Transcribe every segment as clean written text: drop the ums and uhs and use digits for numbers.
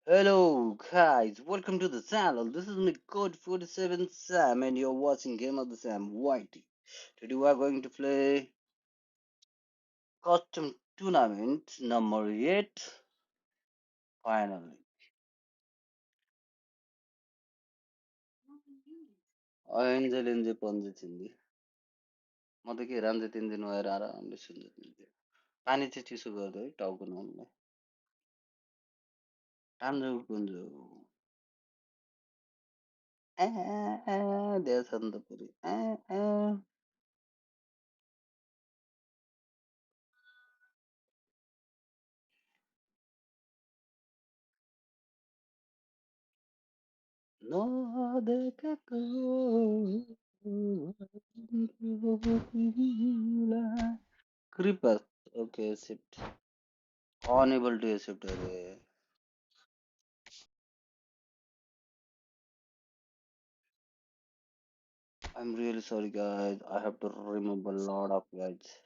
Hello guys, welcome to the channel. This is my code 47 Sam and you're watching Game of the Sam Whitey. Today we are going to play custom tournament number 8 finally. Angel Ponzi Chindi. म त के राम्रै 3 दिन भएर आरामले सुन्दै पानी चाहिँ चिसो गर्दै है टाउको नुहाउनुलाई टान्जो कुन्जो देश अन्त पुरी नदेखेको तिमीलाई Creeper. Okay, accept. Unable to accept. I'm really sorry, guys. I have to remove a lot of guys.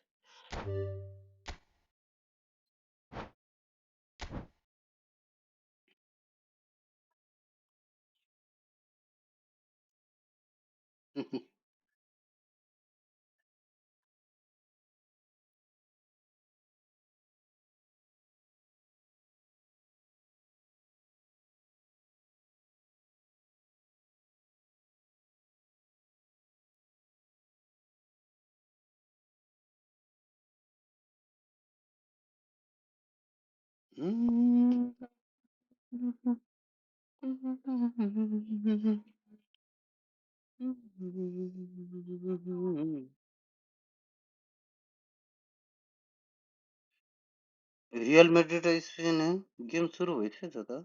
Real Madrid Spain है गेम सुरु भइसकेछ त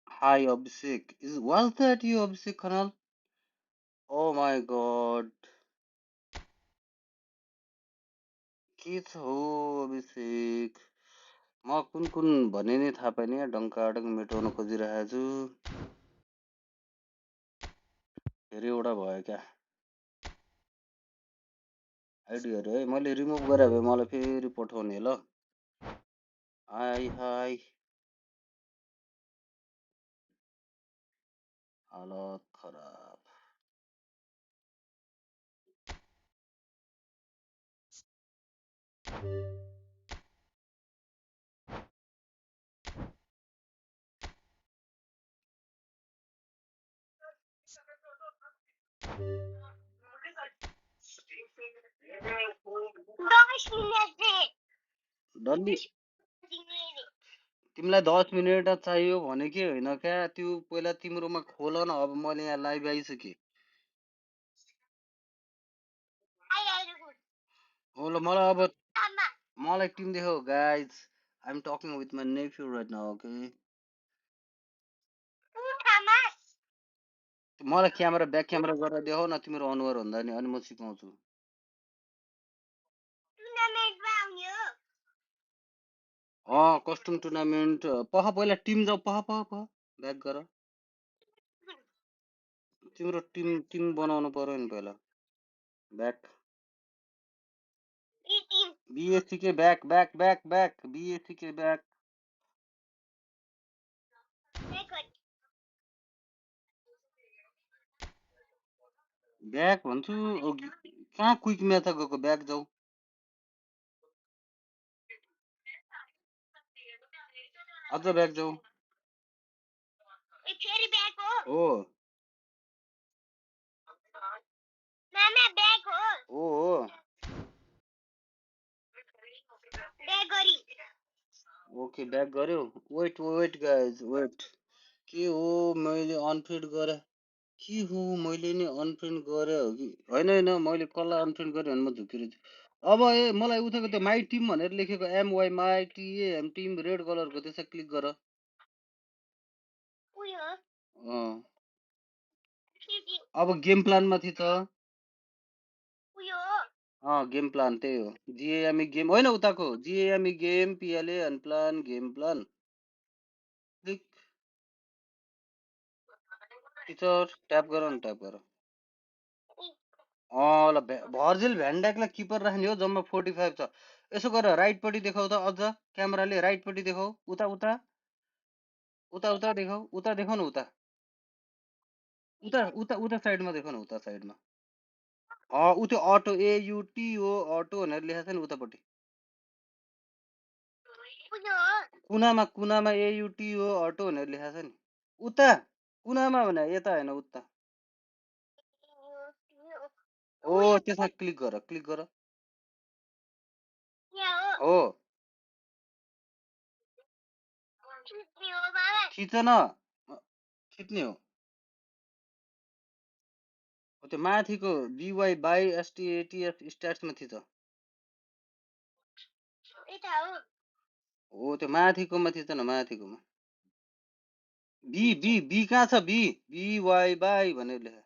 Hi Abhishek. Was that you Abhishek Khanal? Oh my god. के छ हो अभिषेक म कुन कुन भने नि थाहा पाइने डङ्काडङ्ग मेटाउन खोजिरहेको छु धेरैवटा भयो क्या आइडियाहरू है मैले रिमुभ गरे भए मलाई फेरि पठाउने ल हाई हाई हालत खराब डल्ली तिमीलाई 10 मिनेट चाहियो भने के होइन क्या त्यो पहिला तिम्रोमा खोल न अब मैले यहाँ लाइभ आइसकेँ हो ल मलाई अब मलाई टिम देखाऊ guys I am talking with my nephew right now okay मलाई क्यामेरा ब्याक क्यामेरा गरेर देखाऊ न तिम्रो अनुहार भन्दा नि अनि म सिकाउँछु कस्टम टुर्नामेन्ट पह पहिला टिम जाऊ पह पह पह ब्याक गर तिम्रो टिम टिम बनाउनु पर्यो नि पहिला ब्याक बिएससी के back back back back BSc के ब्याक ब्याक भन्छु कहाँ क्विक म्याथ गएको ब्याक जाऊ अझ ब्याक जाऊ हो हो ओके ब्याक गर्यो वेट वेट गाइज वेट के हो मैले अनफ्रेन्ड गरे के हो मैले नि अनफ्रेन्ड गरे हो कि होइन होइन मैले कसलाई अनफ्रेन्ड गरेँ भने म झुकेर अब मलाई उठाएको त्यो माई टिम भनेर लेखेको एमवाई माई टिएम टिम रेड कलरको त्यसमा क्लिक गर अब गेम प्लानमा थिएछ गेम प्लान त्यही हो जिएएमई गेम होइन उताको G A M E game P L A N plan game plan click teacher tap गर न ट्याप गर ल भर्जिल भ्यान्डाकलाई किपर राख्ने हो जम्मा 45 छ यसो गर राइटपट्टि देखाउ त अझ क्यामेराले राइटपट्टि देखाउ उता उता उता उता देखाउ न उता उता उता उता साइडमा देखाउ न उता साइडमा उ त्यो अटो AUTO अटो भनेर लेखेको छ नि उतापट्टि कुनामा कुनामा AUTO अटो भनेर लेखेको छ नि उता कुनामा भने यता हैन उता ओ त्यसमा क्लिक गर हो खिच न खिच्ने हो त्यो माथिको BY बाई STATF स्ट्याट्समा थिच हो त्यो माथिकोमा थिच न माथिकोमा बी बी बी कहाँ छ बी BY बाई भनेर लेख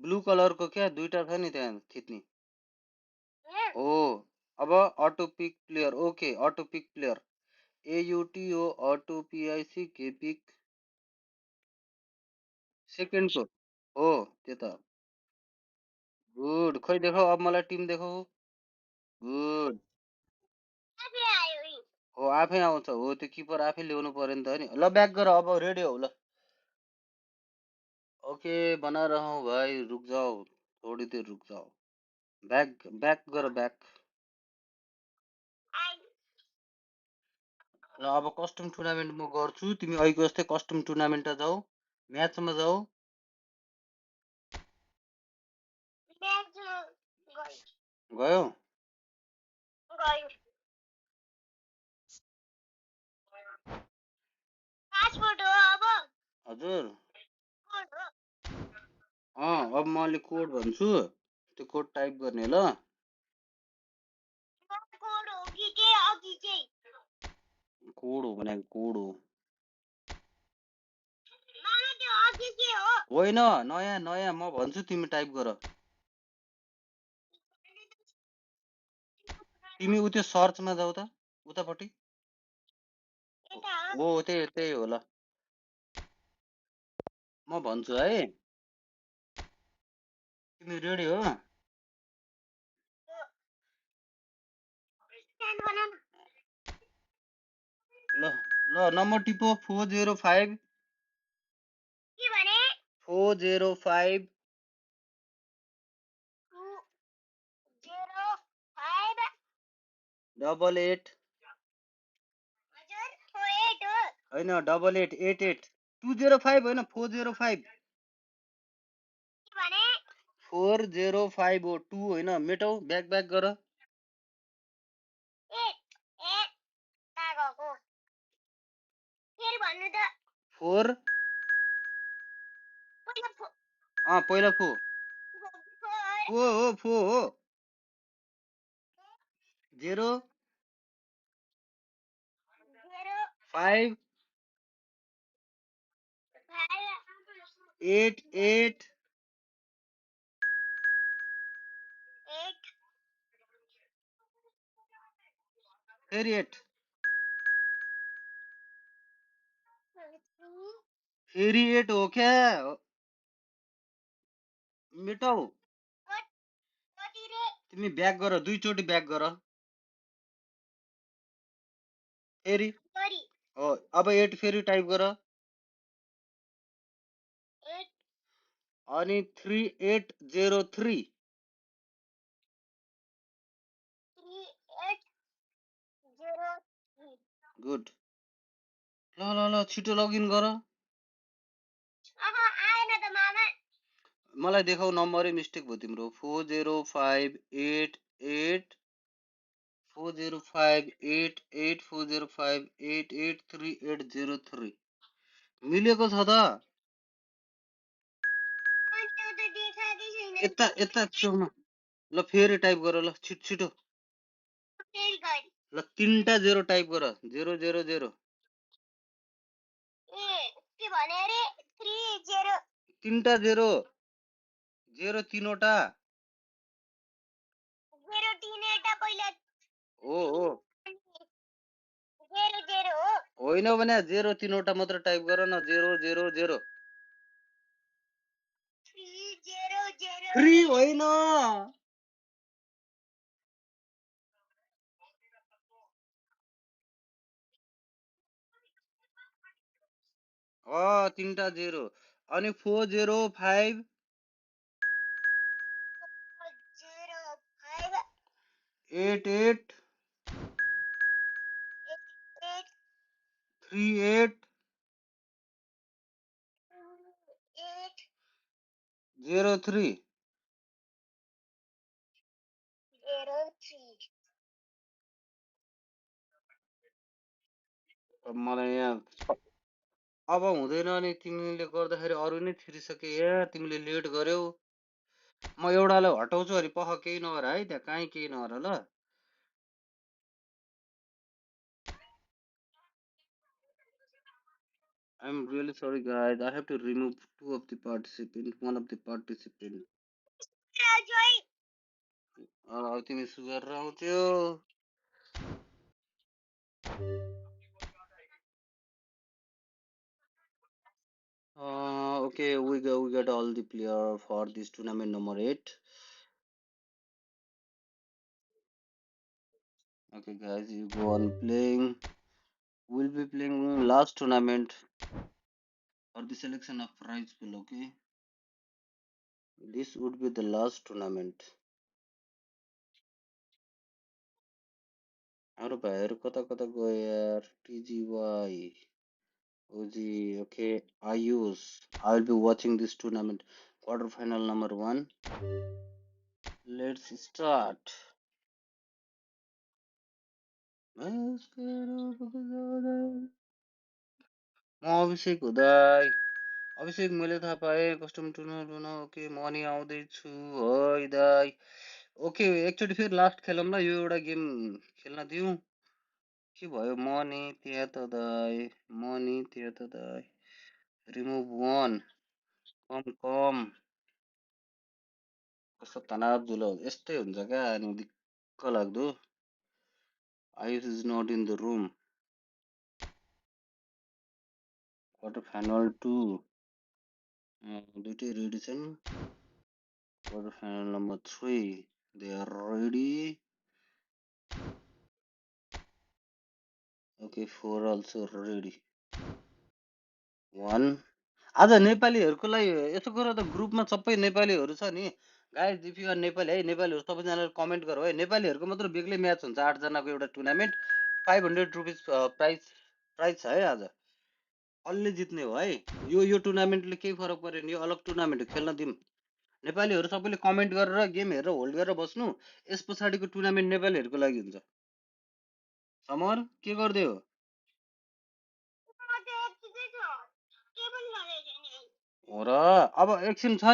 ब्लू कलरको क्या दुईटा छ नि त्यहाँ थिच्ने हो अब अटो पिक प्लेयर ओके अटो पिक प्लेयर AUTO अटो PIC पिक सेकेन्डको हो त्यो त गुड खोइ देखाउ अब मलाई टिम देखाउ गुड हो आफै आउँछ हो त्यो किपर आफै ल्याउनु पर्यो नि त नि ल ब्याक गर अब रेडी हो ल ओके बना रहा हूँ भाई रुक जाओ थोड़ी देर रुक जाओ बैक बैक गर बैक ल अब कस्टम टुर्नामेन्ट म गर्छु तिमी अहिलेको जस्तै कस्टम टुर्नामेन्टमा जाऊ म्याचमा जाऊ गयो हजुर अब मैले कोड भन्छु त्यो कोड टाइप गर्ने ल कोड हो भने कोड हो होइन नयाँ नयाँ म भन्छु तिमी टाइप गर तिमी उ त्यो सर्चमा जाऊ त उतापट्टि हो त्यही त्यही हो ल म भन्छु है तिमी रेडी हो ल ल नम्बर टिपो 405 405 88 होइन 88 88 205 होइन 405 405 हो 2 होइन मेटाउ ब्याक ब्याक गर 4 पहिला फो फो हो 0 5 8 8 फेरि 8 फेरि 8 हो क्या मेटाउ तिमी ब्याक गर दुईचोटि ब्याक गर फेरि हो अब 8 फेरि टाइप गर अनि 3803 गुड ल ल ल छिटो लगइन गर मलाई देखाउ नम्बरै मिस्टेक भयो तिम्रो 40588 40588 405883803 मिलेको छ त यता यता छेउमा ल फेरि टाइप गर ल छिटो छिटो ल तीनटा 0 टाइप गर 000 तीनटा 0 0 तीनवटा हो हो होइन भने 0 तीनवटा मात्र टाइप गर न 000 3 होइन 3टा 0 अनि 405 88 38 03 मलाई यहाँ अब हुँदैन नि तिमीले गर्दाखेरि अरू नै छिरिसके यार तिमीले लेट गर्यौ म एउटालाई हटाउँछु अनि पख केही नगर है त्यहाँ काहीँ केही नगर ल I'm really sorry guys. I have to remove two of the participants, one of the participants. तिमी सुगर आउँथ्यो okay, we got all the player for this tournament number 8. Okay guys, you go on playing. We'll be playing last tournament for the selection of prize pool, okay? This would be the last tournament. अरू भाइहरू कता कता गयो यार TGY OG okay Ayush I'll be watching this tournament quarter final number 1 let's start म अभिषेक हुदाई अभिषेक मैले थाहा पाएँ कस्टम टुर्नामेन्ट ओके म नि आउँदैछु है दाई ओके एकचोटि फेरि लास्ट खेलौँ ल यो एउटा गेम खेल्न दिउँ के भयो म नि त्यहाँ त दाई म नि त्यहाँ त दाई रिमुभ वान कम कम कस्तो तनाव जुलो यस्तै हुन्छ क्या अनि दिक्क लाग्दो Ayush is not in the room quarter final 2 दुइटै रेडी छन् quarter final number 3 they are ready okay 4 also ready 1 आज नेपालीहरूको लागि यसो गर त ग्रुपमा सबै नेपालीहरू छ नि guys if you are Nepali है नेपालीहरू सबैजनाले कमेन्ट गरौँ है नेपालीहरूको मात्र बेग्लै म्याच हुन्छ 8 जनाको एउटा टुर्नामेन्ट 500 रुपिस प्राइज छ है आज अलले जित्ने हो है यो टुर्नामेन्टले केही फरक परेन यो अलग टुर्नामेन्ट हो खेल्न दिउँ नेपालीहरू सबैले कमेन्ट गरेर गेम हेरेर होल्ड गरेर बस्नु यस पछाडिको टुर्नामेन्ट नेपालीहरूको लागि हुन्छ समर के गर्दै हो हो र अब एकछिन छ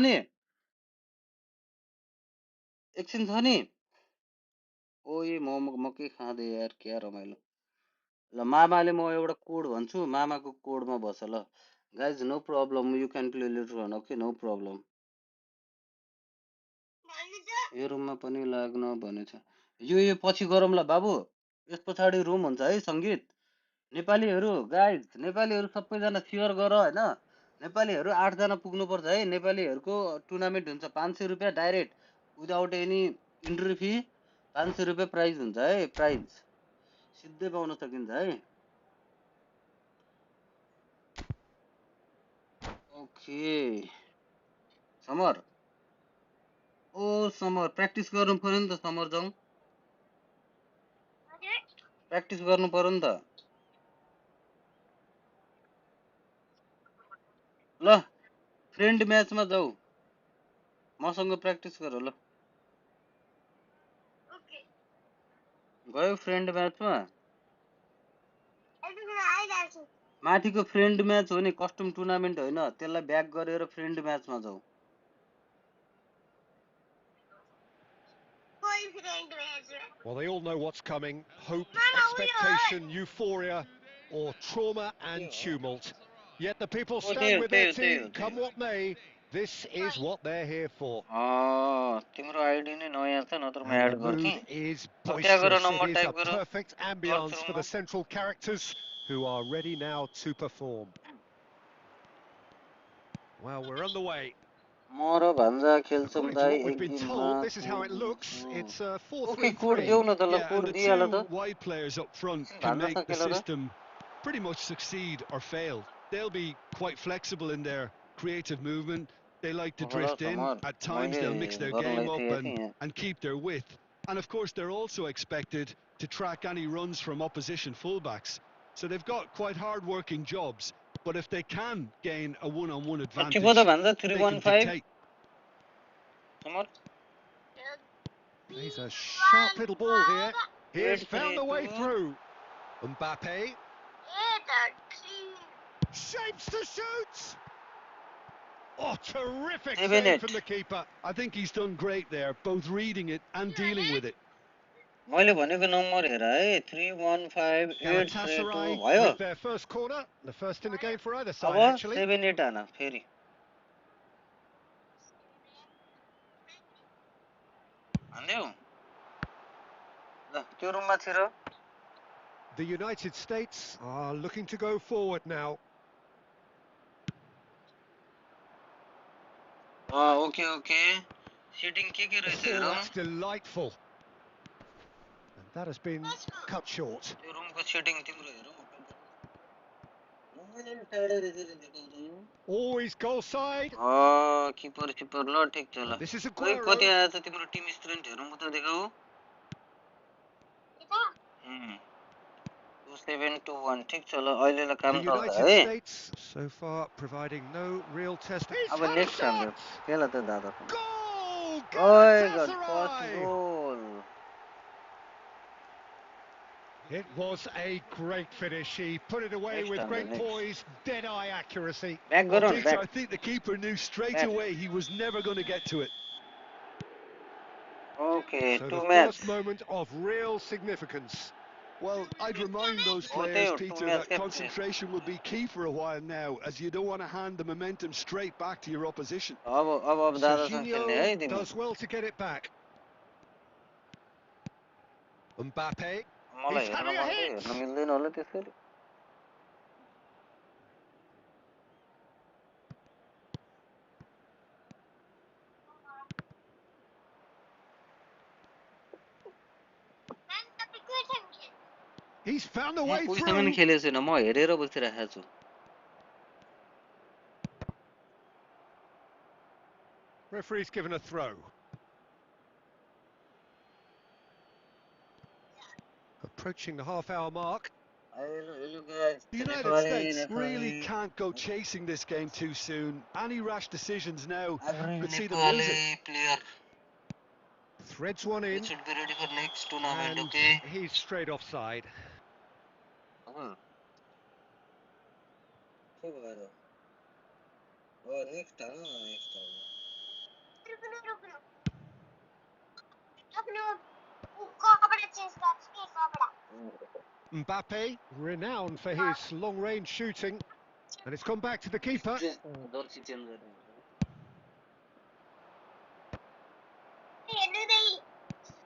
नि ओए म के खाँदै यार क्या रमाइलो ल मामाले म एउटा कोड भन्छु मामाको कोडमा बस ल guys no problem you can play later on okay no problem यो रुममा पनि लाग्न भनेछ यो पछि गरौँ ल बाबु यस पछाडि रुम हुन्छ है सङ्गीत नेपालीहरू गाइज नेपालीहरू सबैजना सेयर गर होइन नेपालीहरू 8 जना पुग्नुपर्छ है नेपालीहरूको टुर्नामेन्ट हुन्छ 500 रुपियाँ डाइरेक्ट विदाउट एनी इन्ट्री फी 500 रुपियाँ प्राइज हुन्छ है प्राइज सिधै पाउन सकिन्छ है ओके समर ओ समर प्र्याक्टिस गर्नु पर्यो नि त समर जाउँ प्र्याक्टिस गर्नु पर्यो नि त ल फ्रेन्ड म्याचमा जाऊ मसँग प्र्याक्टिस गर ल गयो फ्रेन्ड म्याचमा माथिको फ्रेन्ड म्याच हो नि कस्टम टुर्नामेन्ट होइन त्यसलाई ब्याक गरेर फ्रेन्ड म्याचमा जाऊ Well, they all know what's coming. Hope, expectation, euphoria, or trauma and tumult. Yet the people stand with their team, come what may. This is what they're here for. तिम्रो ID नै नयाँ छ नत्र म And add the गर्थेँ mood is त्यहाँ गएर boisterous. It number is type a गर perfect ambience for the central characters who are ready now to perform. Well, we're on the way. Moro bhanja khelchum According to dai what we've ek been dinma told, this is how it looks. kudinshu. It's a Okay, code dieu 4-3-3. na tala Yeah, and code the dihala two ta. wide players up front can Bhanja make the sakela ta. system pretty much succeed or fail. They'll be quite flexible in their creative movement. They like to Bhalo drift in. samar. At times, they'll mix मैले their गर्न game लागि up तयार थिएँ यहाँ. and keep their width. And of course, they're also expected to track any runs from opposition fullbacks. So they've got quite hard-working jobs. But if they can gain a one-on-one Tipo advantage, ta bhanja they can 315. dictate. Samar. He's a sharp little ball here. He has found the way 832. through. Mbappe. Shapes to shoot! Oh, terrific 7 save 8. from the keeper. I think he's done great there, both reading it and dealing with it. मैले भनेको number हेर है 315832 Galatasaray भयो. with their first corner, the first in the game for either side, अब actually. 7 8 आना फेरि. हान्दियौ. ल त्यो रुममा छिर. The United States are looking to go forward now. Okay. Seating के रहेछ Oh, हेरौँ. that's delightful. And that has been cut short. त्यो रुमको सेटिङ तिम्रो हेरौँ. मैले टाढा रहेछ देखाउँछु. Always goal side. किपर ल ठीक छ ल. This is ओइ Aguero. कति आएछ तिम्रो टिम स्ट्रेन्थ हेरौँ त देखाऊ. 2721 ठीक छ ल अहिलेलाई काम The चल्छ United है. States so far providing no real test. अब नेक्स्ट हाम्रो केला त दादा. Goal! ओइ गड first Galatasaray! Goal. It was a great finish. He put it away Next with time, great next. poise, dead-eye accuracy. Back Well, गरौँ Peter, back. I think the keeper knew straight Back. away he was never going to get to it. Okay, So 2 the match. first moment of real significance. Well, I'd remind those Oh, players, त्यही हो, Peter, 2 match that captain. concentration will be key for a while now, as you don't want to hand the momentum straight back to your opposition. अब दादासँग खेल्ने है Jorginho तिमी. does well to get it back. Mbappe. मलाई He's हेर्न having a मन थियो hit. हेर्न मिल्दैन होला त्यसरी. He's found the म way कोहीसँग नि through. खेलेको छैन म हेरेर बसिरहेको छु. Referee's given a throw. Approaching the half-hour mark. The United States really can't go chasing this game too soon. Any rash decisions now could see them lose it. Player. Threads one in. Should be ready for next tournament, And okay? he's straight offside. Next Mbappe, renowned for his long-range shooting. And it's gone back to the keeper.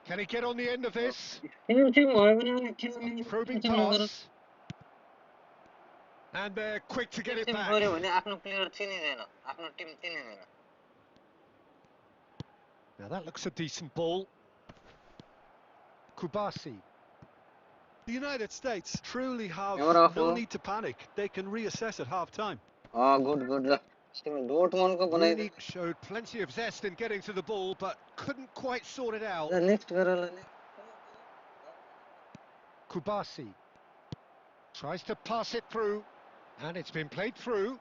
Can he get on the end of this? A probing pass. And they're quick to get it back. Now that looks a decent ball. Kubasi. The United States truly have no need to panic. They can reassess at half-time. Good. Rooney showed plenty of zest in getting to the ball, but couldn't quite sort it out. Next. Kubasi tries to pass it through, and it's been played through.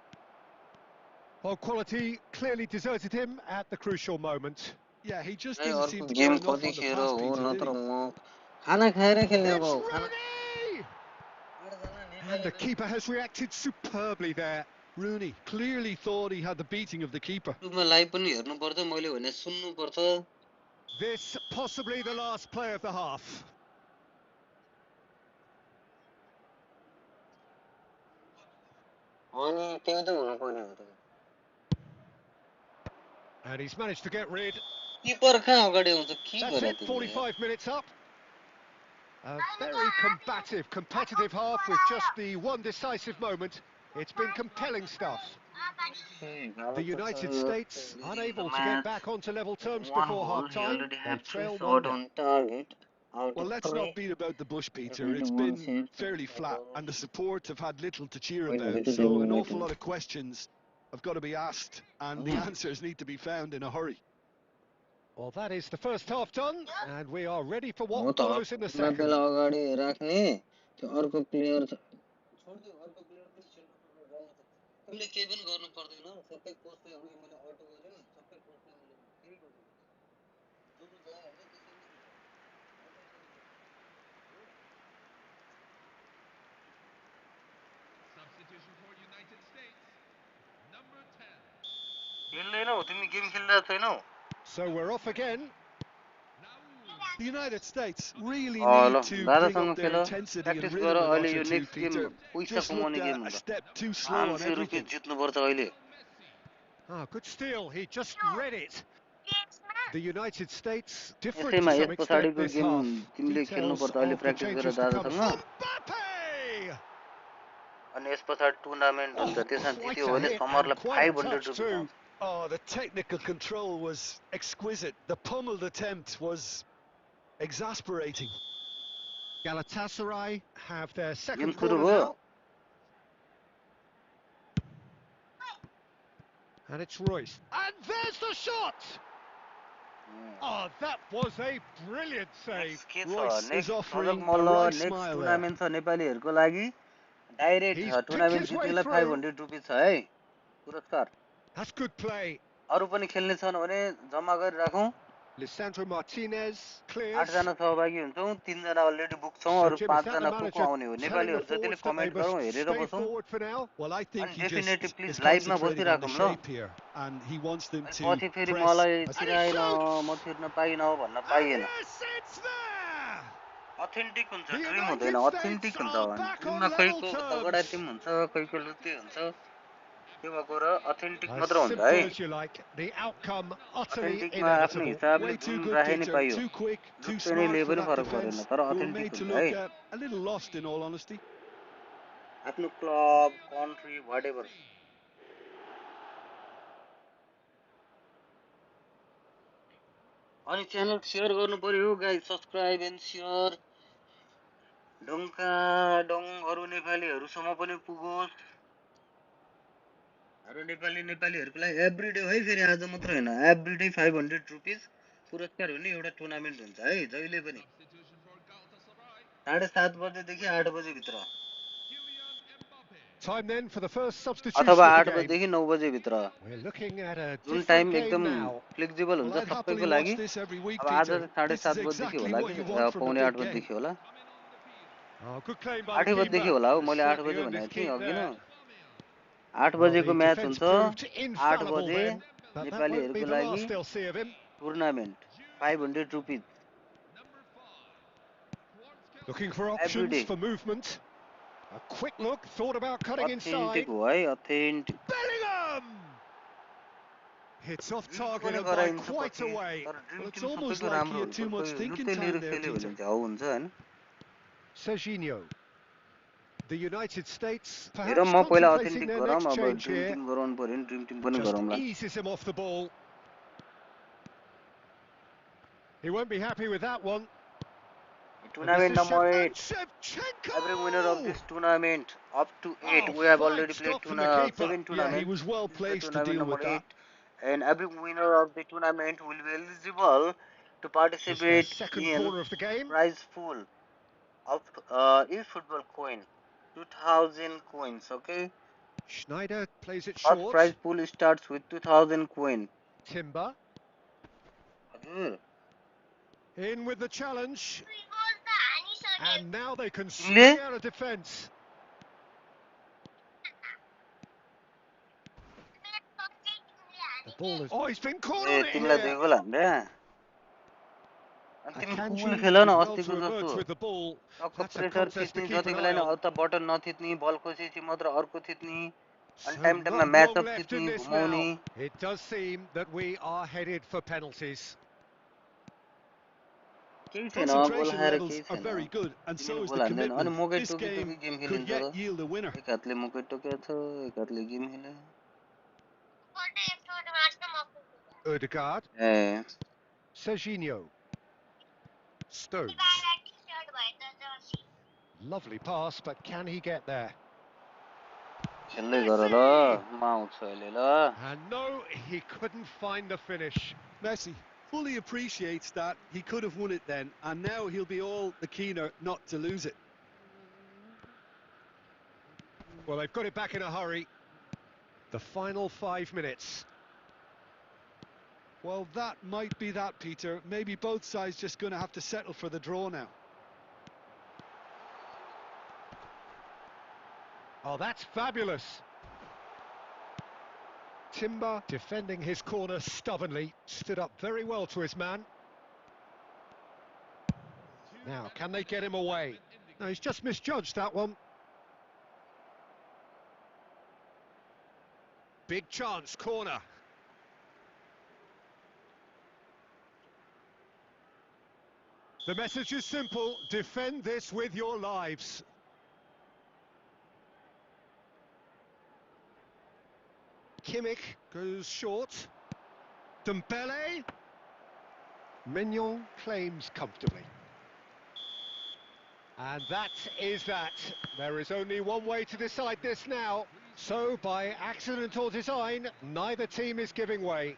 Well, quality clearly deserted him at the crucial moment. Yeah, he just didn't seem to get enough on the pass, Peter, did he? It's Rooney! And the keeper has reacted superbly there. Rooney clearly thought he had the beating of the keeper. This possibly the last play of the half. And he's managed to get rid. That's it, 45 minutes up. A very combative, competitive half with just the one decisive moment. It's been compelling stuff. The United States The unable to get match back onto level with terms one before goal. He half-time. already They have three trail shot 1-0. on target out Well, of let's not three. beat about the bush, Peter. Definitely It's one been save, fairly flat, and the support have had little to cheer Wait, about. wait, So an wait, awful lot of questions have got to be asked, and the wait. answers need to be found in a hurry. Well, that is the first half done, and we are ready for हो what त follows in the Hatlai second. बेला अगाडि राख्ने त्यो अर्को player छोड्दियो अर्को player पनि centre forward तिमीले केही पनि गर्नु पर्दैन सबै कोचले अघि मैले अटो गरेँ सबै कोचले मैले केही गर्नु जो जो जायो भने त्यसरी नै Substitution for United States. Number 10. खेल्दैनौ तिमी गेम खेल्दा छैनौ So we're off again. The United States really ल need to bring दादासँग up their खेल intensity and प्र्याक्टिस गर rhythm a अहिले notch or yo two, next game Peter. पैसा Just कमाउने looked game a हुन्छ step too slow on 500 everything. रुपियाँ जित्नुपर्छ अहिले Ah, good steal. He just read it. The United States different to यसैमा some yes extent पछाडिको this game half. तिमीले Details खेल्नुपर्छ अहिले of the प्र्याक्टिस गर changes to come. दादासँग Mbappe! अनि yes पछाडि टुर्नामेन्ट हुन्छ Oh, त्यसमा quite जित्यो a भने hit and समरलाई quite a 500 touch rupees too. आउँछ Oh, the technical control was exquisite. The pummeled attempt was exasperating. Galatasaray have their game second सुरु corner भयो now. And it's Royce. And there's the shot! Oh, that was a brilliant save. Next के छ Royce is next Rajak offering a Malla wry next smile there. Tournament छ नेपालीहरूको लागि direct He's picked tournament his way जित्नेलाई through. 500 rupees छ है पुरस्कार That's good play. अरू पनि खेल्ने छन् भने जम्मा गरी राखौँ Lisandro Martinez 8 clears. जना सहभागी हुन्छौँ 3 जना अलरेडी बुक छौँ So, अरू Jim, is 5 that the जना को manager आउने हो telling the नेपालीहरू जतिले forwards that they कमेन्ट गरौँ must हेरेर stay बसौँ forward for now? Well, I think अनि he definitely just please is लाइभमा concentrating on the बसिराखौँ ल shape here, and he wants them अनि to पछि फेरि press. मलाई As... छिराएन म छिर्न पाइनँ भन्न And पाइएन yes, it's there! अथेन्टिक हुन्छ The ड्रिम हुँदैन United States अथेन्टिक हुन्छ are back ड्रिममा on level कोहीको तगडा terms. टिम हुन्छ कोहीको लुते हुन्छ त्यो भएको र अथेन्टिक As मात्र हुन्छ है simple as you like, the outcome utterly अथेन्टिकमा आफ्नो inevitable. हिसाबले Way too जुन good, राखे नि Peter. पाइयो Too quick, too लुत्ते नै smart लिए for पनि that फरक परेन defence. तर We were authentic made to हुन्छ है look a little lost, in all honesty. आफ्नो क्लब कन्ट्री वाट एभर अनि च्यानल सेयर गर्नु पर्यो गाइस सब्स्क्राइब एन्ड सेयर ढुङ्का डङ अरू नेपालीहरूसम्म पनि पुगोस् अरू नेपालीहरूको लागि एभ्रिडे है फेरि आज मात्र होइन एभ्रिडे 500 रुपिस पुरस्कार हुने एउटा टुर्नामेन्ट हुन्छ है जहिले पनि 7:30 बजेदेखि 8 बजेभित्र Time then for the first अथवा substitution of the 8 game. बजेदेखि 9 बजेभित्र We're looking at a Jun different time game एकदम now. फ्लेक्सिबल Well, हुन्छ I'd happily सबैको watch लागि this every week, अब आज Peter. This is 7:30 बजेदेखि exactly होला what कि you want from a पौने big 8 game. बजेदेखि होला Oh, good claim by the 8 बजेदेखि keeper. होला हो Has मैले 8 certainly बजे earned his भनेको थिएँ keep अघि न there. 8 Well, बजेको the म्याच defence हुन्छ proved 8 infallible बजे then, but that won't be नेपालीहरूको the लागि last they'll see of him. Tournament 500 rupees Looking for every options day for movement. A quick look, thought about cutting authentic inside. हो है authentic Bellingham! Hits off ड्रिमको target पनि and by गराइन्छ quite पछि a way. तर dream Well, it's team almost सबैको like he राम्रो had too हुनु much पर्छ कोही thinking लुत्दै लिएर time there, खेल्यो भने Peter. चाहिँ हौ हुन्छ होइन Serginho. The United States hair perhaps म पहिला contemplating अथेन्टिक their गरौँ next अब change ड्रिम here. टिम गराउनु पर्यो भने ड्रिम टिम पनि Just गरौँला eases him off the ball. He won't be happy with that one. And this tournament is number 8 And Shevchenko! every winner of this tournament up to 8 Oh, we have fine already played stop from the keeper. 7 Yeah, he tournaments was well this is the placed to tournament deal number with that. 8 and every winner of the tournament will be eligible to It's their participate second in corner of the game. prize pool of EFootball coin 2000 coins okay Schneider plays it first short. prize pool starts with 2000 coin Timber. हजुर In with the challenge. And now they can तिमीले string out a defence. The ball is... Oh, he's been caught A on it तिमीलाई here. दुई गोल हान्ने अनि तिमी कुल Akanji खेल न did well अस्तिको to जस्तो emerge with the ball. टक्क That's a pressure contest to थिच्ने keep जति an बेला eye नि on. उता बटन नथिच्ने बल खोसेपछि मात्र अर्को थिच्ने अनि So टाइम टाइममा not match long up left in थिच्ने this घुमाउने now. It does seem that we are headed for penalties. केही छैन गोल Concentration खाएर levels केही are छैन very good, and तिमीले so is गोल the हान्दैन अनि commitment. मकै This Toki game Toki game could खेलिन्छ yet त yield a winner. एक हातले मकै टोकेको छ एक हातले गेम खेल्यो Odegaard. A Serginho. Stones. Lovely pass, but can he get there? खेल्दै गर ल म आउँछु अहिले ल And no, he couldn't find the finish. Messi fully appreciates that he could have won it then, and now he'll be all the keener not to lose it. Well, they've got it back in a hurry. The final 5 minutes. Well, that might be that, Peter. Maybe both sides just going to have to settle for the draw now. Oh, that's fabulous. Timber defending his corner stubbornly, stood up very well to his man. Now, can they get him away? No, he's just misjudged that one. Big chance, corner. The message is simple, defend this with your lives. Kimmich goes short. Dembele. Mignon claims comfortably. And that is that. There is only one way to decide this now. So, by accident or design, neither team is giving way.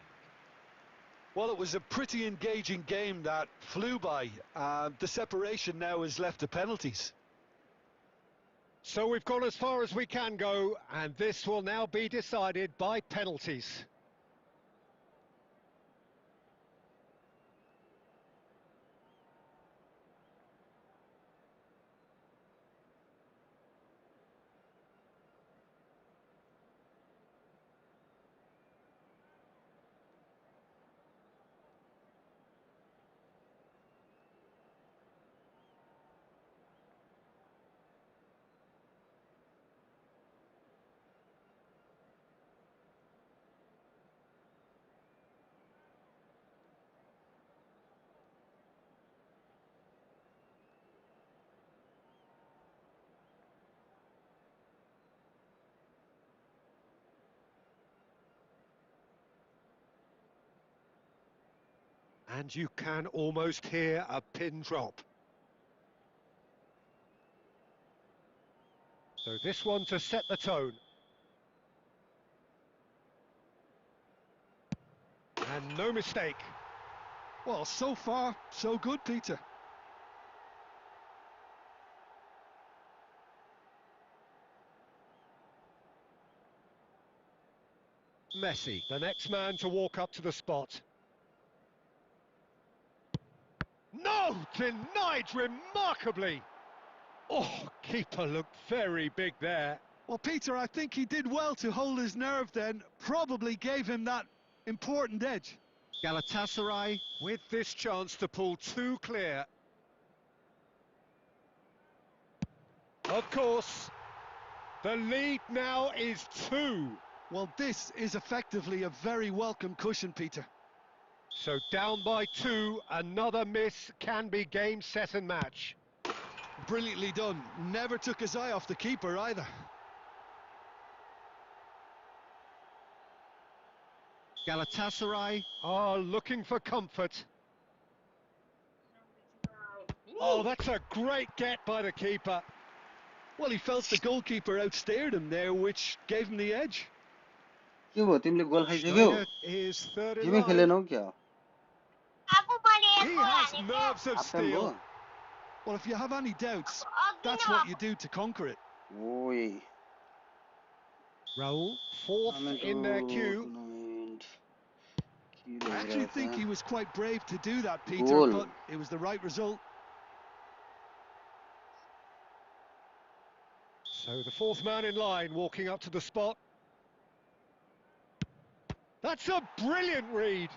Well, it was a pretty engaging game that flew by. The separation now is left to penalties. So we've gone as far as we can go, and this will now be decided by penalties. And you can almost hear a pin drop. So this one to set the tone. And no mistake. Well, so far, so good, Peter. Messi, the next man to walk up to the spot. No! Denied remarkably! Oh, keeper looked very big there. Well, Peter, I think he did well to hold his nerve then. Probably gave him that important edge. Galatasaray with this chance to pull two clear. Of course, the lead now is 2. Well, this is effectively a very welcome cushion, Peter. So down by 2, another miss can be game, set and match. Brilliantly done. Never took his eye off the keeper either. Galatasaray are looking for comfort. Oh, that's a great get by the keeper. Well, he felt the goalkeeper outstared him there, which gave him the edge. के भयो तिमीले गोल खाइसक्यौ Schneider is third in तिमी line. खेलेनौ क्या He has nerves of half time भयो steel. Well, if you have any doubts, that's what you do to conquer it. ओइ Raul, fourth in their queue. I actually think he was quite brave to do that, Peter, Goal. but it was the right result. So the fourth man in line walking up to the spot. That's a brilliant read.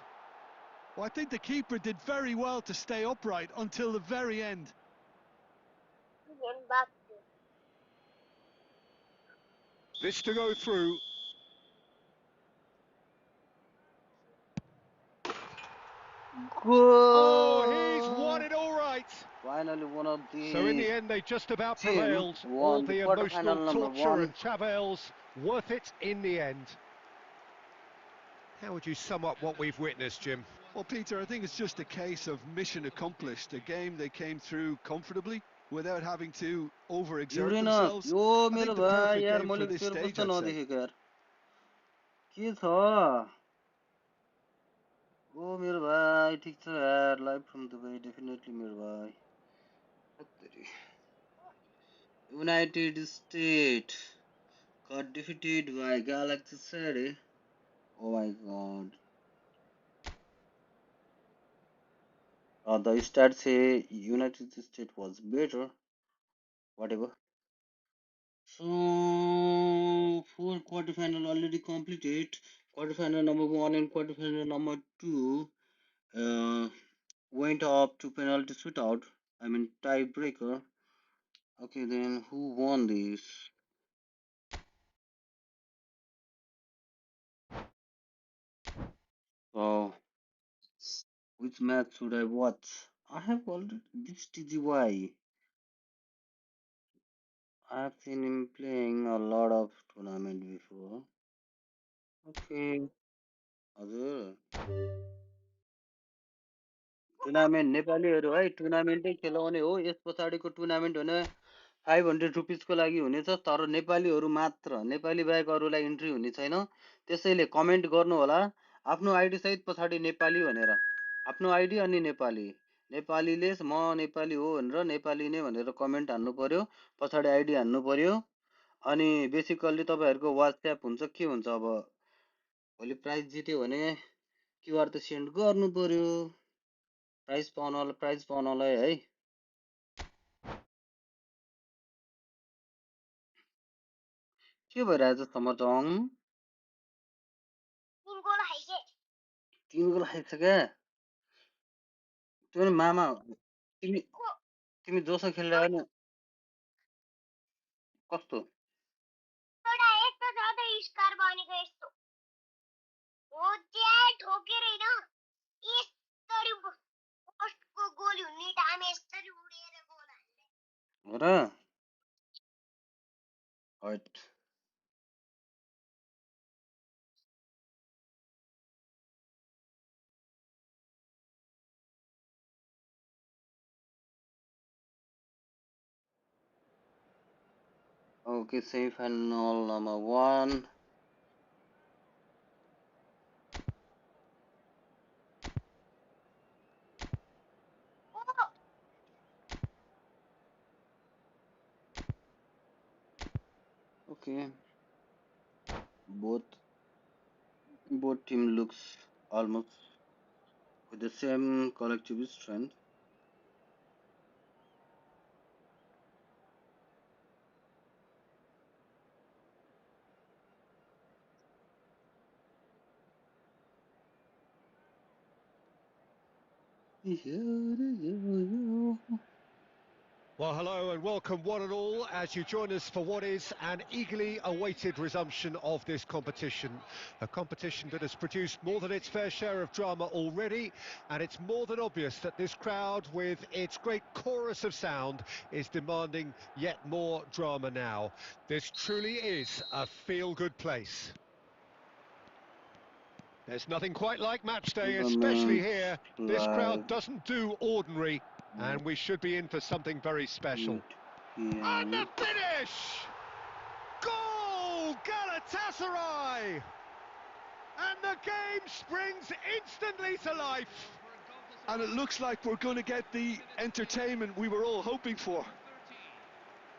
Well, I think the keeper did very well to stay upright until the very end. This to go through. Oh, he's won it all right. Finally one of the So in the end, they just about team prevailed. won All the the quarter-final emotional number torture 1. and travails, worth it in the end. How would you sum up what we've witnessed, Jim? Well, Peter, I think it's just a case of mission accomplished. A game they came through comfortably without having to overexert Uranus themselves. Yo I मेरो think the भाइ perfect यार game for मैले this तेरो stage, कस्तो I'd say. नदेखेको यार के छ ओ मेरो भाइ ठिक छ यार लाइभ फ्रम दुबई डेफिनेटली मेरो भाइ United state got defeated by Galaxy City. Oh my god. The stats say United States was better. Whatever. So, 4 quarterfinal already completed. Quarterfinal number 1 and quarterfinal number 2 went up to penalty shootout. I mean tiebreaker. Okay, then who won this? Oh, which match should I watch? I have already this TGY. I have seen him playing a lot of tournament before. Okay. हजुर tournament नेपालीहरू है टुर्नामेन्टै खेलाउने हो yes पछाडिको tournament भने 500 रुपिसको लागि हुनेछ तर नेपालीहरू मात्र नेपाली बाहेक अरूलाई इन्ट्री हुने छैन त्यसैले कमेन्ट गर्नु होला आफ्नो आइडी सहित पछाडि नेपाली भनेर आफ्नो आइडी अनि नेपाली नेपालीले म नेपाली हो भनेर नेपाली नै भनेर कमेन्ट हान्नु पर्यो पछाडि आइडी हान्नु पर्यो अनि बेसिकल्ली तपाईहरुको WhatsApp हुन्छ के हुन्छ अब भोलि प्राइज जित्यो भने क्युआर त सेन्ड गर्नु पर्यो प्राइज पाउनलाई है के भइरहेछ समरजङ 3 गोल खाइछ क्या त्यो मामा तिमी तिमी जोसँग खेलेर हैन कस्तो हो र हट Okay, semi-final number 1. Okay, both team looks almost with the same collective strength. Well, hello and welcome one and all as you join us for what is an eagerly awaited resumption of this competition. A competition that has produced more than its fair share of drama already, and it's more than obvious that this crowd, with its great chorus of sound, is demanding yet more drama now. This truly is a feel-good place. There's nothing quite like match day, especially here. This crowd doesn't do ordinary, and we should be in for something very special. And the finish! Goal! Galatasaray! And the game springs instantly to life. And it looks like we're going to get the entertainment we were all hoping for.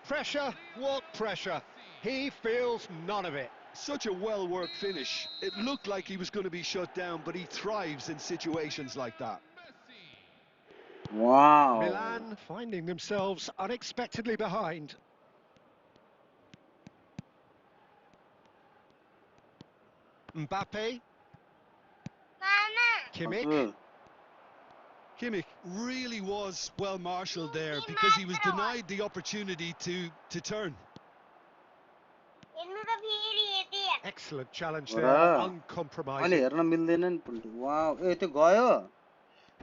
Pressure? What pressure? He feels none of it. Such a well-worked finish. It looked like he was going to be shut down, but he thrives in situations like that. Wow. Milan finding themselves unexpectedly behind. Mbappe. Kimmich. Kimmich really was well marshalled there because he was denied the opportunity to turn. Excellent challenge there, uncompromising. Wow, ए त्यो गयो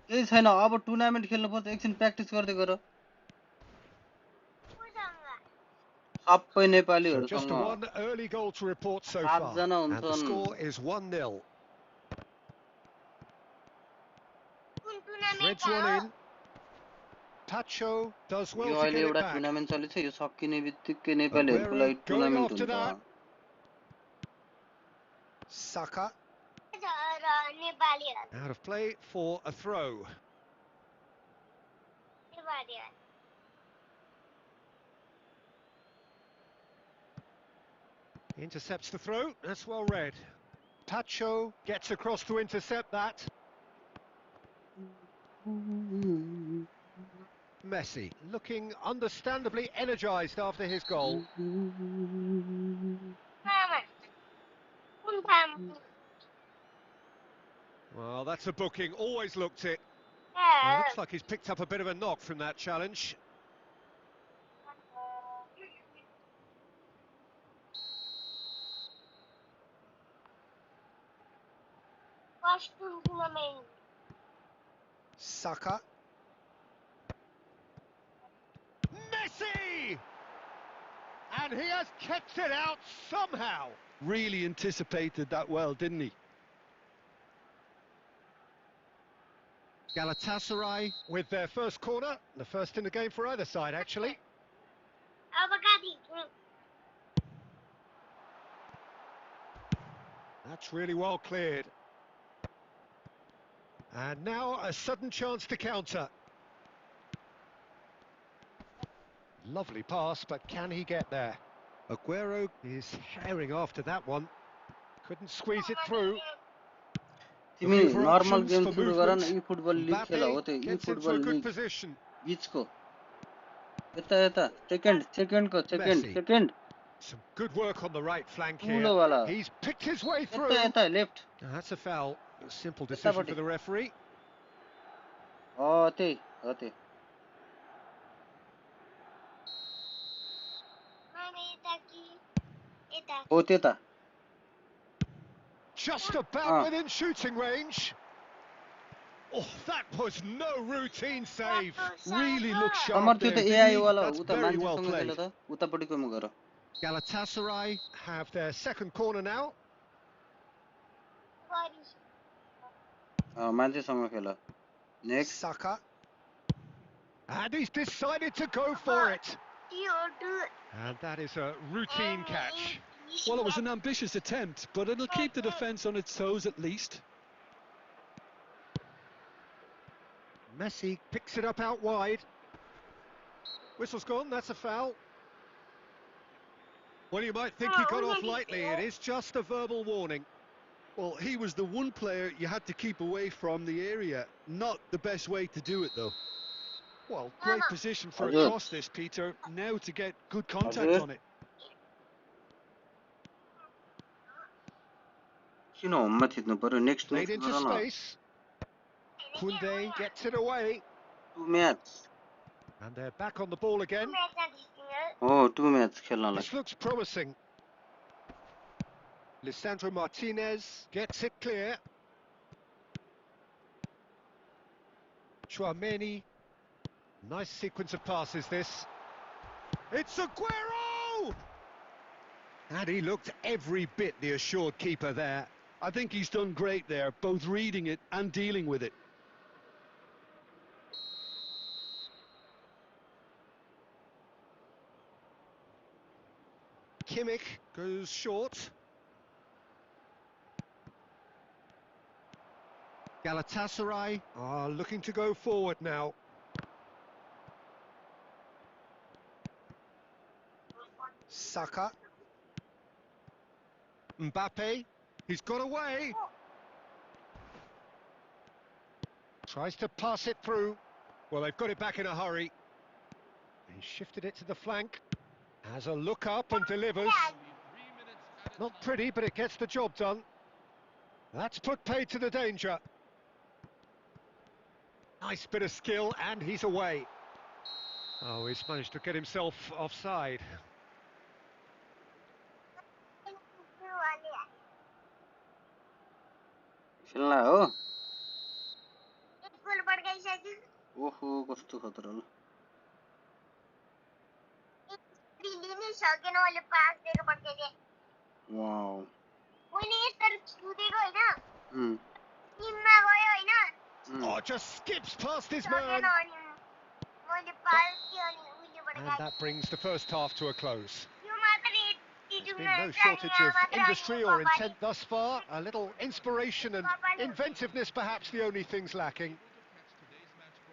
केही छैन अब tournament खेल्नु पर्छ एकछिन practice गर्दै गर सबै So नेपालीहरुसँग just one early goal to report so far, and the score is 1-0. Threads one in. Pacho does well yo to अहिले get it एउटा back. टुर्नामेन्ट चलेछ यो सकिने बित्तिकै नेपालीहरुको Aguero लागि going टुर्नामेन्ट after हुन्छ that. Saka. Out of play for a throw. Intercepts the throw. That's well read. Pacho gets across to intercept that. Messi looking understandably energised after his goal. Well, that's a booking. Always looked it. Well, looks like he's picked up a bit of a knock from that challenge. Saka. Messi! And he has kept it out somehow. Really anticipated that well, didn't he? Galatasaray with their first corner. The first in the game for either side, actually. That's really well cleared. And now a sudden chance to counter. Lovely pass, but can he get there? Aguero is herring after that one. Couldn't squeeze it through. तिमी Looking for normal options game for सुरु गर न movement. EFootball league खेल हो त्यो Gets into EFootball a good league position. बीचको यता यता सेकेन्डको Messi. Second Some good work on the right flank here. ठुलो वाला He's picked his way यता through. यता left That's a foul. A simple decision for the referee. त्यही हो त्यो हो त्यता Just about within shooting range. Oh, that was no routine save. Really looks summer sharp त्यो there, त didn't AI he? वाला हो That's उता very well मान्छेसँग खेल played. त उतापट्टिकोमा गर Galatasaray have their second corner now. मान्छेसँग खेल next Saka. And he's decided to go for it. And that is a routine catch. Well, it was an ambitious attempt, but it'll keep the defence on its toes at least. Messi picks it up out wide. Whistle's gone, that's a foul. Well, you might think he got off lightly. It is just a verbal warning. Well, he was the one player you had to keep away from the area. Not the best way to do it, though. Well, great position for a cross this, Peter. Now to get good contact on it. किन होममा थिच्नु पर्यो next Played next into गर न space. Koundé gets it away. Two match And they're back on the ball again. हो two match खेल्नलाई This looks promising. Lisandro Martinez gets it clear. Chouameni. Nice sequence of passes, this. It's Aguero! And he looked every bit the assured keeper there. I think he's done great there, both reading it and dealing with it. Kimmich goes short. Galatasaray are looking to go forward now. Saka. Mbappe, he's got away. Tries to pass it through. Well, they've got it back in a hurry. He shifted it to the flank. Has a look up and delivers. Not pretty, but it gets the job done. That's put paid to the danger. Nice bit of skill, and he's away. Oh, he's managed to get himself offside. खेल्न हो ओहो कस्तो खतरा ल wow Oh, just skips past his man. And that brings the first half to a close. There's been no shortage of industry or intent thus far. A little inspiration and inventiveness, perhaps the only things lacking.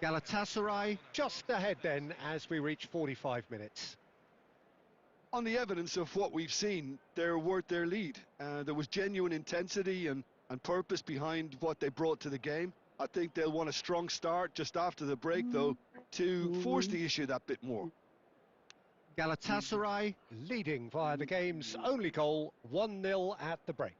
Galatasaray just ahead then as we reach 45 minutes. On the evidence of what we've seen, they're worth their lead. There was genuine intensity and purpose behind what they brought to the game. I think they'll want a strong start just after the break, though, to force the issue that bit more. Galatasaray leading via the game's only goal, 1-0 at the break.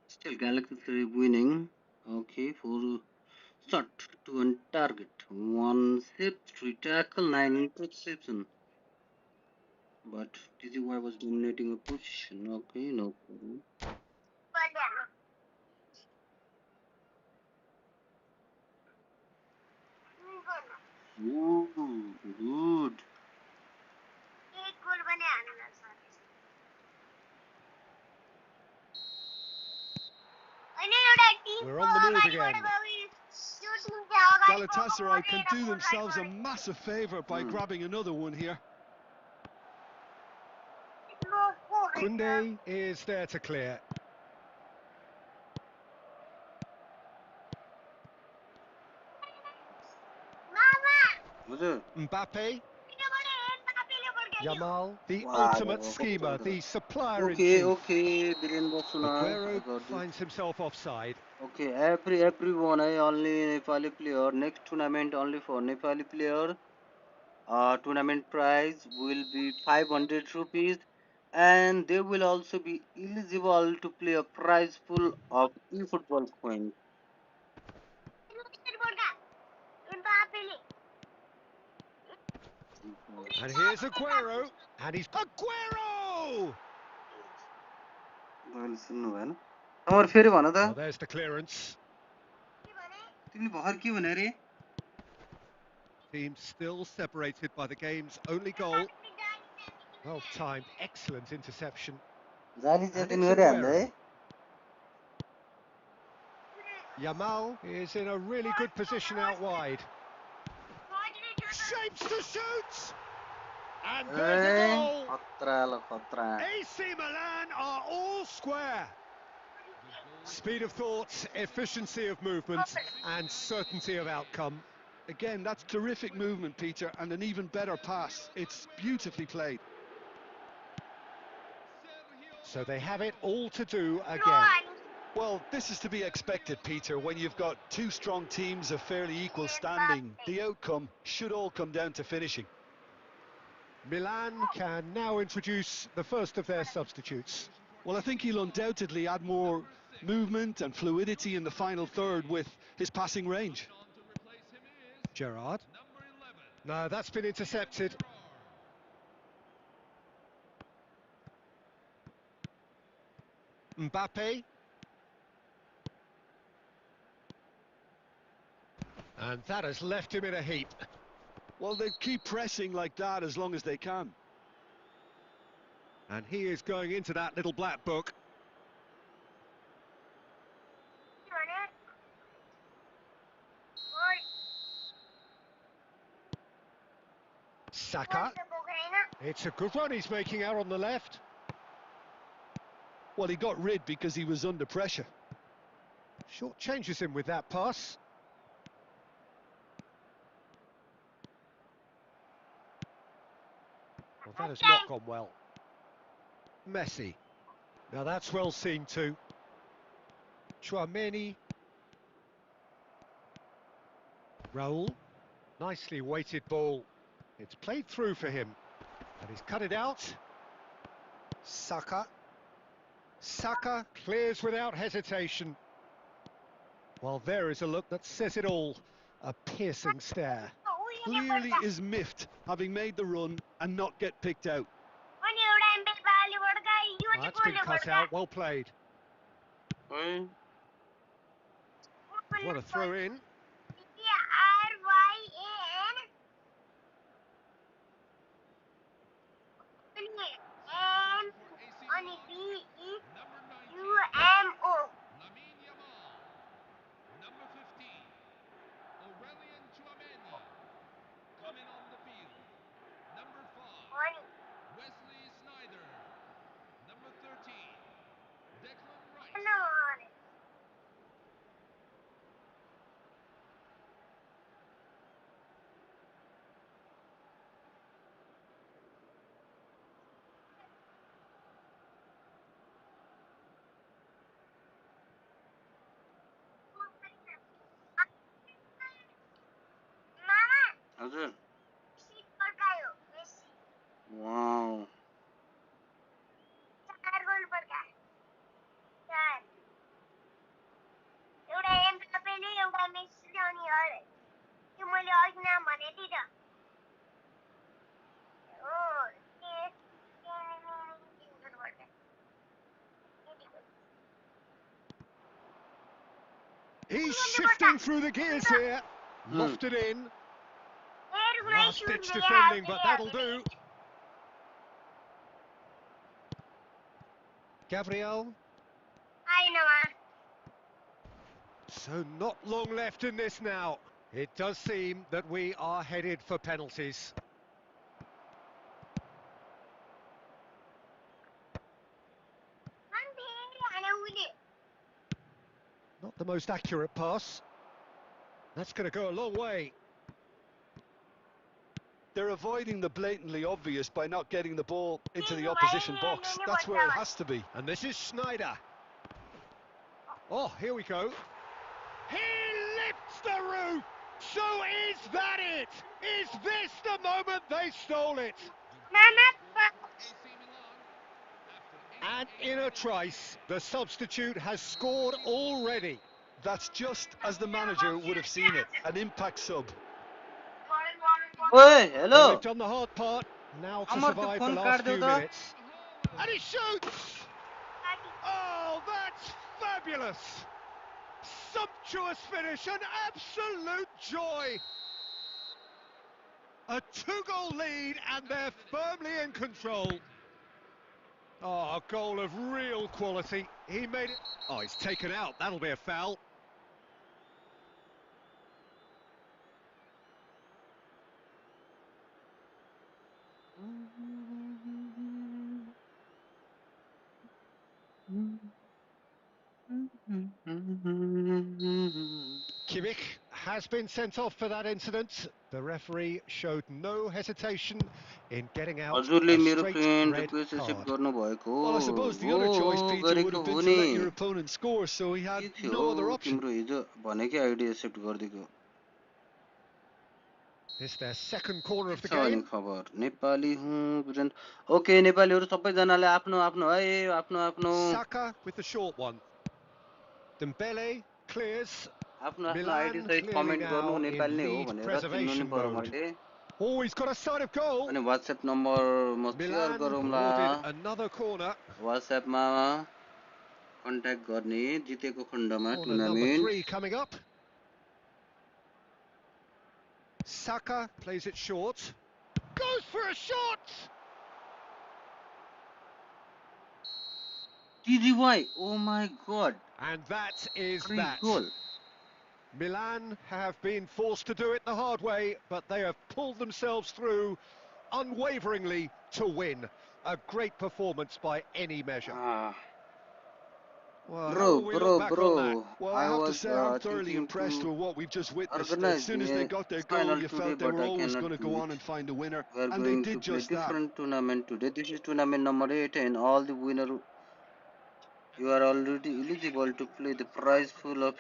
Still Galatasaray winning. Okay, for shot to on target. 1 save, 3 tackle, 9 interception. But TCY was dominating a position. Okay, no problem. Ooh, good. We're on the move again. Galatasaray can do themselves a massive favour by grabbing another one here. Koundé is there to clear. Mbappe. Yamal, the ultimate schemer, the supplier in chief. Okay, Biren Bosuna. Aguero finds himself offside. Okay, everyone, only Nepali player. Next tournament only for Nepali player. Tournament prize will be 500 rupees, and they will also be eligible to play a prize pool of eFootball coins. And here's Aguero, and he's Aguero! Well, there's the clearance. Team still separated by the game's only goal. Well timed, excellent interception. And it's Aguero. Yamal is in a really good position out wide. Shapes to shoot! And there's a goal! AC Milan are all square. Speed of thought, efficiency of movement, and certainty of outcome. Again, that's terrific movement, Peter, and an even better pass. It's beautifully played. So they have it all to do again. Well, this is to be expected, Peter. When you've got two strong teams of fairly equal standing, the outcome should all come down to finishing. Milan can now introduce the first of their substitutes. Well, I think he'll undoubtedly add more movement and fluidity in the final third with his passing range. Gerrard. No, that's been intercepted. Mbappe. And that has left him in a heap. Well, they keep pressing like that as long as they can. And he is going into that little black book. Saka. It's a good run he's making out on the left. Well, he got rid because he was under pressure. Short changes him with that pass. Well, that has not gone well. Messi. Now that's well seen too. Chouameni. Raul. Nicely weighted ball. It's played through for him. And he's cut it out. Saka. Saka clears without hesitation. Well, there is a look that says it all. A piercing stare. Clearly is miffed, having made the run and not get picked out. That's been cut out, well played. What a throw in. For AC Milan, number 19, Lamine Yamal. Number 15, Aurelian Tchouameni. Coming on the field, number 5, Wesley Sneijder. Number 13, Declan Rice. हजुर wow He's shifting through the gears here. Lofted in. Last-ditch defending, but that'll do. Gabriel. So not long left in this now. It does seem that we are headed for penalties. Not the most accurate pass. That's going to go a long way. They're avoiding the blatantly obvious by not getting the ball into the opposition box. That's where it has to be. And this is Sneijder. Oh, here we go. He lifts the roof! So is that it? Is this the moment they stole it? AC Milan, And in a trice, the substitute has scored already. That's just as the manager would have seen it. An impact sub. ओए Well, hello they've done the hard part. Now to अमर त्यो survive the phone last काट्दियो few त minutes. And he shoots! Oh, that's fabulous! Sumptuous finish, an absolute joy! A two-goal lead and they're firmly in control. Oh, a goal of real quality. He made it. Oh, he's taken out. That'll be a foul. Kimmich has been sent off for that incident. The referee showed no hesitation in getting out हजुरले a मेरो straight friend red request accept card. गर्नुभएको Well, I suppose the हो other choice, हो Peter, would गरेको have हो been to नि let your opponent score, so he had के थियो no other option. तिम्रो हिजो भनेकै आइडी एक्सेप्ट गरिदिएको It's their second corner के of the छ अनि game. खबर नेपाली हुँ वीरेन्द्र ओके नेपालीहरू सबैजनाले आफ्नो आफ्नो है आफ्नो आफ्नो Saka with the short one. Dembele clears. आफ्नो आफ्नो आइडी Milan सहित clearly कमेन्ट गर्नु now नेपाली in नै हो lead भनेर चिन्नु नि preservation पर्यो mode. मैले Oh, he's got a sight of goal. अनि वाट्सएप नम्बर म सेयर Milan गरौँला awarded another corner. वाट्सएपमा कन्ट्याक्ट गर्ने जितेको खण्डमा Corner number tournament 3 coming up. Saka plays it short. Goes for a shot! TGY oh my god And that is great that. goal Milan have been forced to do it the hard way, but they have pulled themselves through unwaveringly to win. A great performance by any measure. Well, how will we look back on that? Well, I I have to was say I'm thoroughly thinking impressed to with what we've just witnessed. As organize soon as they got their goal, final you today felt they but were I always cannot going to do go it on and find a winner, we are and they going to did play just that. different tournament today this is tournament number 8 and all the winner you are already eligible to play the prizeful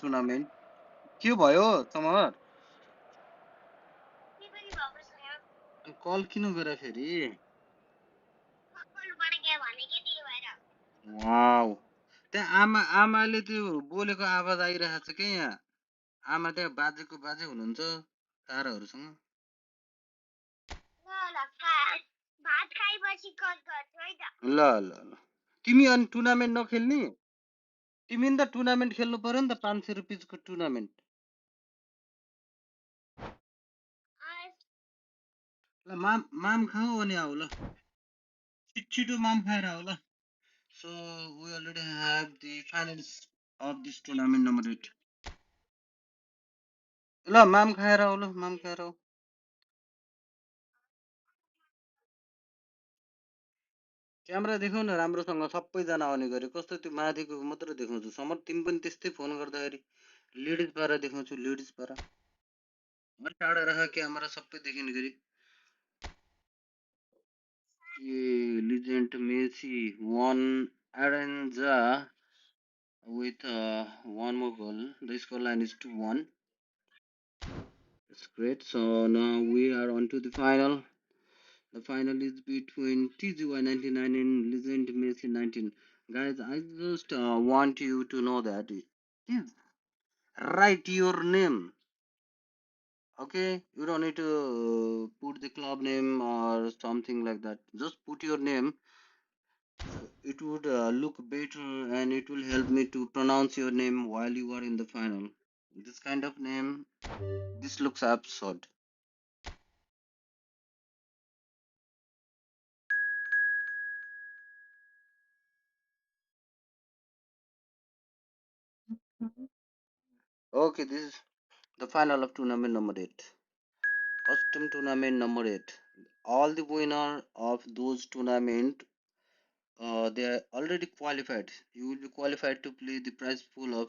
tournament के भयो summer कल किन गरे फेरि wow त्यहाँ आमाले त्यो बोलेको आवाज आइरहेछ के यहाँ आमा त्यहाँ बाजेको बाजे हुनुहुन्छ ताराहरूसँग ल ल ल तिमी अनि टुर्नामेन्ट नखेल्ने तिमी नि त टुर्नामेन्ट खेल्नु पर्यो नि त 500 रुपैयाँको टुर्नामेन्ट ल माम खाऊ अनि आऊ ल छिटो माम खाएर आऊ ल So we already have the finals of this tournament number 8. ल माम खाएर आऊ ल माम खाएर आऊ क्यामेरा देखाउ न राम्रोसँग सबैजना आउने गरे कस्तो त्यो माथिको मात्र देखाउँछु समर तिमी पनि त्यस्तै फोन गर्दाखेरि लेडिज पारा देखाउँछु लेडिज पारा टाढा राख क्यामेरा सबै देखिने गरी Legend Messi won Aranza with one more goal. The scoreline is 2-1. That's great. So now we are on to the final. The final is between TZY99 and Legend Messi 19. Guys, I just want you to know that please write your name. Okay, you don't need to put the club name or something like that. Just put your name. It would look better and it will help me to pronounce your name while you are in the final. This kind of name, this looks absurd. Okay, this is the final of tournament number 8. Custom tournament number 8. All the winner of those tournament, they are already qualified. You will be qualified to play the prize pool of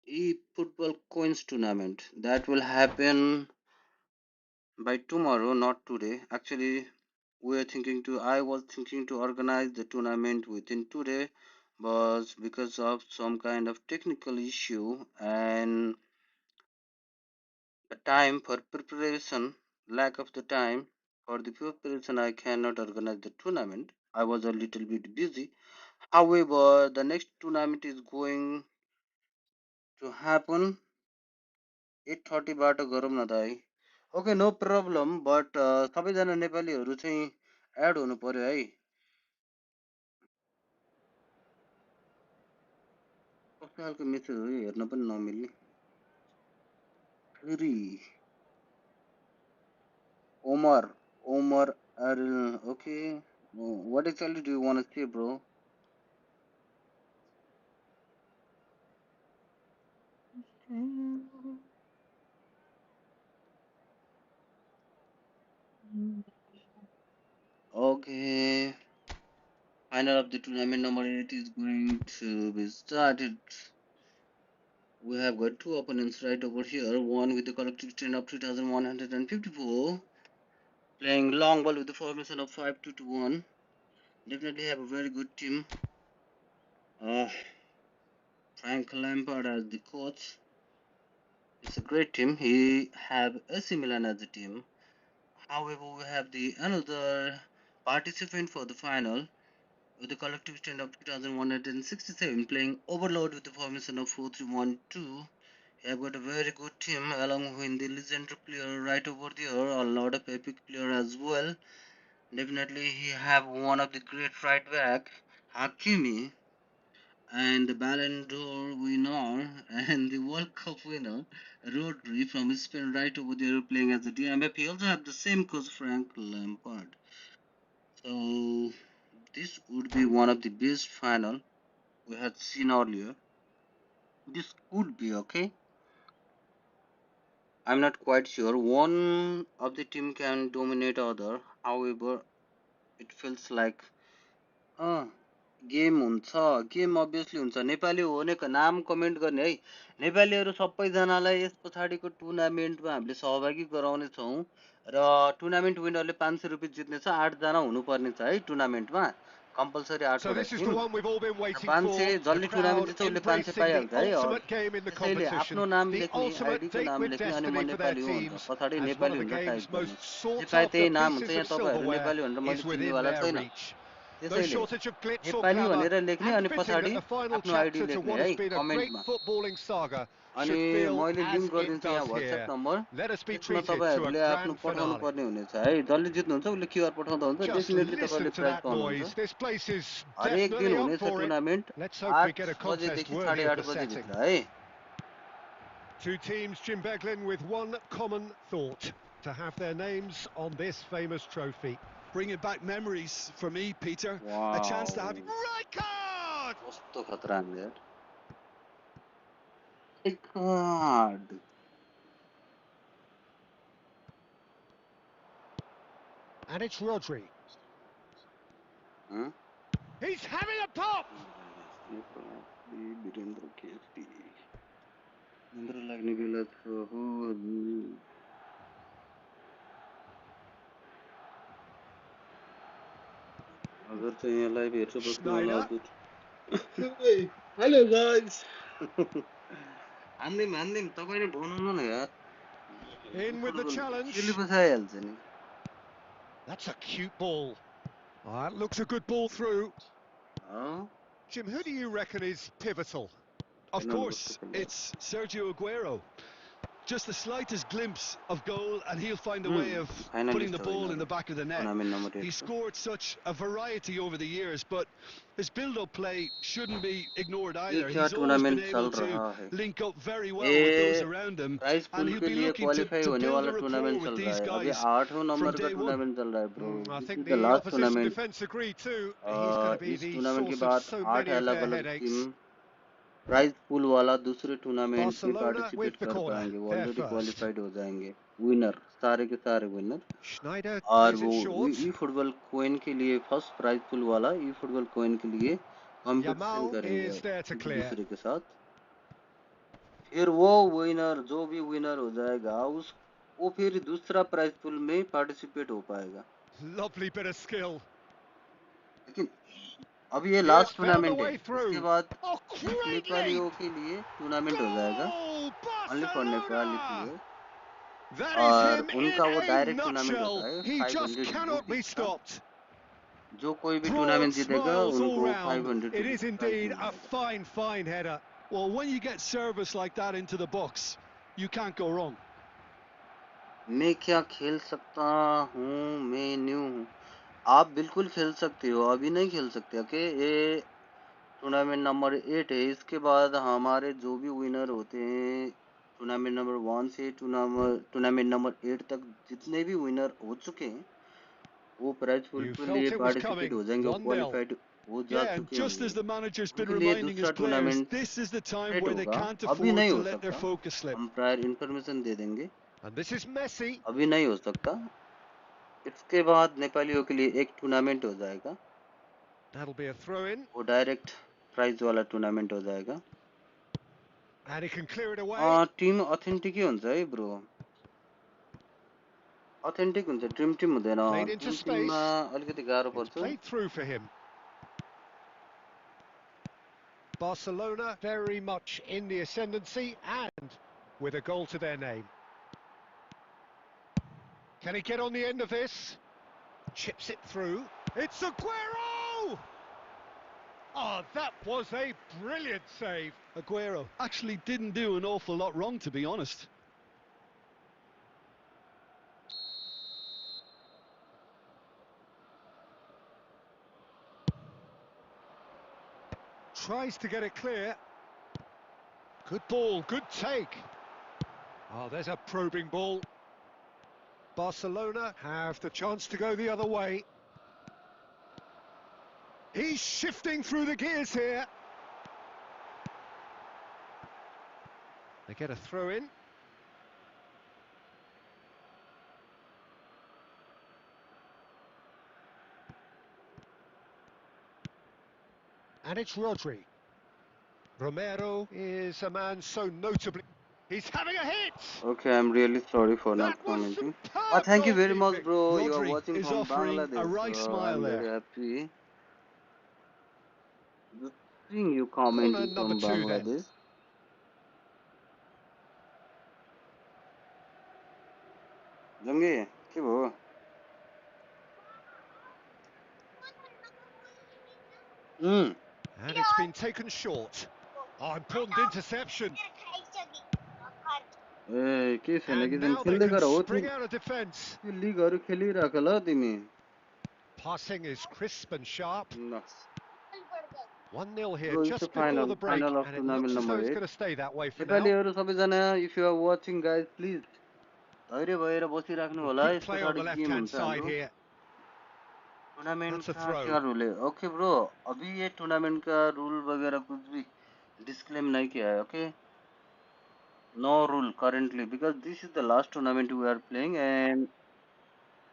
EFootball coins tournament. That will happen by tomorrow, not today. Actually, I was thinking to organize the tournament within today, but because of some kind of technical issue and the time for preparation, lack of the time for the preparation, I cannot organize the tournament. I was a little bit busy. However, the next tournament is going to happen 8:30 बाट गरौँ न दाइ okay no problem but सबैजना नेपालीहरू चाहिँ add हुनु पर्यो है कस्तो खालको मेसेज हो हेर्न पनि नमिल्ने फेरि ओमर ओमर आरिल okay what exactly do you want to say bro okay final of the tournament number 8 is going to be started. We have got two opponents right over here, one with the collective strength of 3154 playing long ball with the formation of 5-2-1. Definitely have a very good team. Frank Lampard as the coach. It's a great team. He have AC Milan as a team. However, we have the another participant for the final with the collective strength of 2167 playing overload with the formation of 4-3-1-2. He have got a very good team along with the legendary player right over there, a lot of epic player as well. Definitely he have one of the great right back, Hakimi, and the Ballon d'Or winner and the World Cup winner, Rodri from Spain, right over there playing as the DMF. He also have the same coach, Frank Lampard. So this would be one of the best final we had seen earlier. This could be okay. I'm not quite sure. One of the team can dominate other. However, it feels like game हुन्छ game obviously हुन्छ नेपाली हो भने नाम comment गर्ने है नेपालीहरू सबैजनालाई yes पछाडिको टुर्नामेन्टमा हामीले सहभागी गराउने छौँ र टुर्नामेन्ट विनरले 500 रुपियाँ जित्नेछ 8 जना हुनुपर्ने छ है टुर्नामेन्टमा कम्पलसरी 8 वटा टिम 500 जसले टुर्नामेन्ट जित्छ उसले 500 पाइहाल्छ है त्यसैले आफ्नो नाम लेख्ने आइडीको नाम लेख्ने अनि म नेपाली हो भनेर पछाडि नेपाली भनेर टाइप गर्ने जे पाए त्यही नाम हुन्छ यहाँ तपाईहरु नेपाली भनेर मैले चिन्नेवाला छैन त्यसैले नेपाली भनेर लेख्ने अनि पछाडि आफ्नो आइडी लेख्ने है कमेन्टमा अनि मैले लिंक गरिदिन्छु यहाँ WhatsApp नम्बर त्यसमा तपाईहरुले आफ्नो पठाउनु पर्ने हुनेछ है जसले जित्नुहुन्छ उसले क्यूआर पठाउँदा हुन्छ डेफिनेटली तपाईले प्राइज पाउनुहुन्छ हरेक दिन हुनेछ टुर्नामेन्ट 8 बजेदेखि 8:30 बजे भित्र है Two teams, Jim Beglin, with one common thought. to have their names on this famous trophy. Bringing back memories for me, Peter. A chance to have... Right card! कस्तो खतराङ यार Red card. And it's Rodri. Huh? He's having a pop! Virendra Kesari Virendra लाग्ने बेला throw हो अगर चाहिँ यसलाई भेट्छ बस्नु hello guys हान्दिम तपाईले भन्नु न यार In with the challenge. केले बसाइहाल्छ नि That's a cute ball. Oh, that looks a good ball through. Jim, who do you reckon is pivotal? Of course, it's Sergio Aguero. Just the slightest glimpse of goal and he'll find a way of putting the ball in the back of the net. He scored such a variety over the years, but his build-up play shouldn't be ignored either. He's always been able to link up very well with those around him, and he'll be looking to build a rapport with these guys from day one. I think the opposition defence agree too. He's going to be the source of so many of their headaches. Prize pool वाला दूसरे tournament में participate कर पाएंगे वो already qualified हो जाएंगे winner सारे के सारे विनर और वो ई फुटबॉल कोइन के लिए फर्स्ट प्राइज पूल वाला ई फुटबॉल कोइन के लिए कंपटीशन करेंगे दूसरे के साथ फिर वो विनर जो भी विनर हो जाएगा वो फिर दूसरा प्राइज पूल में पार्टिसिपेट हो पाएगा लेकिन अब ये लास्ट टूर्नामेंट है उसके बाद नेपालियों के लिए टूर्नामेंट हो जाएगा ओनली फॉर नेपाली प्लेयर और उनका वो डायरेक्ट टूर्नामेंट होता है 500 रुपीस जो कोई भी टूर्नामेंट जीतेगा उनको 500 It is indeed a fine header. Well, when you get service like that into the box, you can't go wrong. मैं क्या खेल सकता हूँ मैं न्यू हूँ आप बिल्कुल खेल सकते हो अभी नहीं खेल सकते ओके ये टूर्नामेंट नंबर 8 है इसके बाद हमारे जो भी विनर होते हैं टूर्नामेंट नंबर 1 से टूर्नामेंट नंबर 8 तक जितने भी विनर हो चुके हैं वो प्राइज पूल के लिए पार्टिसिपेट हो जाएंगे वो क्वालिफाइड हो जा चुके हैं इसलिए दूसरा टूर्नामेंट सेट होगा अभी नहीं हो सकता हम प्रायर इंफॉर्मेशन दे देंगे अभी नहीं हो सकता इसके बाद नेपालियों के लिए एक टूर्नामेंट हो जाएगा वो डायरेक्ट प्राइज वाला टूर्नामेंट हो जाएगा टीम ऑथेंटिक ही हुन्छ है ब्रो ऑथेंटिक हुन्छ ड्रीम हुँदैन टीममा अलिकति गाह्रो पर्छ Barcelona very much in the ascendancy and with a goal to their name. Can he get on the end of this? Chips it through. It's Aguero! Oh, that was a brilliant save. Aguero actually didn't do an awful lot wrong, to be honest. Tries to get it clear. Good ball, good take. Oh, there's a probing ball. Barcelona have the chance to go the other way. He's shifting through the gears here. They get a throw in. And it's Rodri. Romero is a man so notably... He's having a hit! Okay, I'm really sorry for not commenting. Thank you very much, bro. Rodri you are watching is from Bangladesh. A right smile I'm there. very happy. Seeing you commenting from Bangladesh. जंगे के भयो And it's been taken short. Oh, important interception. ए के छैन कि And now they खेल्दै can गर हो spring out of defense. त्यो लिगहरु खेलिराख ल तिमी Passing is crisp and sharp. 1-0 here, Bro, just final, before the break, final of and it tournament looks as though number it's 8. going to stay that way for now. नेपालीहरु सबैजना if you are watching guys please धैर्य भएर बसिराख्नु Well, होला good यसको play on पछाडि the game left-hand हुन्छ side हाम्रो here. Tournament That's a का throw. क्या रूल है ओके ब्रो अभी ये टूर्नामेंट का रूल वगैरह कुछ भी डिस्क्लेम नहीं किया है okay no rule currently because this is the last tournament we are playing and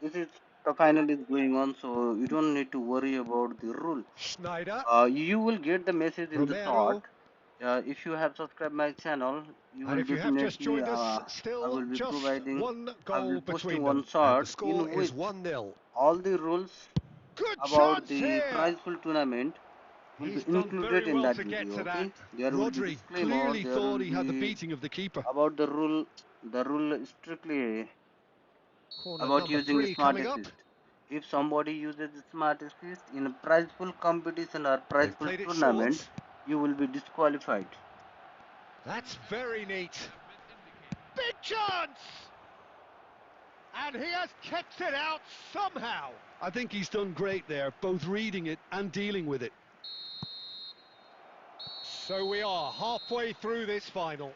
this is the final is going on so you don't need to worry about the rule Schneider. you will get the message in the start Romero. if you have subscribed my channel you And will if you have just definitely joined us, I still will be just providing one I will goal be posting between one them. And the shot score in is which 1-0. all the rules Good about chance the here. prizeful tournament will be He's done very included in well that to get video to that. okay there will be Rodri disclaimer clearly there will thought he had the be beating of the keeper. about the rule is strictly Corner about number using 3 smart coming up. assist if somebody uses smart assist in a prizeful competition or They've prizeful played it short. tournament you will be disqualified That's very neat. Big chance! And he has kept it out somehow. I think he's done great there, both reading it and dealing with it. So we are halfway through this final.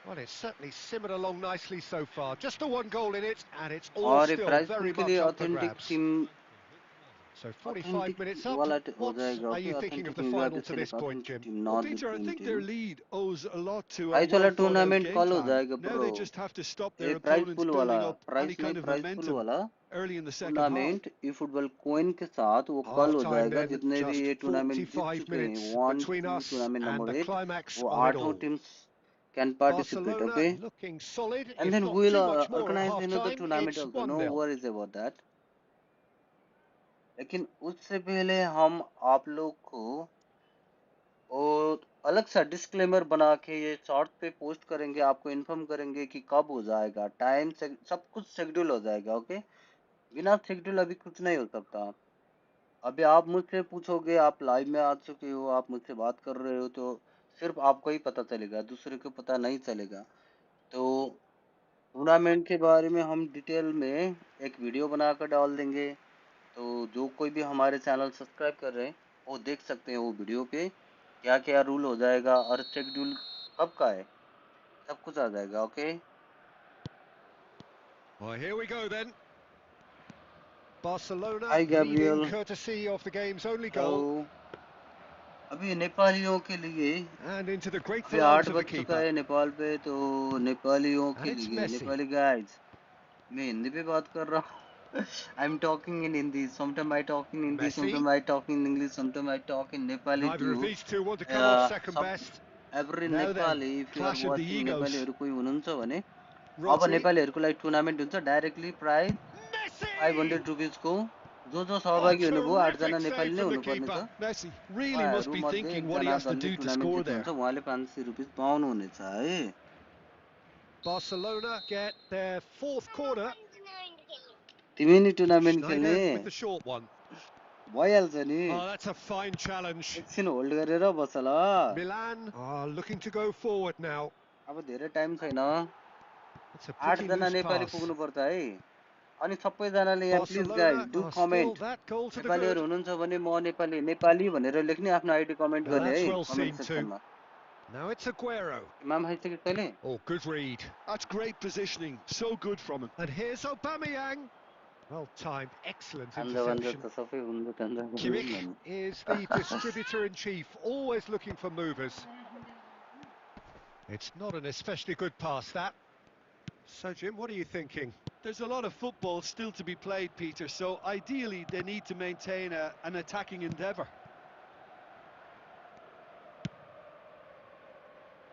Well, it's certainly simmered along nicely so far. Just the one goal in it, and it's all और ये still price पुल very के लिए much up for authentic grabs. Team So 45 authentic minutes up. वाला हो What जाएगा are okay you thinking of authentic the team you have final to to this select point, authentic Jim? Team Well, not the Peter, I team think their team lead owes a lot to a भाई चलो well-thought-out tournament game कल हो plan. जाएगा Now bro they just have to stop ये their price opponents pool वाला building up any price नहीं kind of price pool momentum वाला early in the second half. Tournament e football coin के साथ वो कल हो Half-time जाएगा then, जितने भी just ये टूर्नामेंट जीत 45 चुके हैं minutes one between two us tournament and number the 8 climax वो of it आठों all. Teams can participate Barcelona okay looking solid, and if then not we'll too much more at organize another half-time. tournament It's also no 1-0. worries about that लेकिन उससे पहले हम आप लोग को और अलग सा डिस्क्लेमर बना के ये शॉर्ट पे पोस्ट करेंगे आपको इन्फॉर्म करेंगे कि कब हो जाएगा टाइम से सब कुछ शेड्यूल हो जाएगा ओके बिना शेड्यूल अभी कुछ नहीं हो सकता अभी आप मुझसे पूछोगे आप लाइव में आ चुके हो आप मुझसे बात कर रहे हो तो सिर्फ आपको ही पता चलेगा दूसरे को पता नहीं चलेगा तो टूर्नामेंट के बारे में हम डिटेल में एक वीडियो बनाकर डाल देंगे तो जो कोई भी हमारे चैनल सब्सक्राइब कर रहे हैं वो देख सकते हैं वो वीडियो पे क्या क्या रूल हो जाएगा और शेड्यूल कब का है सब कुछ आ जाएगा okay Well, here we go then. Barcelona hi leading Gabriel courtesy of the game's only hello goal. अभी नेपालियों के लिए And into the अभी grateful 8 arms of the बज चुका keeper. है नेपाल पे तो नेपालियों And के it's लिए Messi. नेपाली गाइज मैं हिंदी पे बात कर रहा हूँ I am talking in Hindi sometime I talk in Hindi Messi. Sometime I talk in English sometime I talk in Nepali Neither of टू these two want to come off second सब best. Every Now then, Nepali if you are clash of the watching egos. नेपालीहरू कोही हुनुहुन्छ भने अब Rodri. नेपालीहरूको लागि tournament हुन्छ डाइरेक्टली प्राइज Messi! 500 रुपिसको जो Oh, सहभागी हुनुभयो 8 terrific जना save नेपाली नै from the हुनुपर्ने keeper. छ Messi really must उहाँहरू be मध्ये thinking what he एकजना has to दलले do to tournament score जित्नुहुन्छ there. उहाँले 500 रुपिस पाउनुहुनेछ है Barcelona get their fourth corner. तिमी नि टुर्नामेन्ट खेल्ने Schneider with the short one. भइहाल्छ नि Oh, that's a fine challenge. एकछिन होल्ड गरेर बस ल Milan are looking to go forward now. अब धेरै टाइम छैन It's a 8 pretty जना loose नेपाली pass. पुग्नु पर्छ है अनि सबैजनाले यहाँ please guys Barcelona do are still comment that goal to the नेपालीहरू good. हुनुहुन्छ भने म नेपाली नेपाली भनेर लेख्ने आफ्नो आइडी कमेन्ट Now गर्ने that's है well comment seen too. सेक्सनमा Now it's Aguero. इमाम खाइसक्यो तैँले Oh, good read. That's great positioning. So good from him. And here's Aubameyang. Well timed, excellent खान्छ भन्छ interception. त सबै हुन्छ खान्छ Kimmich is the distributor-in-chief, always looking for movers. It's not an especially good pass, that. So, Jim, what are you thinking? There's a lot of football still to be played, Peter, so ideally they need to maintain an attacking endeavour.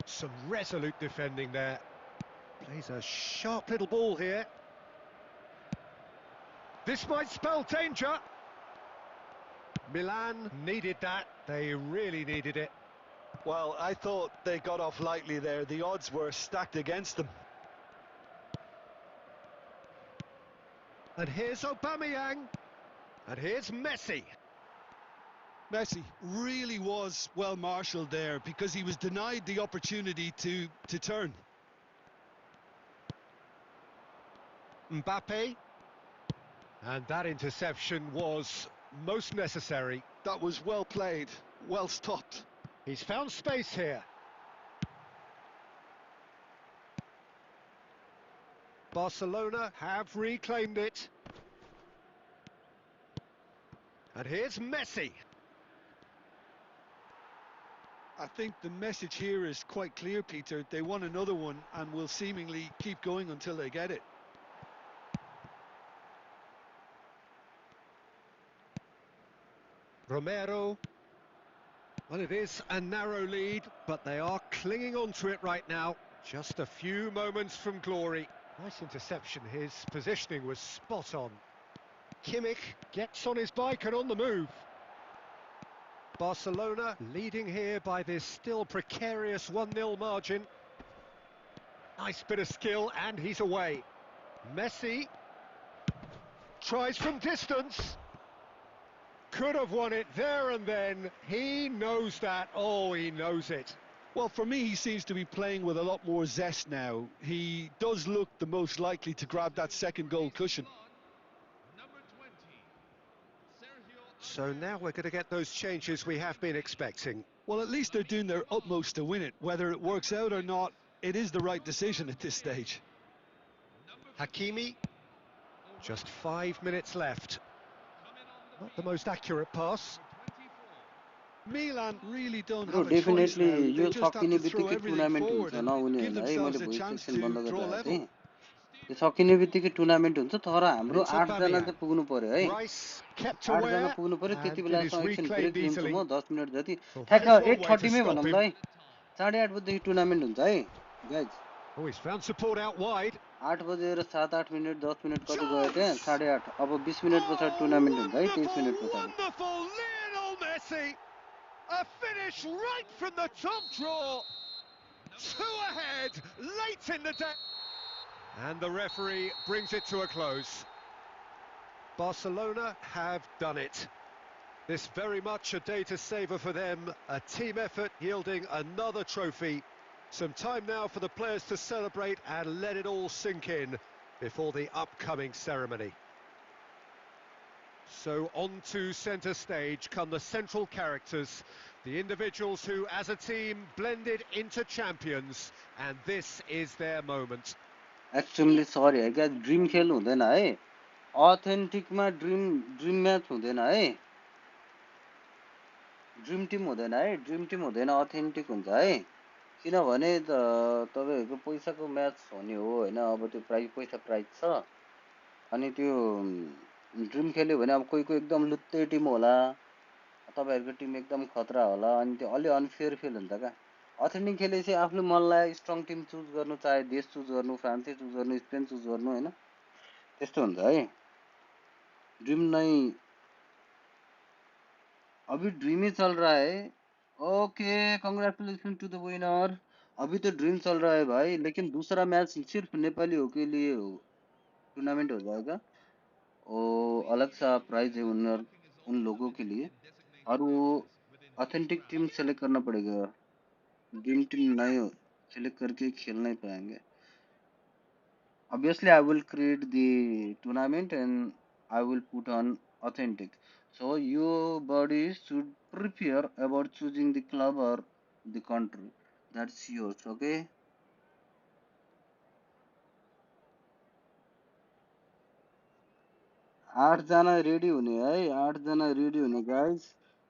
Some resolute defending there. Plays a sharp little ball here. This might spell danger. Milan needed that. They really needed it. Well, I thought they got off lightly there. The odds were stacked against them. And here's Aubameyang. And here's Messi. Messi really was well marshalled there because he was denied the opportunity to turn. Mbappe. And that interception was most necessary. That was well played, well stopped. He's found space here. Barcelona have reclaimed it. And here's Messi. I think the message here is quite clear, Peter. They want another one and will seemingly keep going until they get it. Romero. Well, it is a narrow lead, but they are clinging on to it right now. Just a few moments from glory. Nice interception. His positioning was spot on. Kimmich gets on his bike and on the move. Barcelona leading here by this still precarious 1-0 margin. Nice bit of skill, and he's away. Messi tries from distance. Could have won it there and then. He knows that. Oh, he knows it. Well, for me, he seems to be playing with a lot more zest now. He does look the most likely to grab that second goal cushion. Number 20, Sergio. So now we're going to get those changes we have been expecting. Well, at least they're doing their utmost to win it. Whether it works out or not, it is the right decision at this stage. Hakimi, just 5 minutes left. Not the most accurate pass. Milan really don't Bro, have a choice definitely now. They yo just have सकिने to throw बित्तिकै everything tournament हुन्छ forward and नहुने give होइन है मैले themselves a voice chance section बन्द to गरेर draw आएको level. थिएँ यो सकिने बित्तिकै टुर्नामेन्ट हुन्छ तर हाम्रो It's 8 जना Aubameyang. चाहिँ पुग्नु पर्यो है Rice kept 8 जना aware, पुग्नु पर्यो त्यति and it is बेलासम्म एकछिन ब्रेक reclaimed लिन्छु easily. म 10 मिनट जति Well, that ठ्याक्क is one way to 8:30 my stop भनौँ ल him. है 8:30 बजेदेखि टुर्नामेन्ट हुन्छ है guys Oh, he's found support out wide. 8 बजेर 7-8 मिनट 10 मिनट कति गयो त्यहाँ Chance! 8:30 अब 20 मिनट पछाडि Oh, टुर्नामेन्ट हुन्छ है 23 wonderful, मिनट पछाडि wonderful! Lionel Messi! A finish right from the top draw. Two ahead, late in the day. And the referee brings it to a close. Barcelona have done it. This very much a day to savour for them. A team effort yielding another trophy. Some time now for the players to celebrate and let it all sink in before the upcoming ceremony. So on to centre stage come the central characters, the individuals who as a team blended into champions, and this is their moment. Extremely सरी है क्या dream खेल हुँदैन है अथेन्टिकमा dream match हुँदैन है dream Tim हुँदैन है ड्रिम टिम हुँदैन अथेन्टिक हुन्छ है किनभने तपाईँहरूको पैसाको म्याच हुने हो होइन अब त्यो प्राइज छ अनि त्यो ड्रिम खेल्यो भने अब कोही कोही एकदम लुत्ते टिम होला तपाईँहरूको टिम एकदम खतरा होला अनि त्यो अलि अनफेयर फिल हुन्छ क्या अथेन्टिक खेलेपछि आफूले मन लाग्यो स्ट्रङ टिम चुज गर्नु चाहे देश चुज गर्नु फ्रान्सै चुज गर्नु स्पेन चुज गर्नु होइन त्यस्तो हुन्छ है ड्रीम नहीं अभी ड्रीम ही चल रहा है okay congratulation to the winner अभी तो ड्रीम चल रहा है भाई लेकिन दूसरा मैच सिर्फ नेपालियों के लिए टूर्नामेंट हो जाएगा और अलग सा प्राइज है उन लोगों के लिए और वो ऑथेंटिक टीम सेलेक्ट करना पड़ेगा ड्रीम टीम नहीं सेलेक्ट करके खेल नहीं पाएंगे obviously I will create the tournament and I will put on authentic. So you bodies should prepare about choosing the club or the country. That's yours, okay? आठ जना ready हुने है आठ जना रेडी हुने गाइस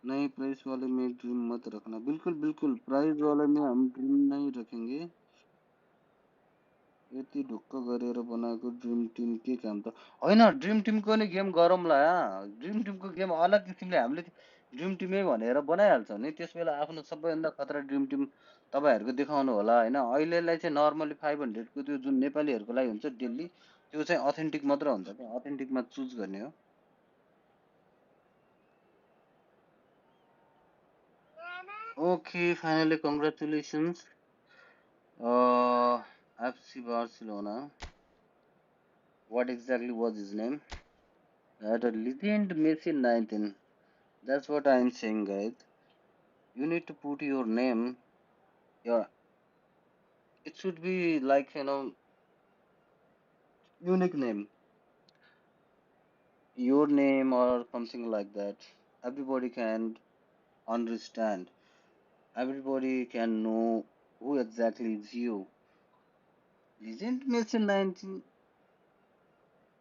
नई प्राइस वाले में ड्रीम मत रखना बिल्कुल बिल्कुल प्राइस वाले में हम ड्रीम नहीं रखेंगे यति ढुक्क गरेर बनाएको ड्रिम टिम के काम त होइन ड्रिम टिमको नि गेम गरौँला ड्रिम टिमको गेम अलग किसिमले हामीले ड्रिम टिमै भनेर बनाइहाल्छौँ नि त्यस बेला आफ्नो सबैभन्दा खतरा ड्रिम टिम तपाईँहरूको देखाउनु होला होइन अहिलेलाई चाहिँ नर्मली 500को त्यो जुन नेपालीहरूको लागि हुन्छ डेली त्यो चाहिँ अथेन्टिक मात्र हुन्छ क्या अथेन्टिकमा चुज गर्ने हो okay finally congratulations FC Barcelona what exactly was his name that a legend Messi 19. That's what I'm saying, guys. You need to put your name. Yeah, it should be like unique name, your name or something like that. Everybody can understand. Everybody can know who exactly is you. Legend Messi 19.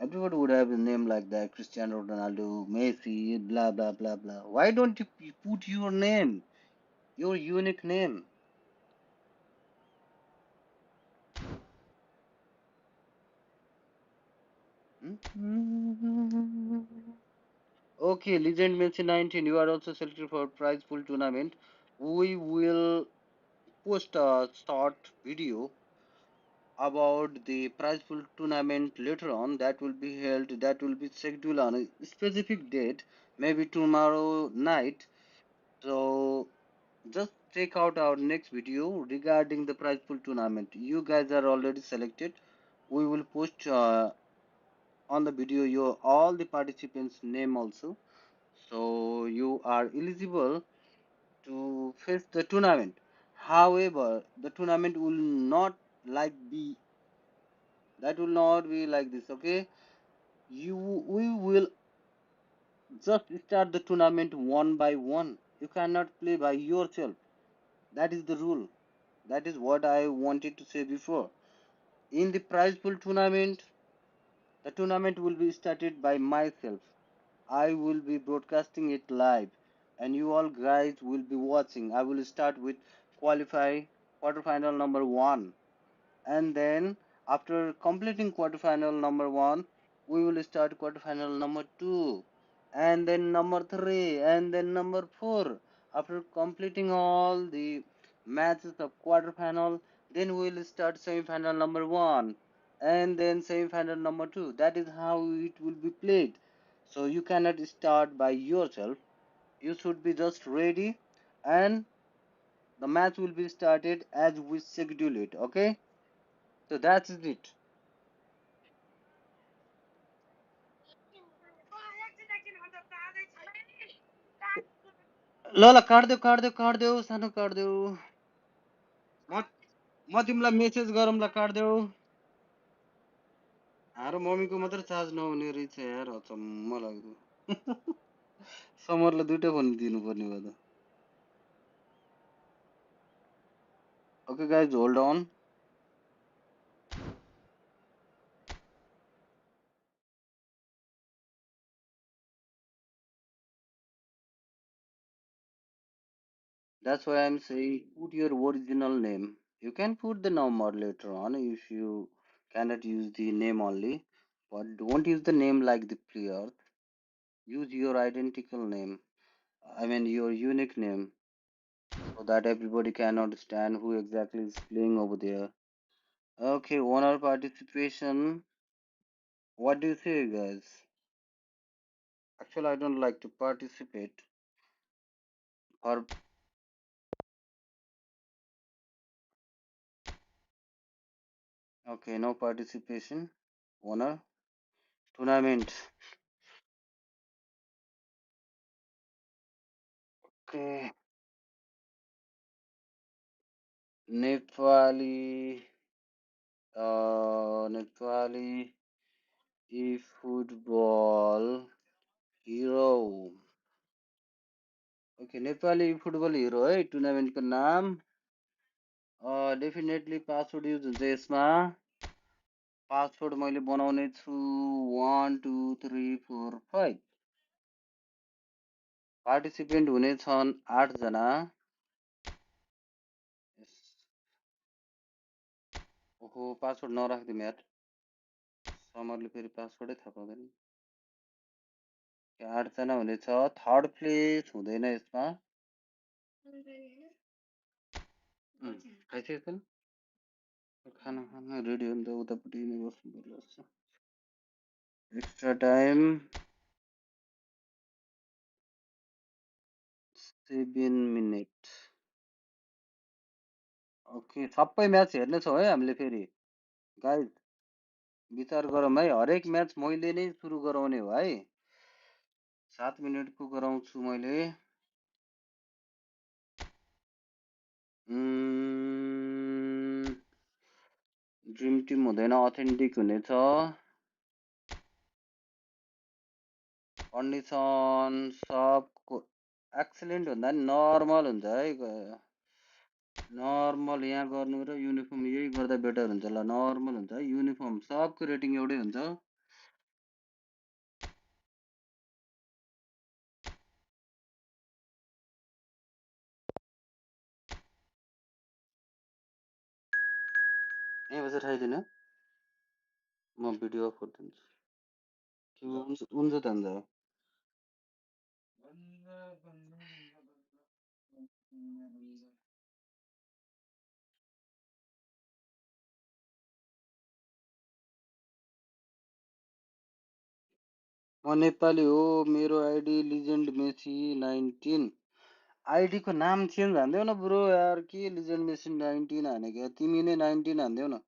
Everybody would have a name like that: Cristiano Ronaldo, Messi, blah blah blah blah. Why don't you put your name, your unique name? Hmm? Okay, Legend Messi 19, you are also selected for prize pool tournament. We will post a short video about the prize pool tournament later on. That will be held, that will be scheduled on a specific date, maybe tomorrow night. So just check out our next video regarding the prize pool tournament. You guys are already selected. We will post on the video your all the participants name also, so you are eligible to face the tournament. However, the tournament will not like be, that will not be like this, okay? You We will just start the tournament one by one. You cannot play by yourself. That is the rule. That is what I wanted to say before. In the prize pool tournament, the tournament will be started by myself. I will be broadcasting it live, and you all guys will be watching. I will start with qualify quarterfinal number one, and then after completing quarterfinal number one, we will start quarterfinal number two, and then number three, and then number four. After completing all the matches of quarterfinal, then we will start semifinal number one, and then semifinal number two. That is how it will be played. So you cannot start by yourself. You should be just ready, and the match will be started as we schedule it. Okay, so that's it. ल ल काटिदेऊ सानो काटिदेऊ। म म तिमीलाई message गरौँला, काटिदेऊ। हाम्रो मम्मीको मात्रै charge नहुने रहेछ यार, अचम्म लाग्दो। समरलाई दुइटै फोन दिनुपर्ने भयो त। Okay guys, hold on. That's why I'm saying put your original name. You can put the number later on if you cannot use the name only, but don't use the name like the player. Use your identical name. I mean your unique name, so that everybody can understand who exactly is playing over there. Okay, owner participation. What do you say, guys? Actually, I don't like to participate. Or okay, no participation. Owner tournament. Okay, Nepali. Nepali e-football hero. Okay, Nepali e-football hero है टुर्नामेन्टको नाम। Definitely password use हुन्छ यसमा। Password मैले बनाउने छु 1 2 3 4 5। Participant हुने छन् 8 जना। ओहो, पासवर्ड नराख्दिउँ यार, समरले फेरि पासवर्डै थाहा पाउँदैन। 8 जना हुनेछ। थर्ड प्लेस हुँदैन यसमा। खाइसकेको खाना खाना रेडी हो नि त, उतापट्टि नै बस्नु पर्ला जस्तो। Extra time 7 minute. ओके, सबै म्याच हेर्नेछौँ है हामीले फेरि। गाइज विचार गरौँ है, हरेक म्याच मैले नै सुरु गराउने हो है। 7 मिनटको गराउँछु मैले। ड्रिम टिम हुँदैन, अथेन्टिक हुनेछ। कन्डिसन सबको एक्सलेन्ट भन्दा नि नर्मल हुन्छ है। नर्मल यहाँ गर्नु र युनिफर्म यही गर्दा बेटर हुन्छ। ल नर्मल हुन्छ है, युनिफर्म सबको रेटिङ एउटै हुन्छ। यहीँ बसेर खाइदिनु म भिडियो अफ गरिदिन्छु कि हुन्छ त अन्त म नेपाली हो मेरो आइडी लिजेन्ड मेसी 19 आइडी को नाम चेन्ज हान्देऊ न ब्रो यार के लिजेन्ड मेसी 19 हानेको तिमी नै 19 हान्देऊ न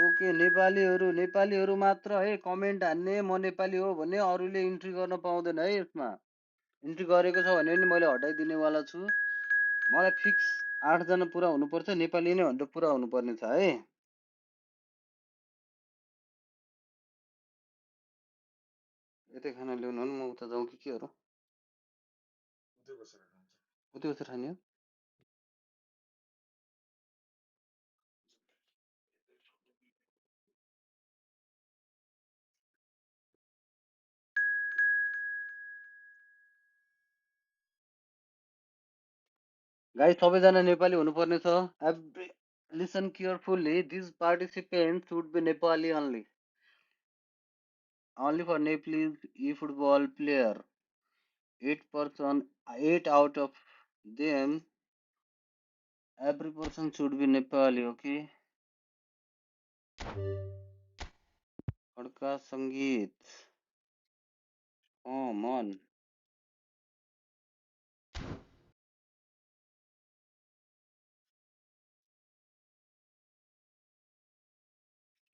ओके नेपालीहरू मात्र है कमेन्ट हान्ने म नेपाली हो भने अरूले इन्ट्री गर्न पाउँदैन है यसमा इन्ट्री गरेको छ भने पनि मैले हटाइदिनेवाला छु मलाई फिक्स 8 जना पुरा हुनुपर्छ नेपाली नै भन्दा पुरा हुनुपर्ने छ है यतै खाना ल्याउनु हो म उता जाउँ कि के हो उतै बसेर खाने हो गाइस सबैजना नेपाली हुनुपर्ने छ every listen carefully this participant should be Nepali only for Nepalese e-football player 8 out of them every person should be Nepali okay Khadka सङ्गीत मन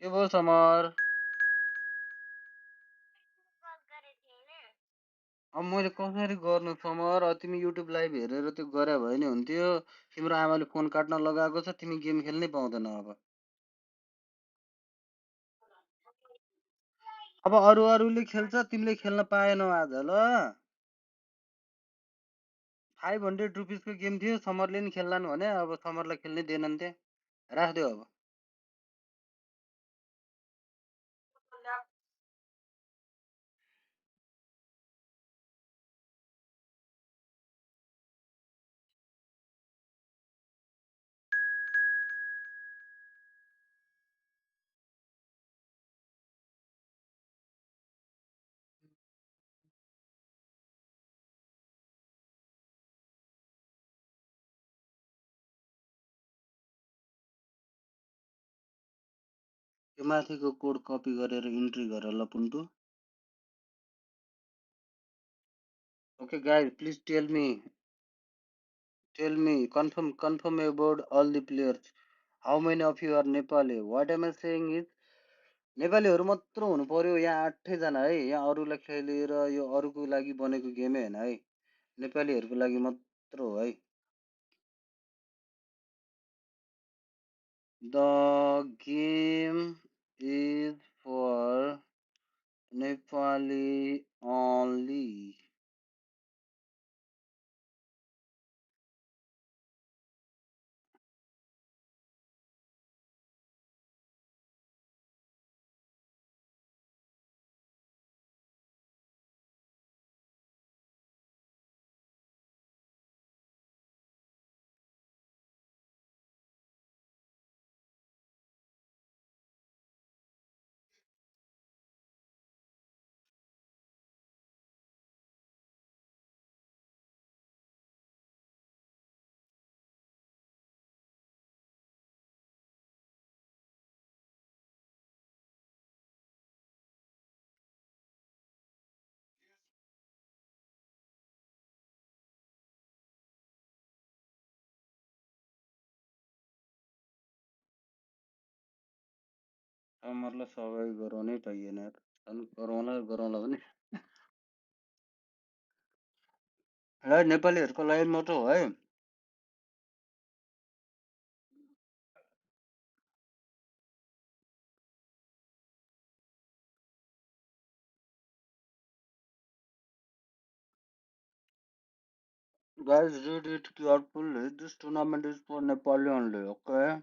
के भयो समर अब मैले कसरी गर्नु समर तिमी युट्युब लाइभ हेरेर त्यो गरे भए नि हुन्थ्यो तिम्रो आमाले फोन काट्न लगाएको छ तिमी गेम खेल्नै पाउँदैन अब अरूले खेल्छ तिमीले खेल्न पाएनौ आज ल 500 रुपिसको गेम थियो समरले नि खेल्लान् भने अब समरलाई खेल्नै दिएनन् त्यहाँ राखिदेऊ अब यो माथिको कोड कपी गरेर इन्ट्री गर ल Puntu okay guys please tell me confirm about all the players how many of you are Nepali what am I saying is नेपालीहरू मात्र हुनु पर्यो यहाँ 8 जना है यहाँ अरूलाई खेलेर यो अरूको लागि बनेको गेमै हैन है नेपालीहरूको लागि मात्र हो है The game is for Nepali only. समरलाई सहभागी गराउनै पाइएन यार झन् गरौँला भने र नेपालीहरूको लागि मात्र हो है Guys, read it carefully. This tournament is for Nepali only, okay?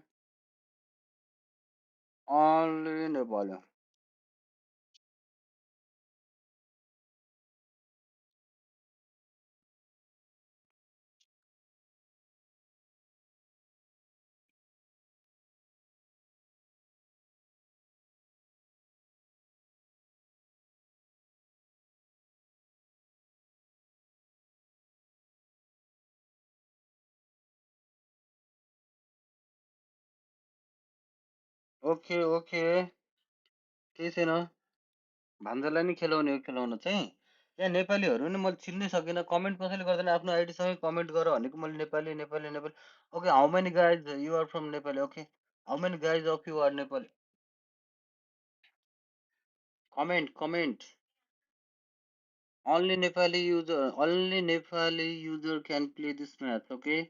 Only Nepali. Okay okay केही छैन भान्जालाई नि खेलाउने हो खेलाउन चाहिँ यहाँ नेपालीहरू नि मैले चिन्नै सकिनँ कमेन्ट कसैले गर्दैन आफ्नो आइडीसँगै कमेन्ट गर भनेको मैले Nepali Nepali Nepali okay how many guys you are from Nepali okay how many guys of you are Nepali comment comment only Nepali user can play this match okay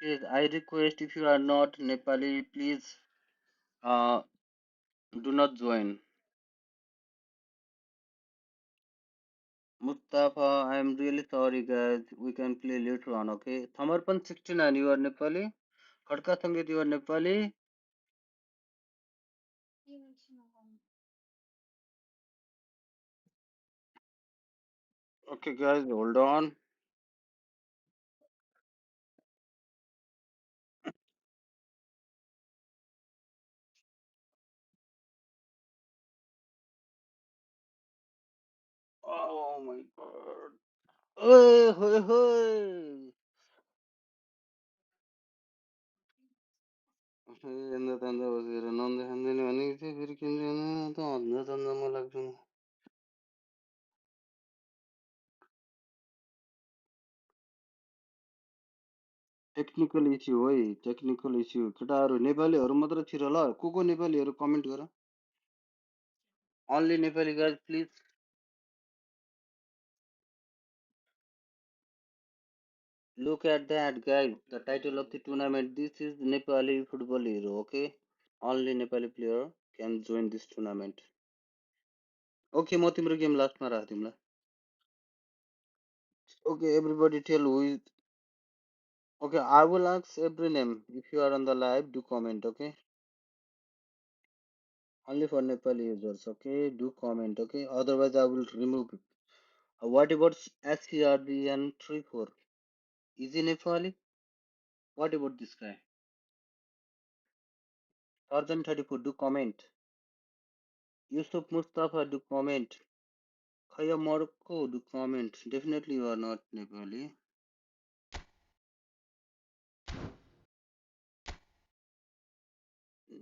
please I request if you are not Nepali please uh do not join Mustafa I am really sorry guys we can play later on okay Thamarpan 69 you are Nepali Khadka Sangeet you are Nepali okay guys hold on oh my god Oi, hoi, hoi. हेर्दा तान्दा बसेर नन्दा खाँदैन भनेको थिएँ फेरि किन्दैन त हन्दा तन्दा म लाग्छु टेक्निकल इस्यु है टेक्निकल इस्यु केटाहरू नेपालीहरू मात्र छिर ल को नेपालीहरू कमेन्ट गर only Nepali guys please look at that guys the title of the tournament this is Nepali football hero okay only Nepali player can join this tournament okay म तिम्रो गेम लास्टमा राख तिमीलाई okay everybody tell who is okay I will ask every name if you are on the live do comment okay only for Nepali users okay do comment okay otherwise I will remove it. What about SCRDN34 is he Nepali what about this guy Tarzan 34 do comment Yusuf Mustafa do comment Khaya Morocco do comment definitely you are not Nepali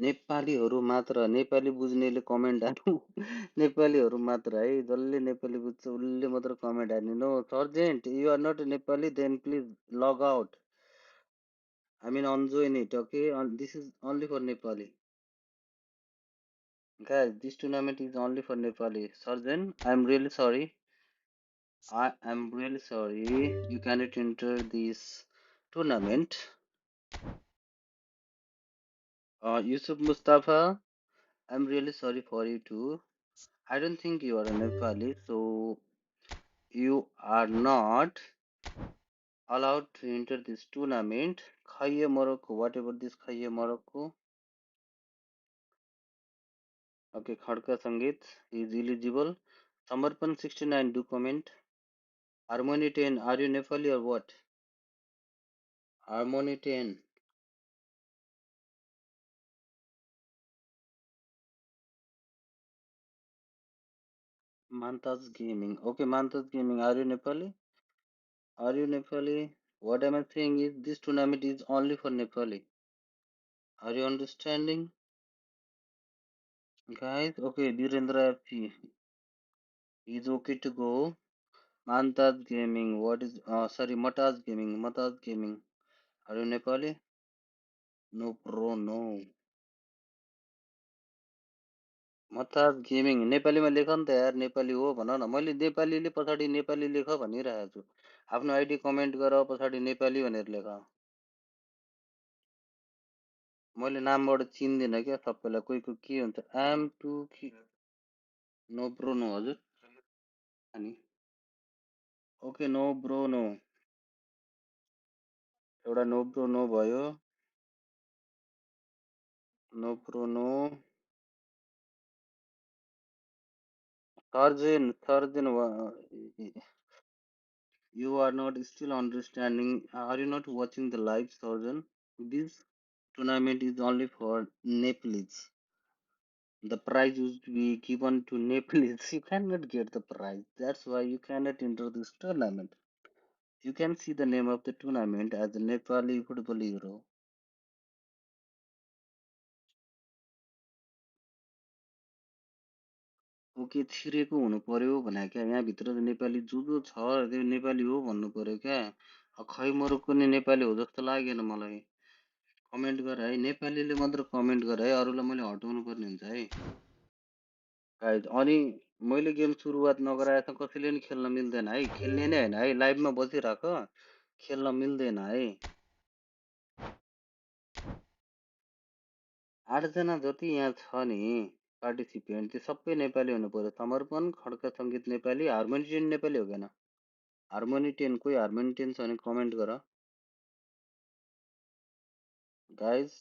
नेपालीहरू मात्र Nepali बुझ्नेले comment हाल्नु नेपालीहरू मात्र है जसले नेपाली बुझ्छ उसले मात्र कमेन्ट हाल्नु no sergeant you are not Nepali then please log out I mean unjoin it okay this is only for Nepali guys this tournament is only for Nepali Surgeon I'm really sorry I am really sorry you cannot enter this tournament Yusuf Mustafa I'm really sorry for you too I don't think you are a Nepali so you are not allowed to enter this tournament Khaya Morocco what about this Khaya Morocco okay Khadka Sangeet is eligible Samarpan 69 do comment Harmony 10, are you Nepali or what? Harmony 10. Mantas Gaming. Okay, Mantas Gaming, are you Nepali? Are you Nepali? What am I saying is this tournament is only for Nepali. Are you understanding? Guys, okay, Dhirendra FP is okay to go. Mantas Gaming, what is, sorry, Matas Gaming, Matas Gaming. Are you Nepali? No, bro, no. Mataj gaming नेपालीमा लेख नि त यार नेपाली हो भन न मैले नेपालीले पछाडि नेपाली लेख भनिरहेको छु आफ्नो आइडी कमेन्ट गर पछाडि नेपाली भनेर लेख मैले नामबाट चिन्दिनँ क्या सबैलाई कोही कोही के हुन्छ M two no bro no हजुर अनि ओके नो ब्रो नो एउटा नो ब्रो नो भयो नो ब्रो नो सर्जेन सर्जेन you are not still understanding are you not watching the live surgeon this tournament is only for Nepalese. The prize is to be given to Nepalese. You cannot get the prize. That's why you cannot enter this tournament. You can see the name of the tournament as the Nepali Football Euro. Okay छिरेको हुनु पर्यो भने क्या यहाँभित्र त नेपाली जो छ त्यो नेपाली हो भन्नु पर्यो क्या खै मरक्को नि नेपाली हो जस्तो लागेन मलाई कमेन्ट गर है नेपालीले मात्र कमेन्ट गर है अरूलाई मैले हटाउनु पर्ने हुन्छ है गाइज अनि मैले गेम सुरुवात नगराएछ कसैले नि खेल्न मिल्दैन है खेल्ने नै होइन है लाइभमा बसिराख खेल्न मिल्दैन है 8 जना जति यहाँ छ नि पार्टिसिपेन्ट त्यो सबै नेपाली हुनु पर्यो समर्पण खड्का सङ्गीत नेपाली हार्मोनी टेन नेपाली हो किन हार्मोनी टेन कोही हार्मोनी टेन छ भने कमेन्ट गर गाइज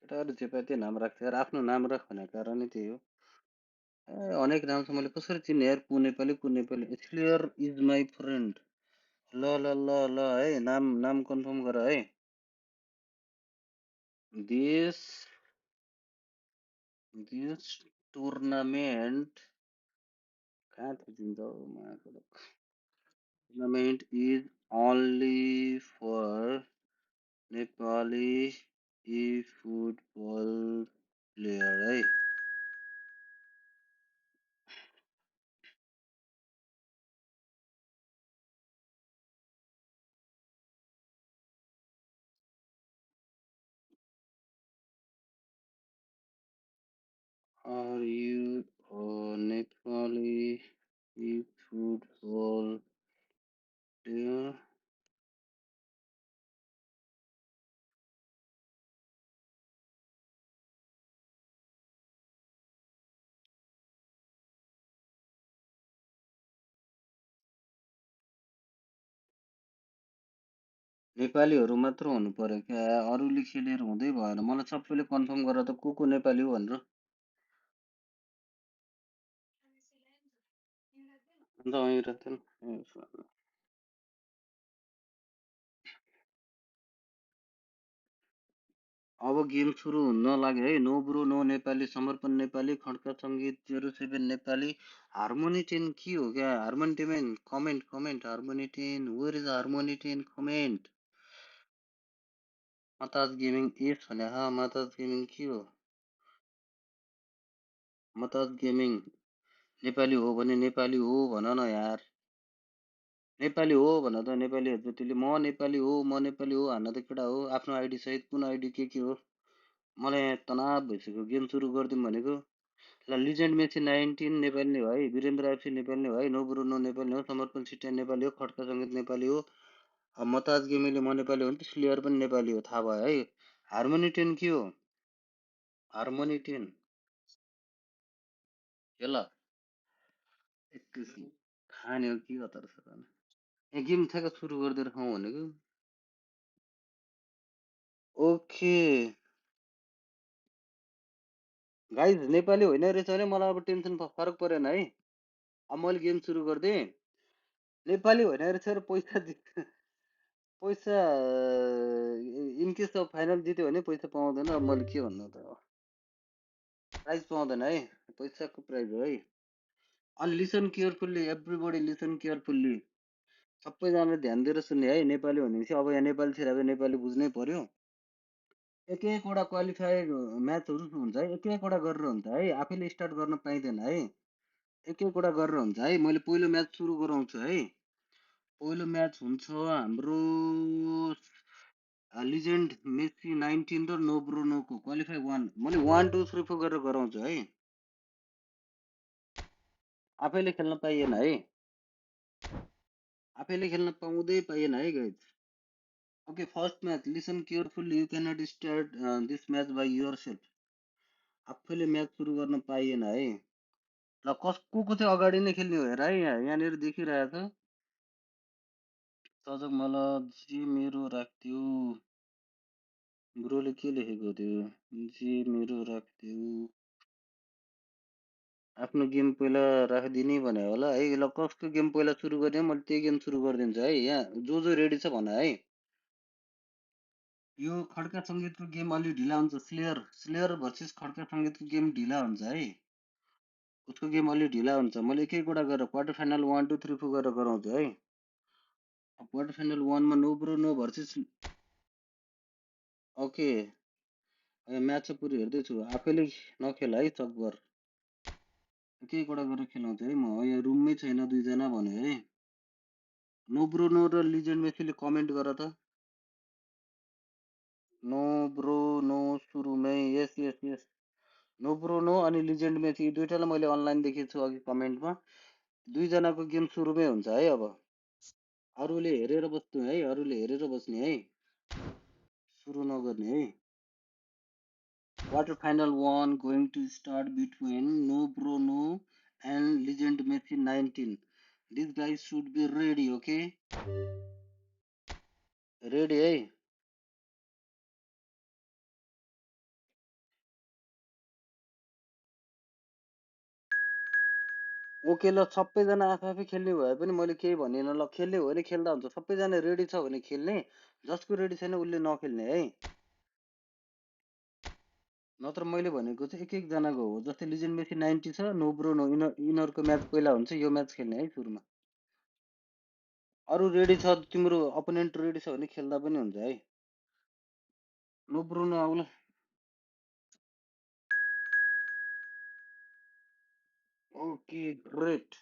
केटाहरू जे पायो त्यही नाम राख्छ यार आफ्नो नाम राख भनेको कारण नै त्यही हो ए अनेक नाम छ मैले कसरी चिन्ने यार को Nepali clear is my friend ल ल ल ल है नाम कन्फर्म गर है दिस दिस टुर्नामेन्ट कहाँ थिचिन्छ हौ tournament is only for Nepali e football player है are you Nepali e football player नेपालीहरू मात्र हुनु पर्यो क्या अरूले खेलेर हुँदै भएन मलाई सबैले कन्फर्म गरेर त को नेपाली हो भनेर अन्त वहीँ राख्दैन अब गेम सुरु हुन लाग्यो है नो ब्रो नो नेपाली समर्पण नेपाली खड्का सङ्गीत 07 नेपाली हार्मोनी टेन के हो क्या harmony ten comment harmony ten where is harmony ten comment Mataj gaming F भने मताज गेमिङ के हो मताज गेमिङ नेपाली हो भने नेपाली हो भन न यार नेपाली हो भन त नेपालीहरू जतिले म नेपाली हो हान्न त केटा हो आफ्नो आइडी सहित कुन आइडी के हो मलाई यहाँ तनाव भइसक्यो गेम सुरु गरिदिउँ भनेको ल लिजेन्ड मेसी 19 नेपाली नै हो है वीरेन्द्र एफसी नेपाली नै हो है नो ब्रुनो नेपाली हो समर्पण सिटिया नेपाली हो खड्का सङ्गीत नेपाली हो अब मताज गेमीले म नेपाली हो भने स्लेयर पनि नेपाली हो थाहा भयो है हार्मोनी टेन के हो हार्मोनी टेन ल एकैछिन खाने हो के हतार छ ए गेम ठ्याक्क सुरु गरिदिएर खाउँ भनेको ओके गाइज नेपाली होइन रहेछ भने मलाई अब टेन्सन फरक परेन है अब मैले गेम सुरु गरिदिएँ नेपाली होइन रहेछ र पैसा इनकेस अब फाइनल जित्यो भने पैसा पाउँदैन अब मैले के भन्नु त प्राइज पाउँदैन है पैसाको प्राइज हो है अनि listen carefully everybody listen carefully सबैजनाले ध्यान दिएर सुन्ने है नेपाली भनेपछि अब यहाँ नेपाली छिराबे नेपाली बुझ्नै पर्यो एक एकवटा क्वालिफायर म्याचहरू हुन्छ है एक एकवटा गरेर हुन्छ है आफैले स्टार्ट गर्न पाइँदैन है एक एकवटा गरेर हुन्छ है मैले पहिलो म्याच सुरु गराउँछु है पहिलो म्याच हुन्छ हाम्रो लिजेन्ड मेसी 19 र नो ब्रुनोको क्वालिफाई 1 मैले 1 2 3 4 गरेर गराउँछु है आफैले खेल्न पाइएन है आफैले खेल्न पाउँदै पाइएन है guys okay first match listen carefully you cannot start this match by yourself आफैले म्याच सुरु गर्न पाइएन है ल को चाहिँ अगाडि नै खेल्ने हो हेर है यहाँनिर देखिरहेछ सजक मलाई जे मेरो राख्थ्यो ब्रोले के लेखेको थियो जे मेरो राख्थ्यो आफ्नो गेम पहिला राखिदिने भने होला है ल कसको गेम पहिला सुरु गर्ने मैले त्यही गेम सुरु गरिदिन्छु है यहाँ जो रेडी छ भन है यो खड्का सङ्गीतको गेम अलि ढिला हुन्छ स्लेयर भर्सेस खड्का सङ्गीतको गेम ढिला हुन्छ है उसको गेम अलि ढिला हुन्छ मैले एक एकवटा गरेर क्वार्टर फाइनल 1 2 3 4 गरेर गराउँछु है क्वार्टर फाइनल 1 मा no bro no versus okay match चाहिँ पुरै हेर्दैछु आफैले नखेल है सकभर एक एकवटा गरेर खेलाउँछु है म यहाँ रुममै छैन दुईजना भने है नो ब्रो नो र लिजेन्ड मेसीले कमेन्ट गर त नो ब्रो नो सुरुमै yes yes yes no bro no अनि लिजेन्ड मेसी दुईटालाई मैले अनलाइन देखेको छु अघि कमेन्टमा दुईजनाको गेम सुरुमै हुन्छ है अब अरूले हेरेर बस्नु है अरूले हेरेर बस्ने है सुरु नगर्ने है quarter final 1 going to start between no bruno and legend messi 19 these guys should be ready okay ready है ओके ल सबैजना आफै आफै खेल्ने भए पनि मैले केही भनेन ल खेल्ने हो भने खेल्दा हुन्छ सबैजना रेडी छ भने खेल्ने जसको रेडी छैन उसले नखेल्ने है नत्र मैले भनेको चाहिँ एक एकजनाको हो जस्तै लिजेन्ड मेसी 90 छ नो ब्रो नो यिनीहरूको म्याच पहिला हुन्छ यो म्याच खेल्ने है सुरुमा अरू रेडी छ तिम्रो अपोनेन्ट रेडी छ भने खेल्दा पनि हुन्छ है नो ब्रो नो आउला ओके ग्रेट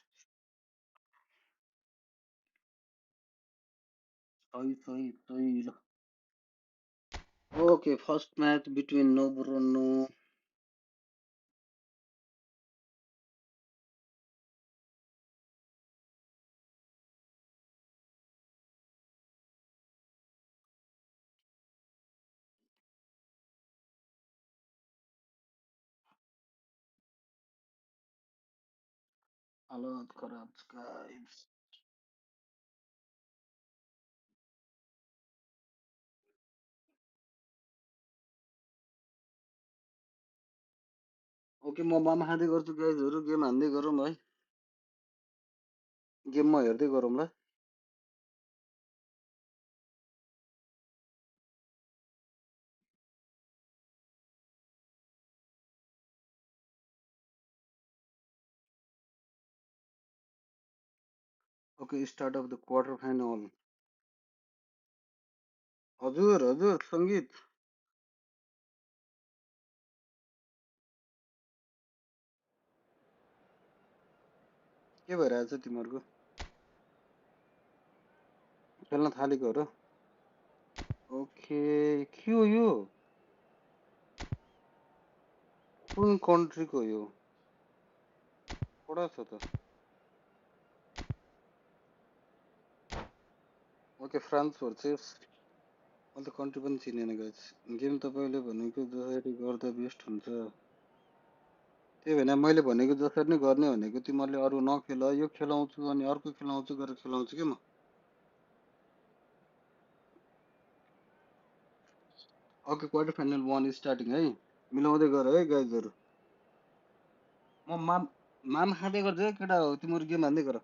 सही सही सही ल okay first match between no bro no हालत खराब गाइस ओके म मामा खाँदै गर्छु गाइजहरू गेम हान्दै गरौँ है गेम म हेर्दै गरौँ ल okay start of the quarter final हजुर हजुर सङ्गीत के भइरहेछ तिमीहरूको खेल्न थालेको हो र ओके के हो यो कुन कन्ट्रीको हो यो कडा छ त ओके फ्रान्स भर्सेस मैले त कन्ट्री पनि चिनेन गाइस गेम तपाईँले भनेको जसरी गर्दा बेस्ट हुन्छ त्यही भएर मैले भनेको जसरी नै गर्ने भनेको तिमीहरूले अरू नखेल यो खेलाउँछु अनि अर्को खेलाउँछु गरेर खेलाउँछु कि म ओके क्वार्टर फाइनल 1 स्टार्टिङ है मिलाउँदै गर है गाइजहरू म माम खाँदै गर्छु है केटा हो तिमीहरू गेम हान्दै गर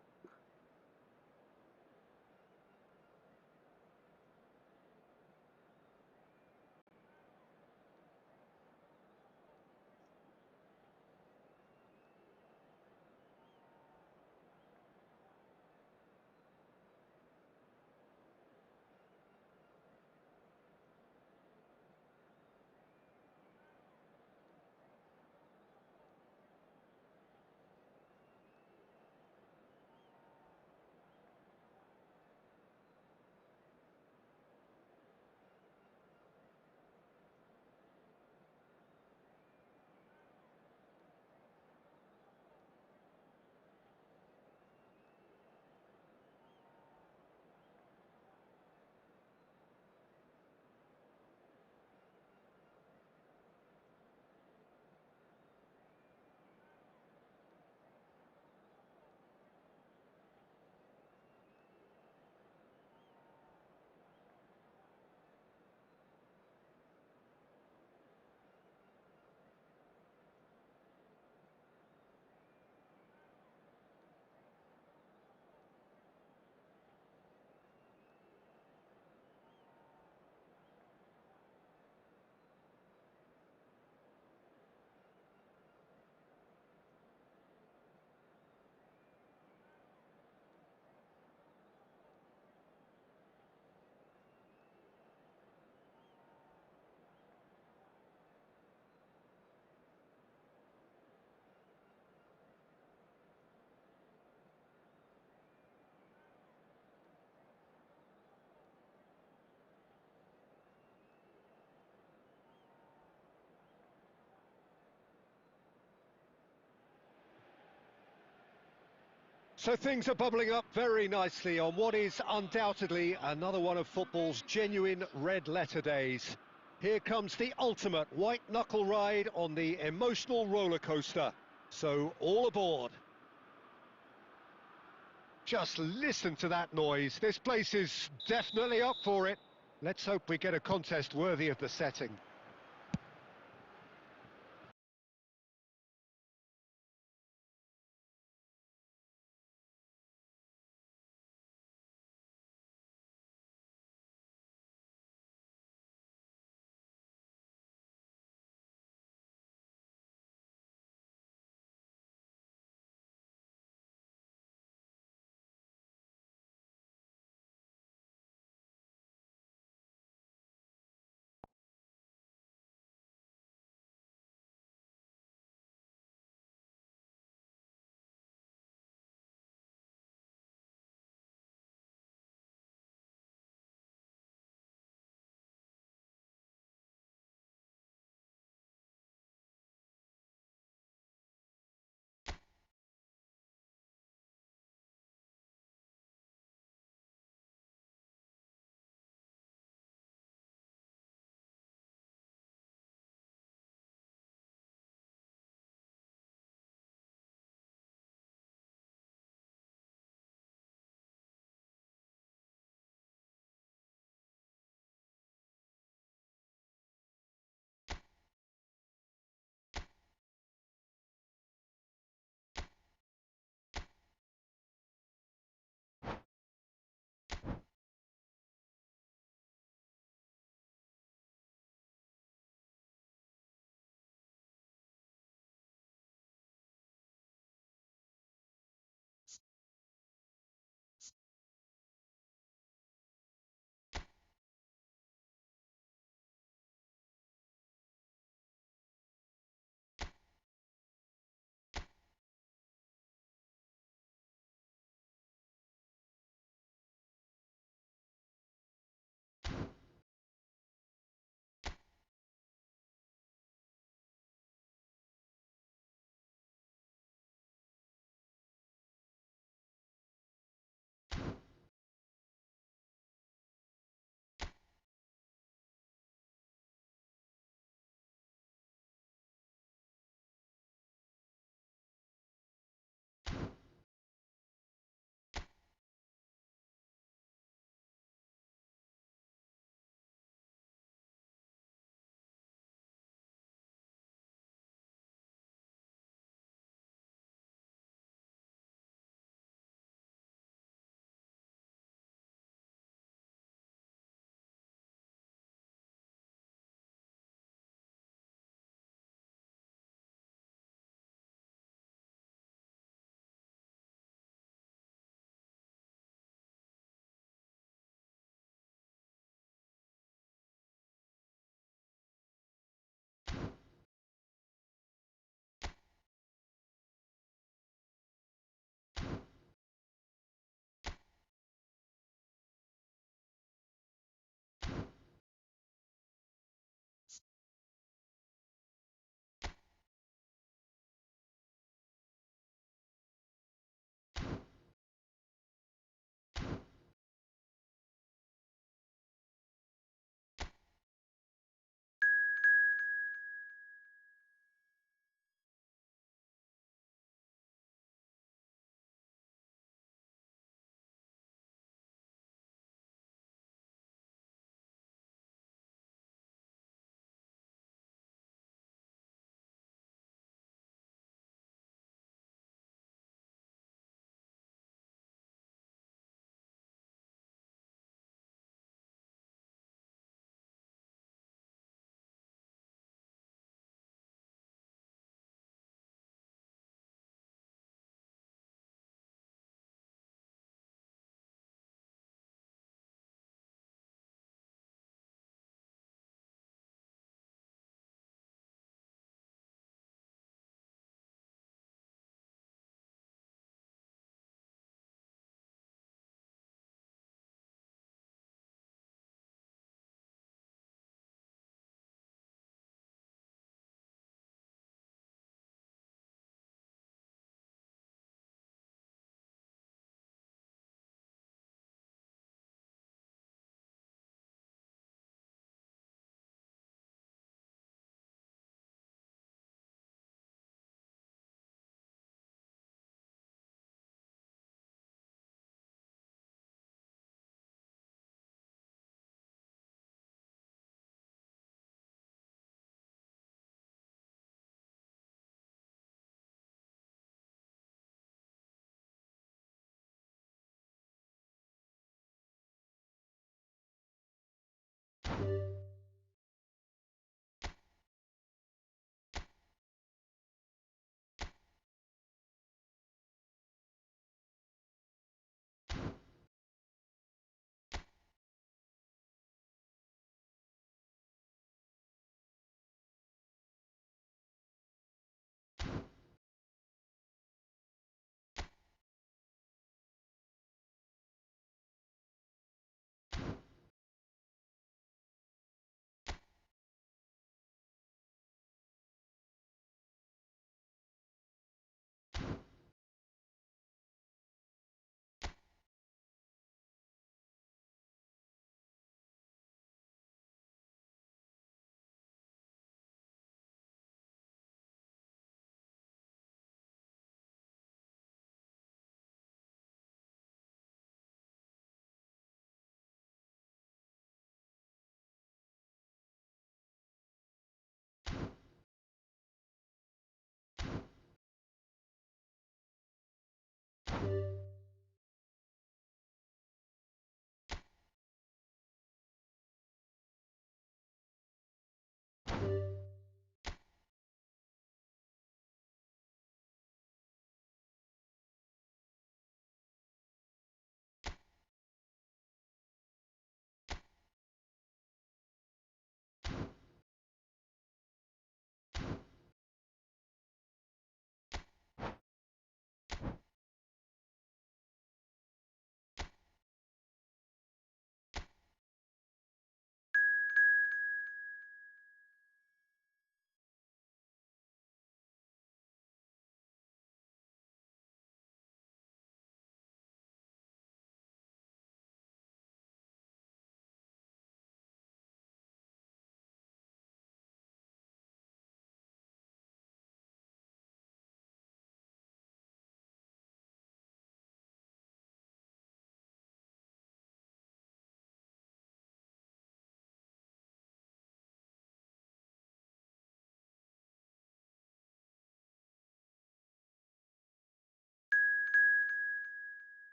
So things are bubbling up very nicely on what is undoubtedly another one of football's genuine red-letter days. Here comes the ultimate white-knuckle ride on the emotional roller coaster. So all aboard. Just listen to that noise. This place is definitely up for it. Let's hope we get a contest worthy of the setting.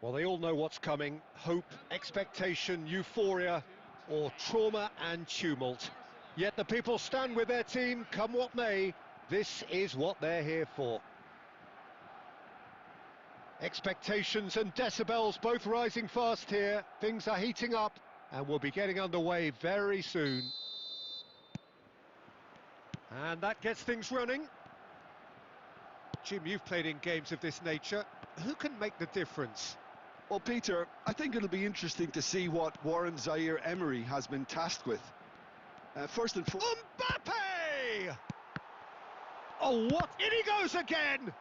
Well, they all know what's coming. Hope, expectation, euphoria, or trauma and tumult. Yet the people stand with their team, come what may. This is what they're here for. Expectations and decibels both rising fast here. Things are heating up and we'll be getting underway very soon. And that gets things running. Jim, you've played in games of this nature. Who can make the difference? Well, Peter, I think it'll be interesting to see what Warren Zaire-Emery has been tasked with. First and foremost... Mbappe! Oh, what? In he goes again!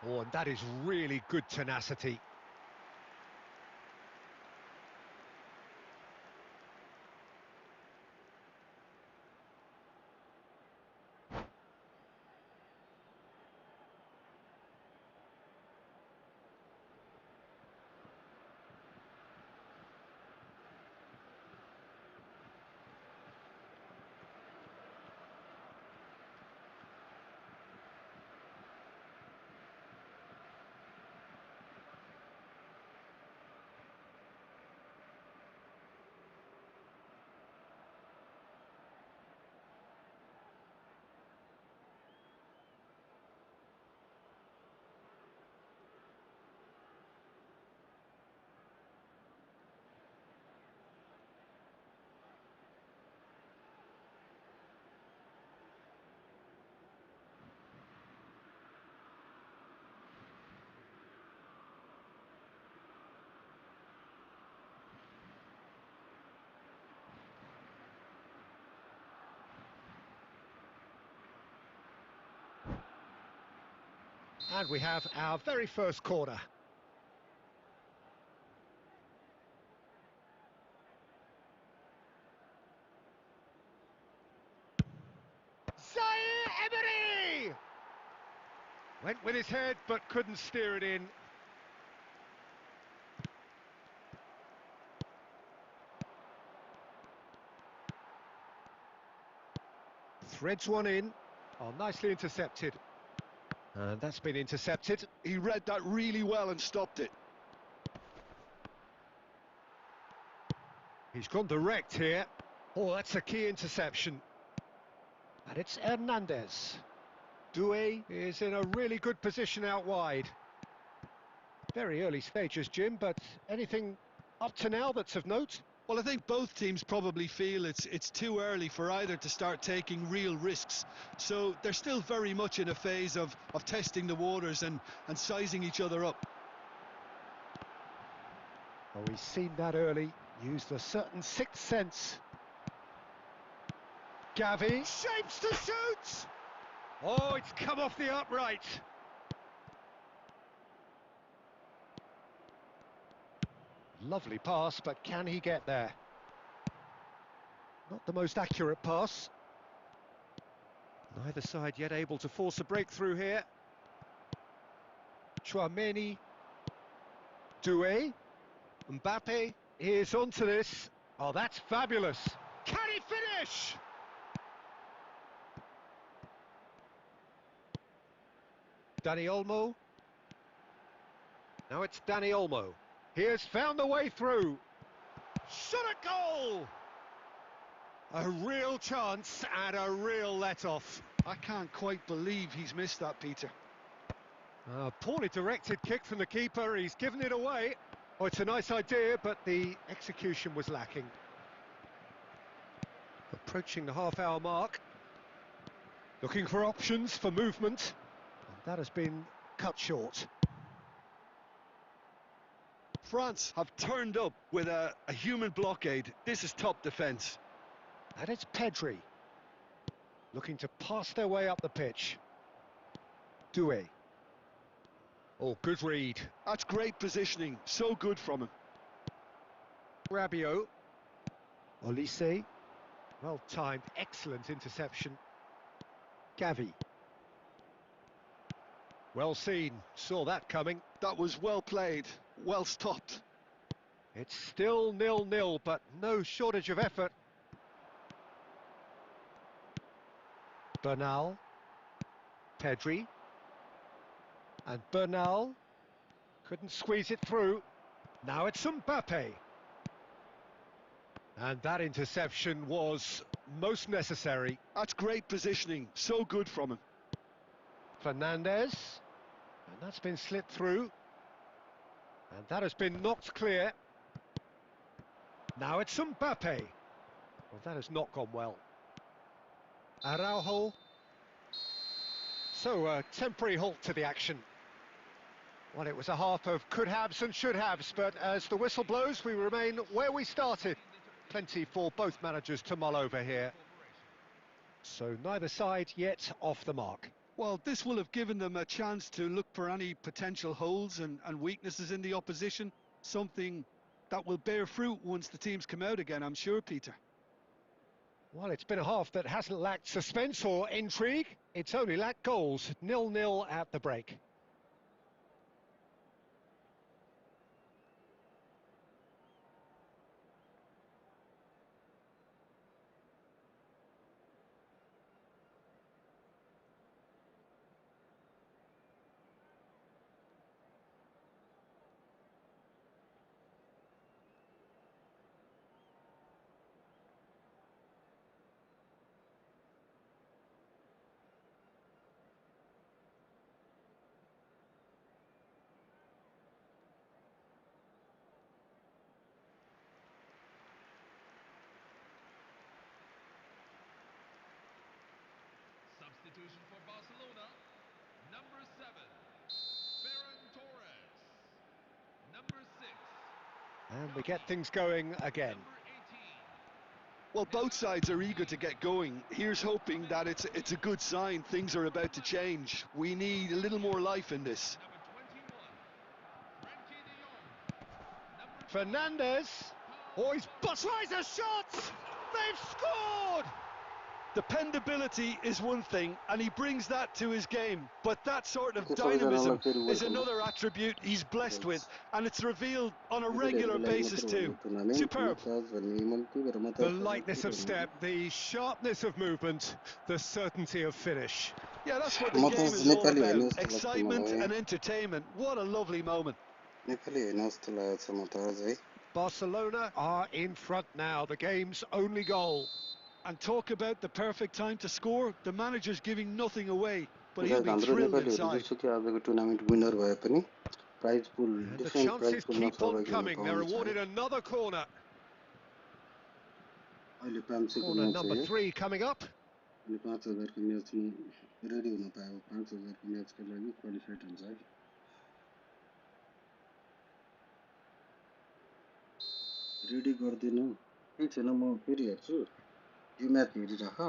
Oh, and that is really good tenacity. And we have our very first corner. Zaire Emery! Went with his head but couldn't steer it in. Threads one in. Oh, nicely intercepted. And that's been intercepted. He read that really well and stopped it. He's gone direct here. Oh, that's a key interception. And it's Hernandez. Doué is in a really good position out wide. Very early stages, Jim, but anything up to now that's of note? Well, I think both teams probably feel it's too early for either to start taking real risks. So they're still very much in a phase of testing the waters and sizing each other up. Oh, he's seen that early, used a certain sixth sense. Gavi shapes to shoot! Oh, it's come off the upright. Lovely pass, but can he get there? Not the most accurate pass. Neither side yet able to force a breakthrough here. Chouameni. Doué. Mbappe is onto this. Oh, that's fabulous. Can he finish? Dani Olmo. Now it's Dani Olmo. He has found the way through. Shot a goal! A real chance and a real let-off. I can't quite believe he's missed that, Peter. A poorly directed kick from the keeper. He's given it away. Oh, it's a nice idea, but the execution was lacking. Approaching the half-hour mark. Looking for options for movement. And that has been cut short. France have turned up with a human blockade. This is top defence. And it's Pedri. Looking to pass their way up the pitch. Doué. Oh, good read. That's great positioning. So good from him. Rabiot. Olise. Well timed, excellent interception. Gavi. Well seen, saw that coming. That was well played, well stopped. It's still 0-0, but no shortage of effort. Bernal. Pedri. And Bernal. Couldn't squeeze it through. Now it's Mbappe. And that interception was most necessary. That's great positioning, so good from him. Fernandez. And that's been slit through. And that has been knocked clear. Now it's Mbappe. Well, that has not gone well. Araujo. So a temporary halt to the action. Well, it was a half of could-haves and should-haves, but as the whistle blows, we remain where we started. Plenty for both managers to mull over here. So neither side yet off the mark. Well, this will have given them a chance to look for any potential holes and weaknesses in the opposition. Something that will bear fruit once the teams come out again, I'm sure, Peter. Well, it's been a half that hasn't lacked suspense or intrigue. It's only lacked goals. 0-0 at the break. Substitution for Barcelona. Number 7, Ferran Torres. Number 6. And we get things going again. Number 18. Well, both sides are eager to get going. Here's hoping that it's a good sign. Things are about to change. We need a little more life in this. Number 21, Frankie de Jong. Fernandez. Oh, he's tries a shot! They've scored! Dependability is one thing, and he brings that to his game. But that sort of dynamism is another attribute he's blessed with, and it's revealed on a regular basis too. Superb. The lightness of step, the sharpness of movement, the certainty of finish. Yeah, that's what the game is all about. Excitement and entertainment. What a lovely moment. Barcelona are in front now, the game's only goal. And talk about the perfect time to score. The manager's giving nothing away, but he'll be thrilled inside. Tournament winner prize pool, and the chances keep on coming. They're awarded another corner. Corner number 3 coming up. Ready गर्दिनौ ठीक छैन म फेरि हेर्छु यो match हेरिराख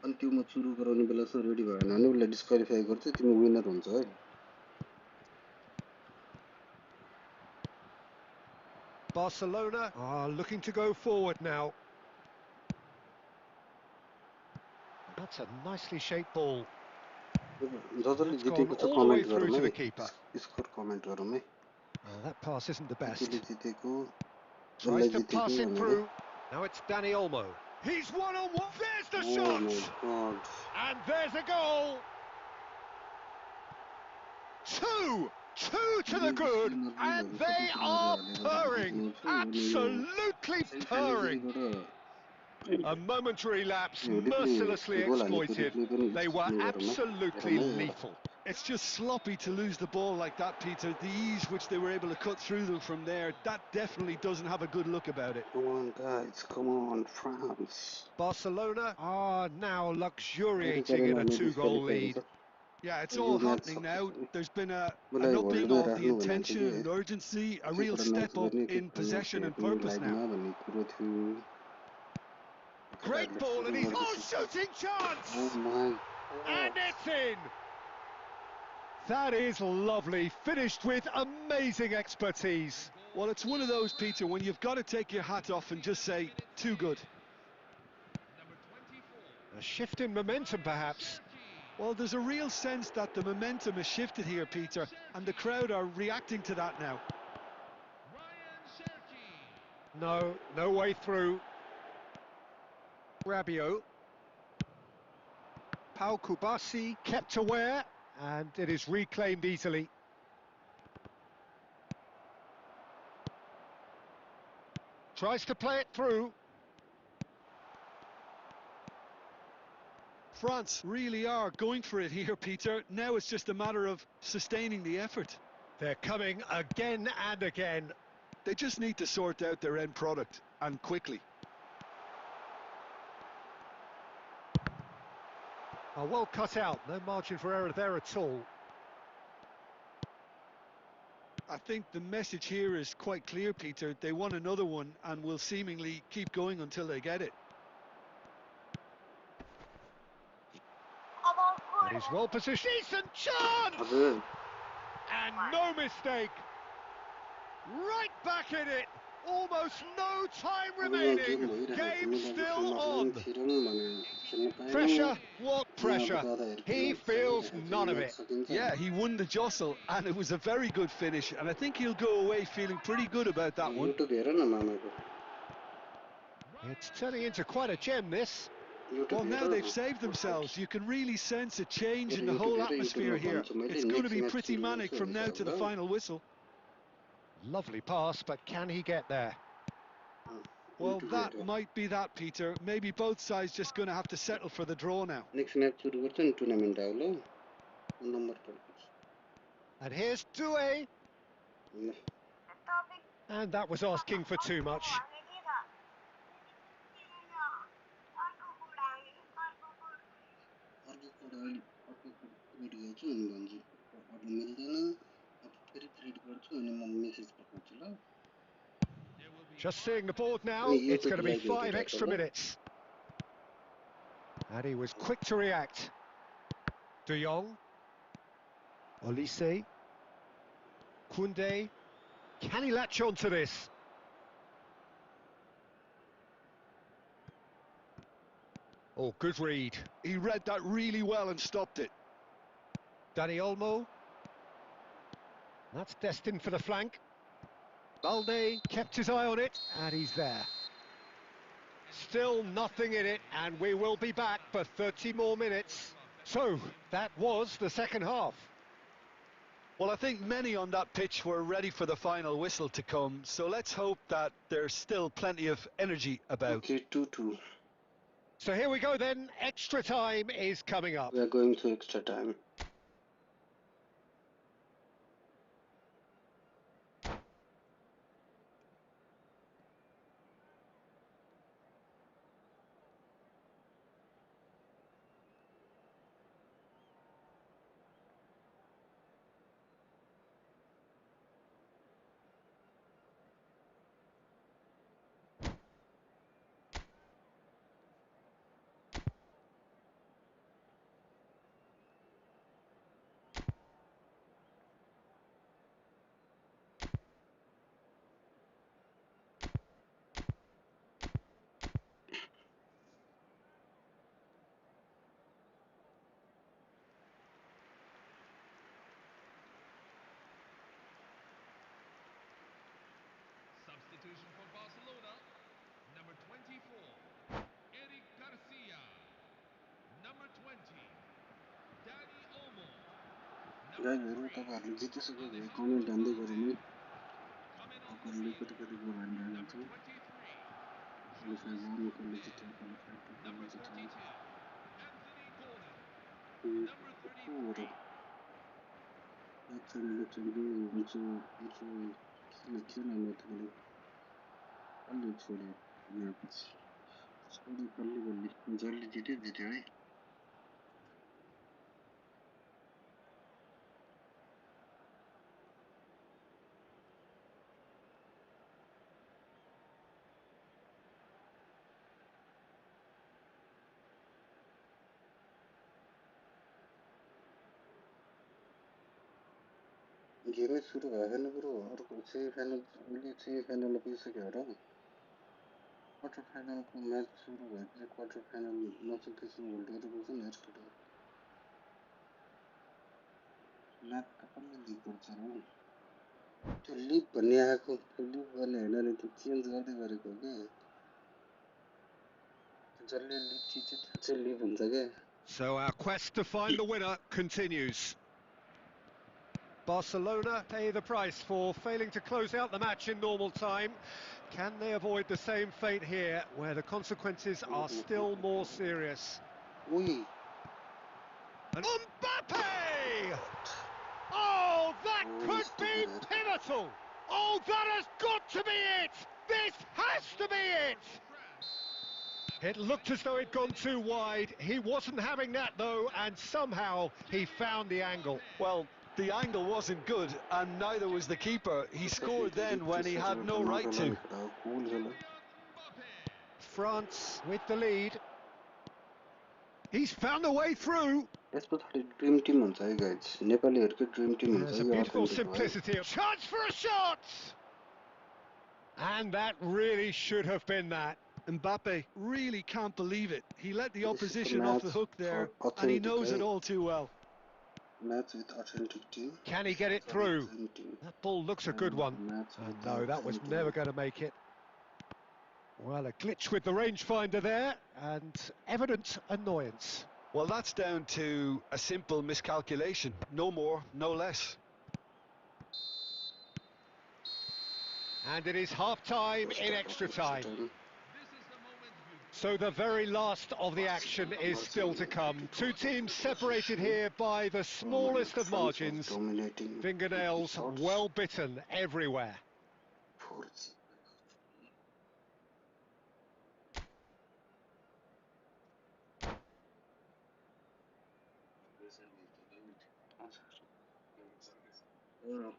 अनि त्यो म सुरु गराउने बेलासम्म रेडी भएन भने उसलाई डिस्क्वालिफाई गर्छु तिमी विनर हुन्छ है Barcelona are looking to go forward now. That's a nicely shaped ball. जसले जितेको छ all the way comment through गरौँ to है the keeper. स्कोर कमेन्ट गरौँ है Well, that pass isn't the best. जसले जितेको Tries to pass it through. Now it's Dani Olmo. He's one-on-one. There's the shot! Oh my God. And there's a goal! Two to the good, and they are purring. Absolutely purring. A momentary lapse mercilessly exploited. They were absolutely lethal. It's just sloppy to lose the ball like that, Peter. The ease which they were able to cut through them from there, that definitely doesn't have a good look about it. Come on, guys. Come on, France. Barcelona are now luxuriating in a 2-goal lead. Yeah, it's all happening now. There's been an upping of the intention and urgency, a real step up in possession and purpose now. Great ball, and he's shooting chance! Oh my God. And it's in! That is lovely, finished with amazing expertise. Well, it's one of those, Peter, when you've got to take your hat off and just say, too good. A shift in momentum, perhaps. Well, there's a real sense that the momentum has shifted here, Peter, and the crowd are reacting to that now. No way through. Rabiot. Pau Kubasi kept aware, and it is reclaimed easily. Tries to play it through. France really are going for it here, Peter. Now it's just a matter of sustaining the effort. They're coming again and again. They just need to sort out their end product, and quickly. Oh, well cut out, no margin for error there at all. I think the message here is quite clear, Peter. They want another one and will seemingly keep going until they get it. And he's well positioned. Decent chance! And no mistake. Right back in it. Almost no time remaining. Game still on. Pressure, what pressure? He feels none of it. Yeah, he won the jostle, and it was a very good finish, and I think he'll go away feeling pretty good about that one. It's turning into quite a gem, this. Well, now they've saved themselves. You can really sense a change in the whole atmosphere here. It's going to be pretty manic from now to the final whistle. Lovely pass, but can he get there? Well, that might be that, Peter. Maybe both sides just going to have to settle for the draw now. And here's Doué. And that was asking for too much. Just seeing the board now, it's going to be 5 extra minutes. And he was quick to react. De Jong. Olise. Koundé. Can he latch on to this? Oh, good read. He read that really well and stopped it. Dani Olmo. That's destined for the flank. Balde kept his eye on it, and he's there. Still nothing in it, and we will be back for 30 more minutes. So, that was the second half. Well, I think many on that pitch were ready for the final whistle to come, so let's hope that there's still plenty of energy about. Okay, 2-2. So here we go then, extra time is coming up. We are going to extra time. Substitution for Barcelona. Number 24, Eric Garcia. Number 20, Dani Olmo. Number 3, Alejandro Balde. Coming on the field, number 23, Jesus Koundé. Number 32, Anthony Gordon. Number 33, game सुरु भएको नि bro अर्को semifinal पुगिसक्यो र quarter फाइनलको match सुरु भएपछि quarter final नसकेसम्म hold गरेको छ नि अर्को म्याच त कसले लिग गर्छ र त्यो लिग भन्ने आएको त्यो लिग गर्ने हैन नि त्यो चेन्ज गर्दै गरेको के जसले लिग जित्छ त्यो चाहिँ लिग हुन्छ के So our quest to find the winner continues. Barcelona pay the price for failing to close out the match in normal time. Can they avoid the same fate here, where the consequences are still more serious? Ui. And Mbappe! Oh, that could be pivotal! Oh, that has got to be it! This has to be it! It looked as though it'd gone too wide. He wasn't having that, though, and somehow he found the angle. Well, the angle wasn't good, and neither was the keeper. He scored then when he had no right to. France with the lead. He's found the way through. Dream team हुन्छ है guys. नेपालीहरुको dream team हुन्छ There's a yo beautiful authentic भयो. simplicity of chance for a shot. And that really should have been that. Mbappe really can't believe it. He let the This is the opposition off the match hook there, for and he authentic. knows it all too well. Match with authentic team. Can he get it through? That ball looks a good one. No, that was never going to make it. Well, a glitch with the rangefinder there, and evident annoyance. Well, that's down to a simple miscalculation. No more, no less. And it is half-time in extra time. So the very last of the action is still to come. Two teams separated here by the smallest of margins. Fingernails well bitten everywhere.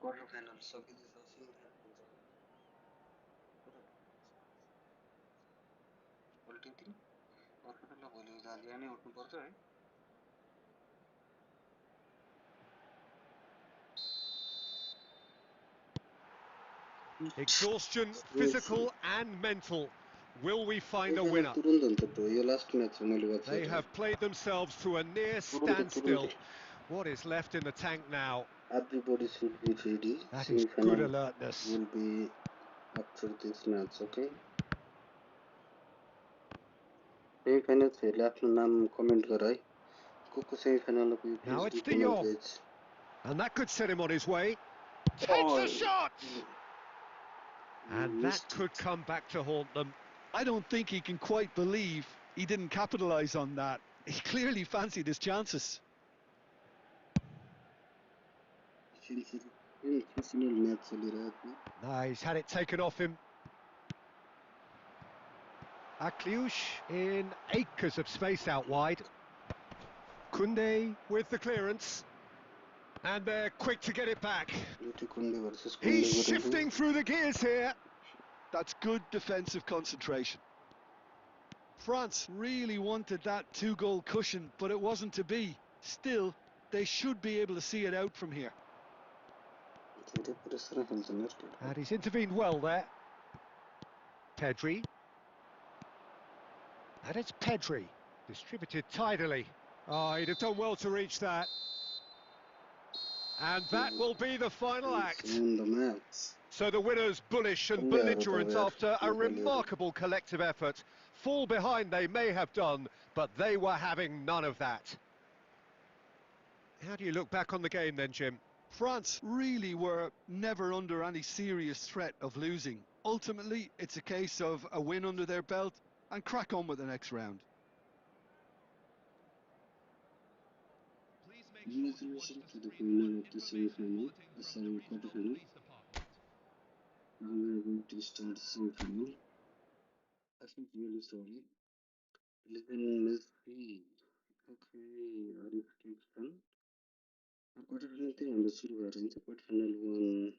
Quarter final सकिँदैछ semi final अर्को बेला भोलि बिहानै उठ्नुपर्छ है Exhaustion, physical and mental. Will we find a winner? They have played themselves to a near standstill. What is left in the tank now? Everybody should be ready. That is good alertness. Will be after this match, okay? Semi-final खेल्ने आफ्नो नाम comment गर है को semi-final को Now it's please the page. And that could set him on his way. Takes the shot! And that could come back to haunt them. I don't think he can quite believe he didn't capitalise on that. He clearly fancied his chances. No, he's had it taken off him. Akliouche in acres of space out wide. Koundé with the clearance. And they're quick to get it back. He's shifting through the gears here. That's good defensive concentration. France really wanted that two-goal cushion, but it wasn't to be. Still, they should be able to see it out from here. And he's intervened well there. Pedri. And it's Pedri. Distributed tidily. Oh, he'd have done well to reach that. And that will be the final act. So the winners bullish and belligerent after a remarkable collective effort. Fall behind they may have done, but they were having none of that. How do you look back on the game then, Jim? France really were never under any serious threat of losing. Ultimately, it's a case of a win under their belt and crack on with the next round. Congratulations to the winner of the semi-final, quarter-final. Now we are going to start the semi-final. I think really sorry. Listen, Messi. Okay, are you done? Quarter-final चाहिँ हाम्रो सुरु भएर हुन्छ quarter-final 1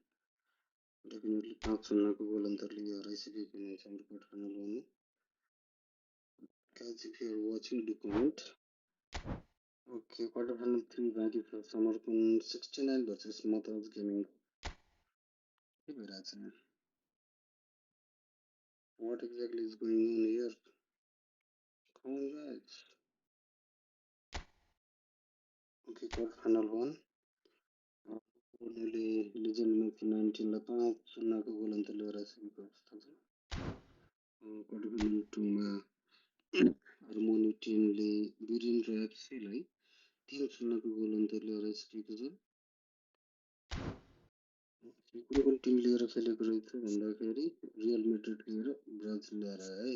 definitely 5-0 को गोल अन्तरले हराइसकेको हुनुहुन्छ हाम्रो quarter-final 1 guys if you are watching do comment. Okay, quarter-final 3 बाँकी छ समर्पण 69 versus Matas Gaming. के भइरहेछ यहाँ? What exactly is going on here? Come on guys. Okay, quarter-final 1 उनीहरूले Legend Messi 19 लाई 5-0 को गोल अन्तरले हराइसकेको अवस्था छ. quarter-final 2 मा हार्मोनी टिमले वीरेन्द्र एफसीलाई 3-0 को गोल अन्तरले हराइसकेको छ. कुन कुन टिम लिएर खेलेको रहेछ भन्दाखेरि रियल मेड्रिड लिएर ब्राजिल ल्याएर है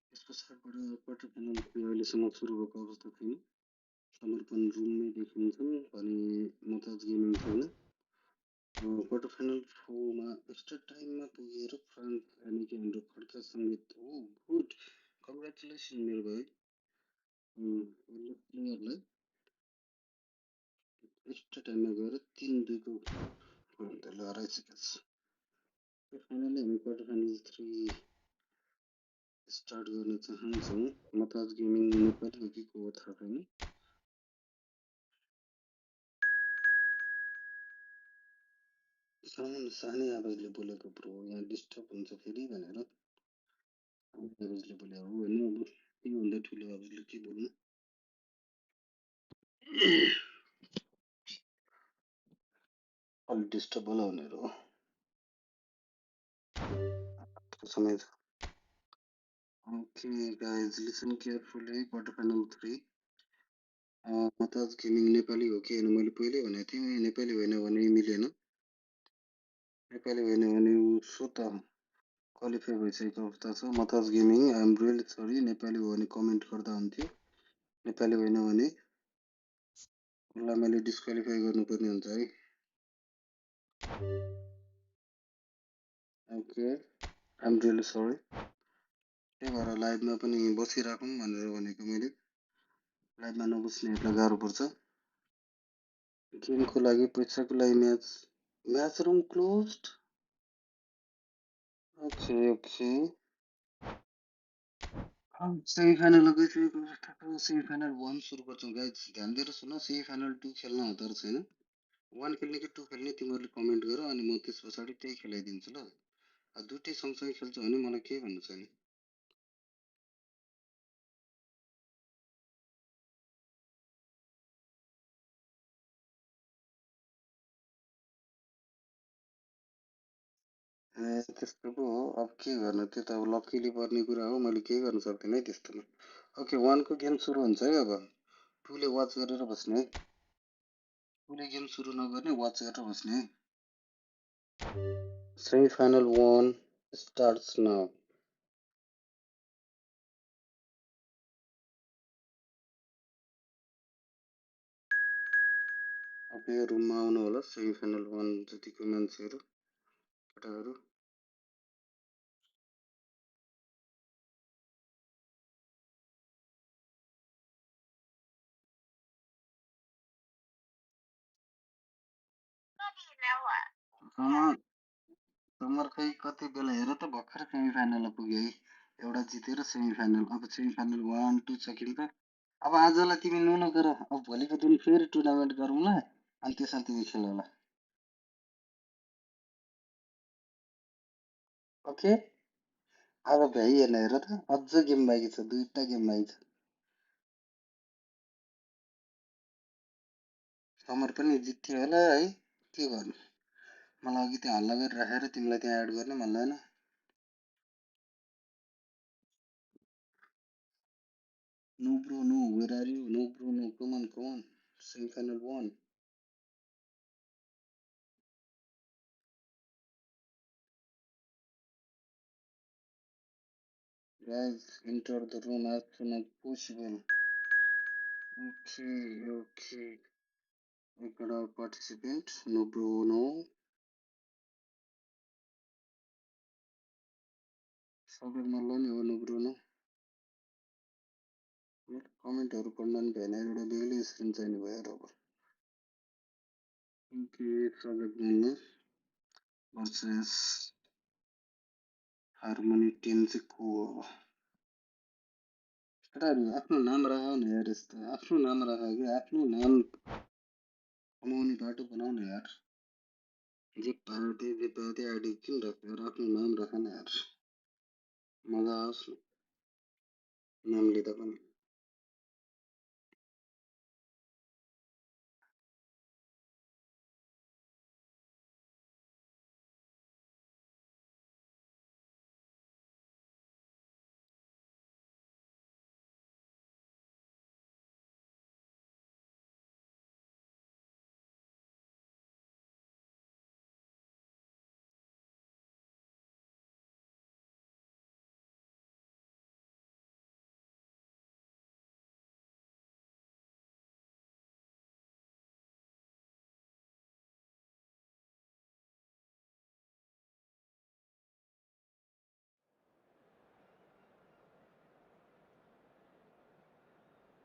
त्यस पछाडिबाट क्वार्टर फाइनल अहिलेसम्म सुरु भएको अवस्था छैन समर्पण रुममै देखिन्छन् भने मताज गेमिङ छैन क्वार्टर फाइनल 4 मा एक्स्ट्रा टाइममा पुगेर फ्रान्स यानि कि हाम्रो खड्का समेत हो गुड कङ्ग्रेचुलेसन मेरो भाइ प्लेयरलाई एक्स्ट्रा टाइममा गएर 3-2 को अन्त हराइसकेको छ फाइनली हामी क्वार्टर फाइनल 3 स्टार्ट गर्न चाहन्छौँ मताज गेमिङ नेपाली हो कि को हो थाहा छैन सानै आवाजले बोलेको ब्रो यहाँ डिस्टर्ब हुन्छ फेरि भनेर आवाजले बोले हो होइन अब योभन्दा ठुलो आवाजले के बोल्नु अलिक डिस्टर्ब होला भनेर हो समय छ okay guys listen carefully quarter final 3 Mataj gaming Nepali हो कि होइन मैले पहिल्यै भनेको थिएँ नेपाली होइन भने मिलेन नेपाली होइन भने सो त क्वालिफाई भइसकेको अवस्था छ Mataj gaming I am really sorry Nepali हो भने कमेन्ट गर्दा हुन्थ्यो नेपाली होइन भने उसलाई मैले डिस्क्वालिफाई गर्नुपर्ने हुन्छ है ओके आइ एम रियली सरी त्यही भएर लाइभमा पनि बसिराखौँ भनेर भनेको मैले लाइभमा नबस्नेहरूलाई गाह्रो पर्छ गेमको लागि पैसाको लागि match room closed okay okay semi final गइसकेको अवस्थाको सेमी फाइनल 1 सुरु गर्छौँ गाइज ध्यान दिएर सुन सेमी फाइनल 2 खेल्न हतार छैन 1 खेल्ने कि 2 खेल्ने तिमीहरूले कमेन्ट गर अनि म त्यस पछाडि त्यही खेलाइदिन्छु ल दुइटै सँगसँगै खेल्छ भने मलाई केही भन्नु छैन त्यस्तो पो हो अब के गर्नु त्यो त अब लक्कीले पर्ने कुरा हो मैले केही गर्न सक्दिनँ है त्यस्तोमा ओके 1 को गेम सुरु हुन्छ है अब 2 ले वाच गरेर बस्ने है 2 ले गेम सुरु नगर्ने वाच गरेर बस्ने है सेमी फाइनल 1 स्टार्ट्स नाउ अब यो रुममा आउनु होला सेमी फाइनल 1 जतिको मान्छेहरू केटाहरू समर खै कति बेला हेर त भर्खर सेमी फाइनलमा पुग्यो है एउटा जितेर सेमी फाइनल अब सेमी फाइनल 1 2 सकिन्छ अब आजलाई तिमी नुन गर अब भोलिको दिन फेरि टुर्नामेन्ट गरौँला अनि त्यसमा तिमी खेल होला ओके अब भ्याइएन हेर त अझ गेम बाँकी छ दुईटा गेम बाँकी छ समर पनि जित्थ्यो होला है के गर्नु मलाई अघि त्यहाँ हल्ला गरिराखेर तिमीलाई त्यहाँ एड गर्ने भन्दैन no bro no where are you no bro no come on semi final 1 guys enter the room as soon as possible okay एकवटा पार्टिसिपेन्ट नो ब्रो नो सबै मल्ल नि हो नो ब्रो नो कमेन्टहरू पढ्न नि भएन एउटा बेग्लै स्क्रिन चाहिने भयो र अब ओके सबै मल्ल भर्सेस हार्मोनी टिम चाहिँ को हो केटाहरू आफ्नो नाम राख न यार यस्तो आफ्नो नाम राख कि आफ्नो नाम कमाउने बाटो बनाउन यार जे पायो त्यही आइडी किन राख्यो यार आफ्नो नाम राख न यार मजा आओस् न नाम लिँदा पनि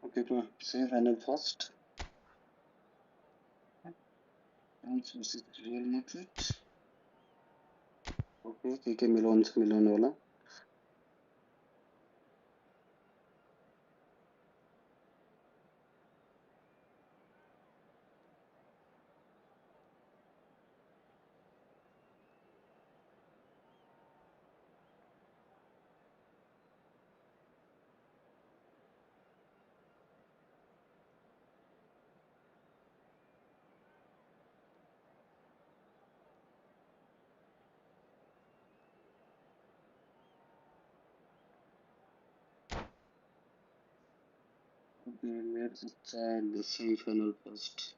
Okay, to semi-final first. France versus Real Madrid. Okay, के मिलाउने होला. Okay, let's start the semi-final first.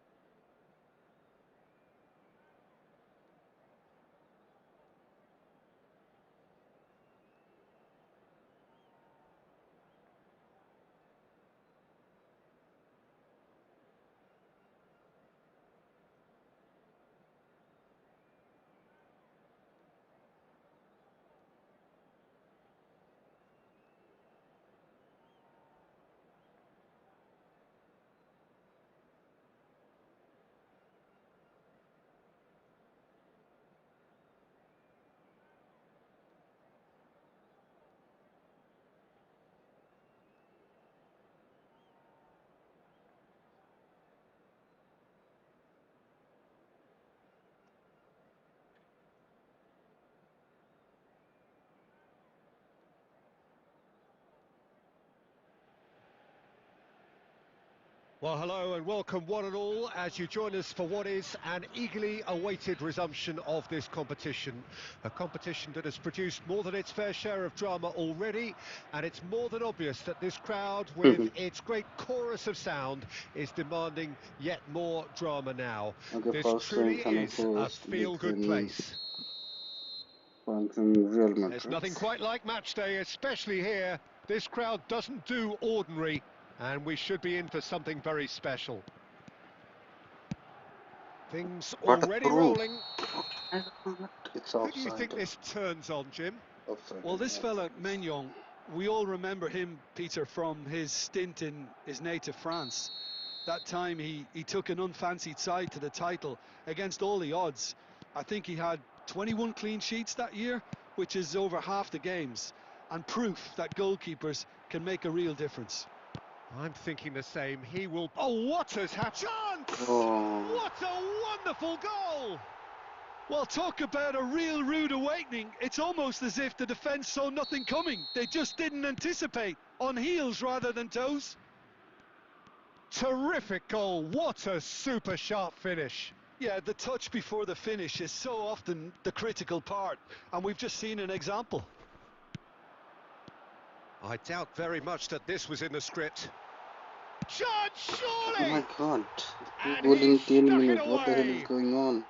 Well, hello and welcome one and all as you join us for what is an eagerly awaited resumption of this competition. A competition that has produced more than its fair share of drama already, and it's more than obvious that this crowd, with its great chorus of sound, is demanding yet more drama now. Okay, This first truly semi-final is a first feel-good between place. France and Real Madrid. There's nothing quite like match day, especially here. This crowd doesn't do ordinary, and we should be in for something very special. Things What a already throw! rolling. It's Who do you think offside. this turns on, Jim? Offside. Well, this fella, Offside. Maignan, we all remember him, Peter, from his stint in his native France. That time he took an unfancied side to the title against all the odds. I think he had 21 clean sheets that year, which is over half the games, and proof that goalkeepers can make a real difference. I'm thinking the same. He will... Oh, what has happened? Chance! Oh. What a wonderful goal! Well, talk about a real rude awakening. It's almost as if the defence saw nothing coming. They just didn't anticipate, on heels rather than toes. Terrific goal. What a super sharp finish. Yeah, the touch before the finish is so often the critical part, and we've just seen an example. I doubt very much that this was in the script. Chance, surely! Oh my god. Two And goal he in 10 stuck it minutes. What the hell is away. going on?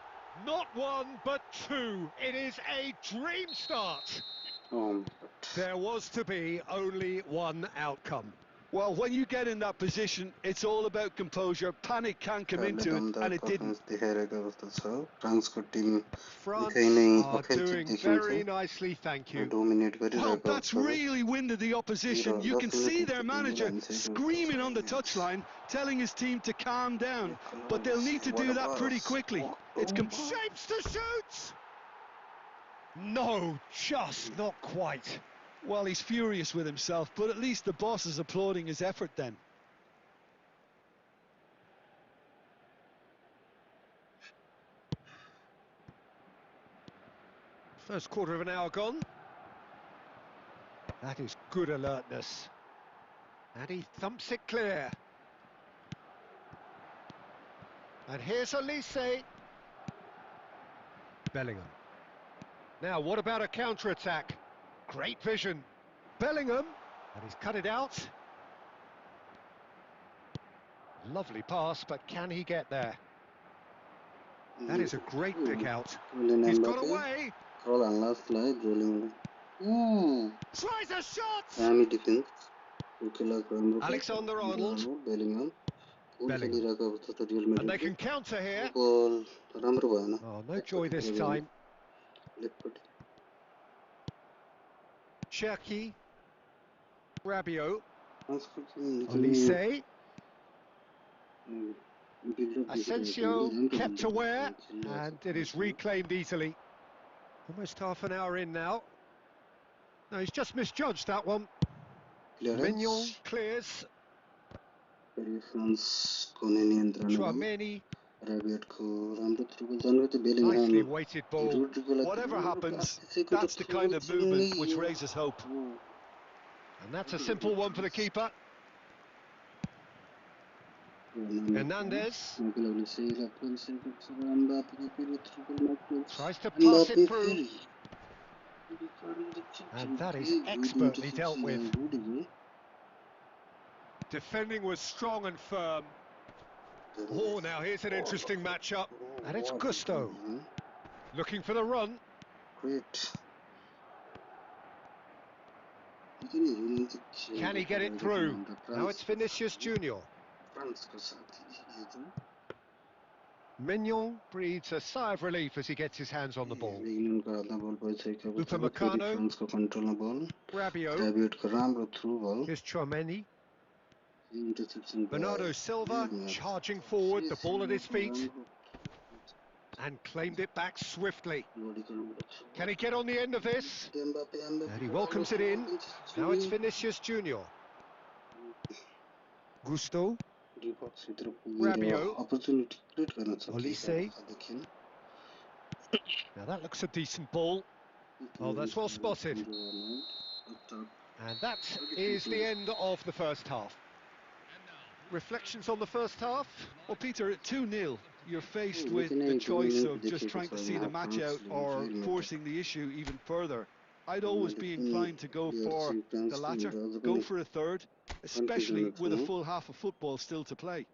Not one, but two. It is a dream start. Oh, There was to be only one outcome. Well, when you get in that position, it's all about composure. Panic can come into it, and it didn't. फ्रान्सको team निकै France नै are offensive doing देखिन्छ very nicely, thank you. Dominate Well, गरिरहेको that's अवस्था really winded the opposition. You can 10 see minute their manager screaming on the touchline, telling his team to calm down. But they'll need to do that pretty quickly. It's Shapes to shoot! No, just not quite. Well, he's furious with himself, but at least the boss is applauding his effort then. First quarter of an hour gone. That is good alertness. And he thumps it clear. And here's Elise. Bellingham. Now, what about a counter-attack? Great vision. Bellingham. And he's cut it out. Lovely pass, but can he get there? That is a great pick out. He's got away. Tries a shot. Defence Alexander Arnold. Bellingham goal Bellingham. खेलिरहेको अवस्था छ Real And they मेड्रिडले can counter here. बल राम्रो भएन Oh, no joy this time. लेगपट्टि Cherki. Rabiot. फ्रान्सको team निकै नै Olise. Asensio kept aware, and it is reclaimed easily. Almost half an hour in now. No, he's just misjudged that one. Mignon clears. Chouameni. Nicely weighted ball. Whatever happens, that's the kind of movement which raises hope. And that's a simple one for the keeper. Hernandez tries to pass it through. And that is expertly dealt with. Defending was strong and firm. Oh, now here's an interesting matchup. And it's Gusto. Looking for the run. Great. Can he get it through? Now it's Vinicius Junior. Mignon breathes a sigh of relief as he gets his hands on the ball. Upamecano. Rabiot. Here's Chouameni. Bernardo Silva charging forward, the ball at his feet. And claimed it back swiftly. Can he get on the end of this? And he welcomes it in. Now it's Vinicius Junior. Gusto. Rabiot. Olise. Now that looks a decent ball. Oh, that's well spotted. And that is the end of the first half. Reflections on the first half? Well, Peter, 2-0. You're faced with the choice of just trying to see the match out or forcing the issue even further. I'd always be inclined to go for the latter. Go for a third, especially with a full half of football still to play.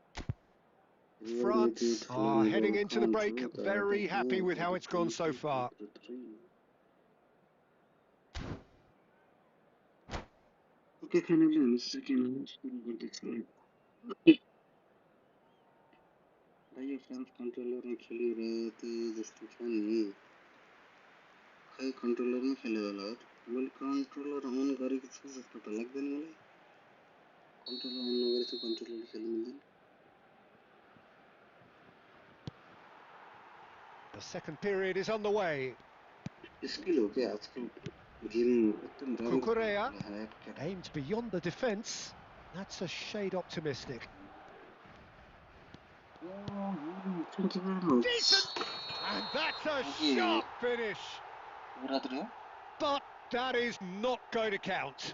France are heading into the break, very happy with how it's gone so far. Okay, finally, second yo France कन्ट्रोलरमा खेलिरहेको थिएँ जस्तो छ नि खै कन्ट्रोलरमै खेल्यो होला मैले controller अन गरेको छु जस्तो त लाग्दैन मलाई कन्ट्रोलर अन नगरेको छु कन्ट्रोलरले खेल्न मिल्दैन The second period is on the way. Skill हो के आजकल गेम एकदम Cucurella aimed beyond the defence. That's a shade optimistic. Thank you very much. Decent! And that's a sharp finish. But that is not going to count.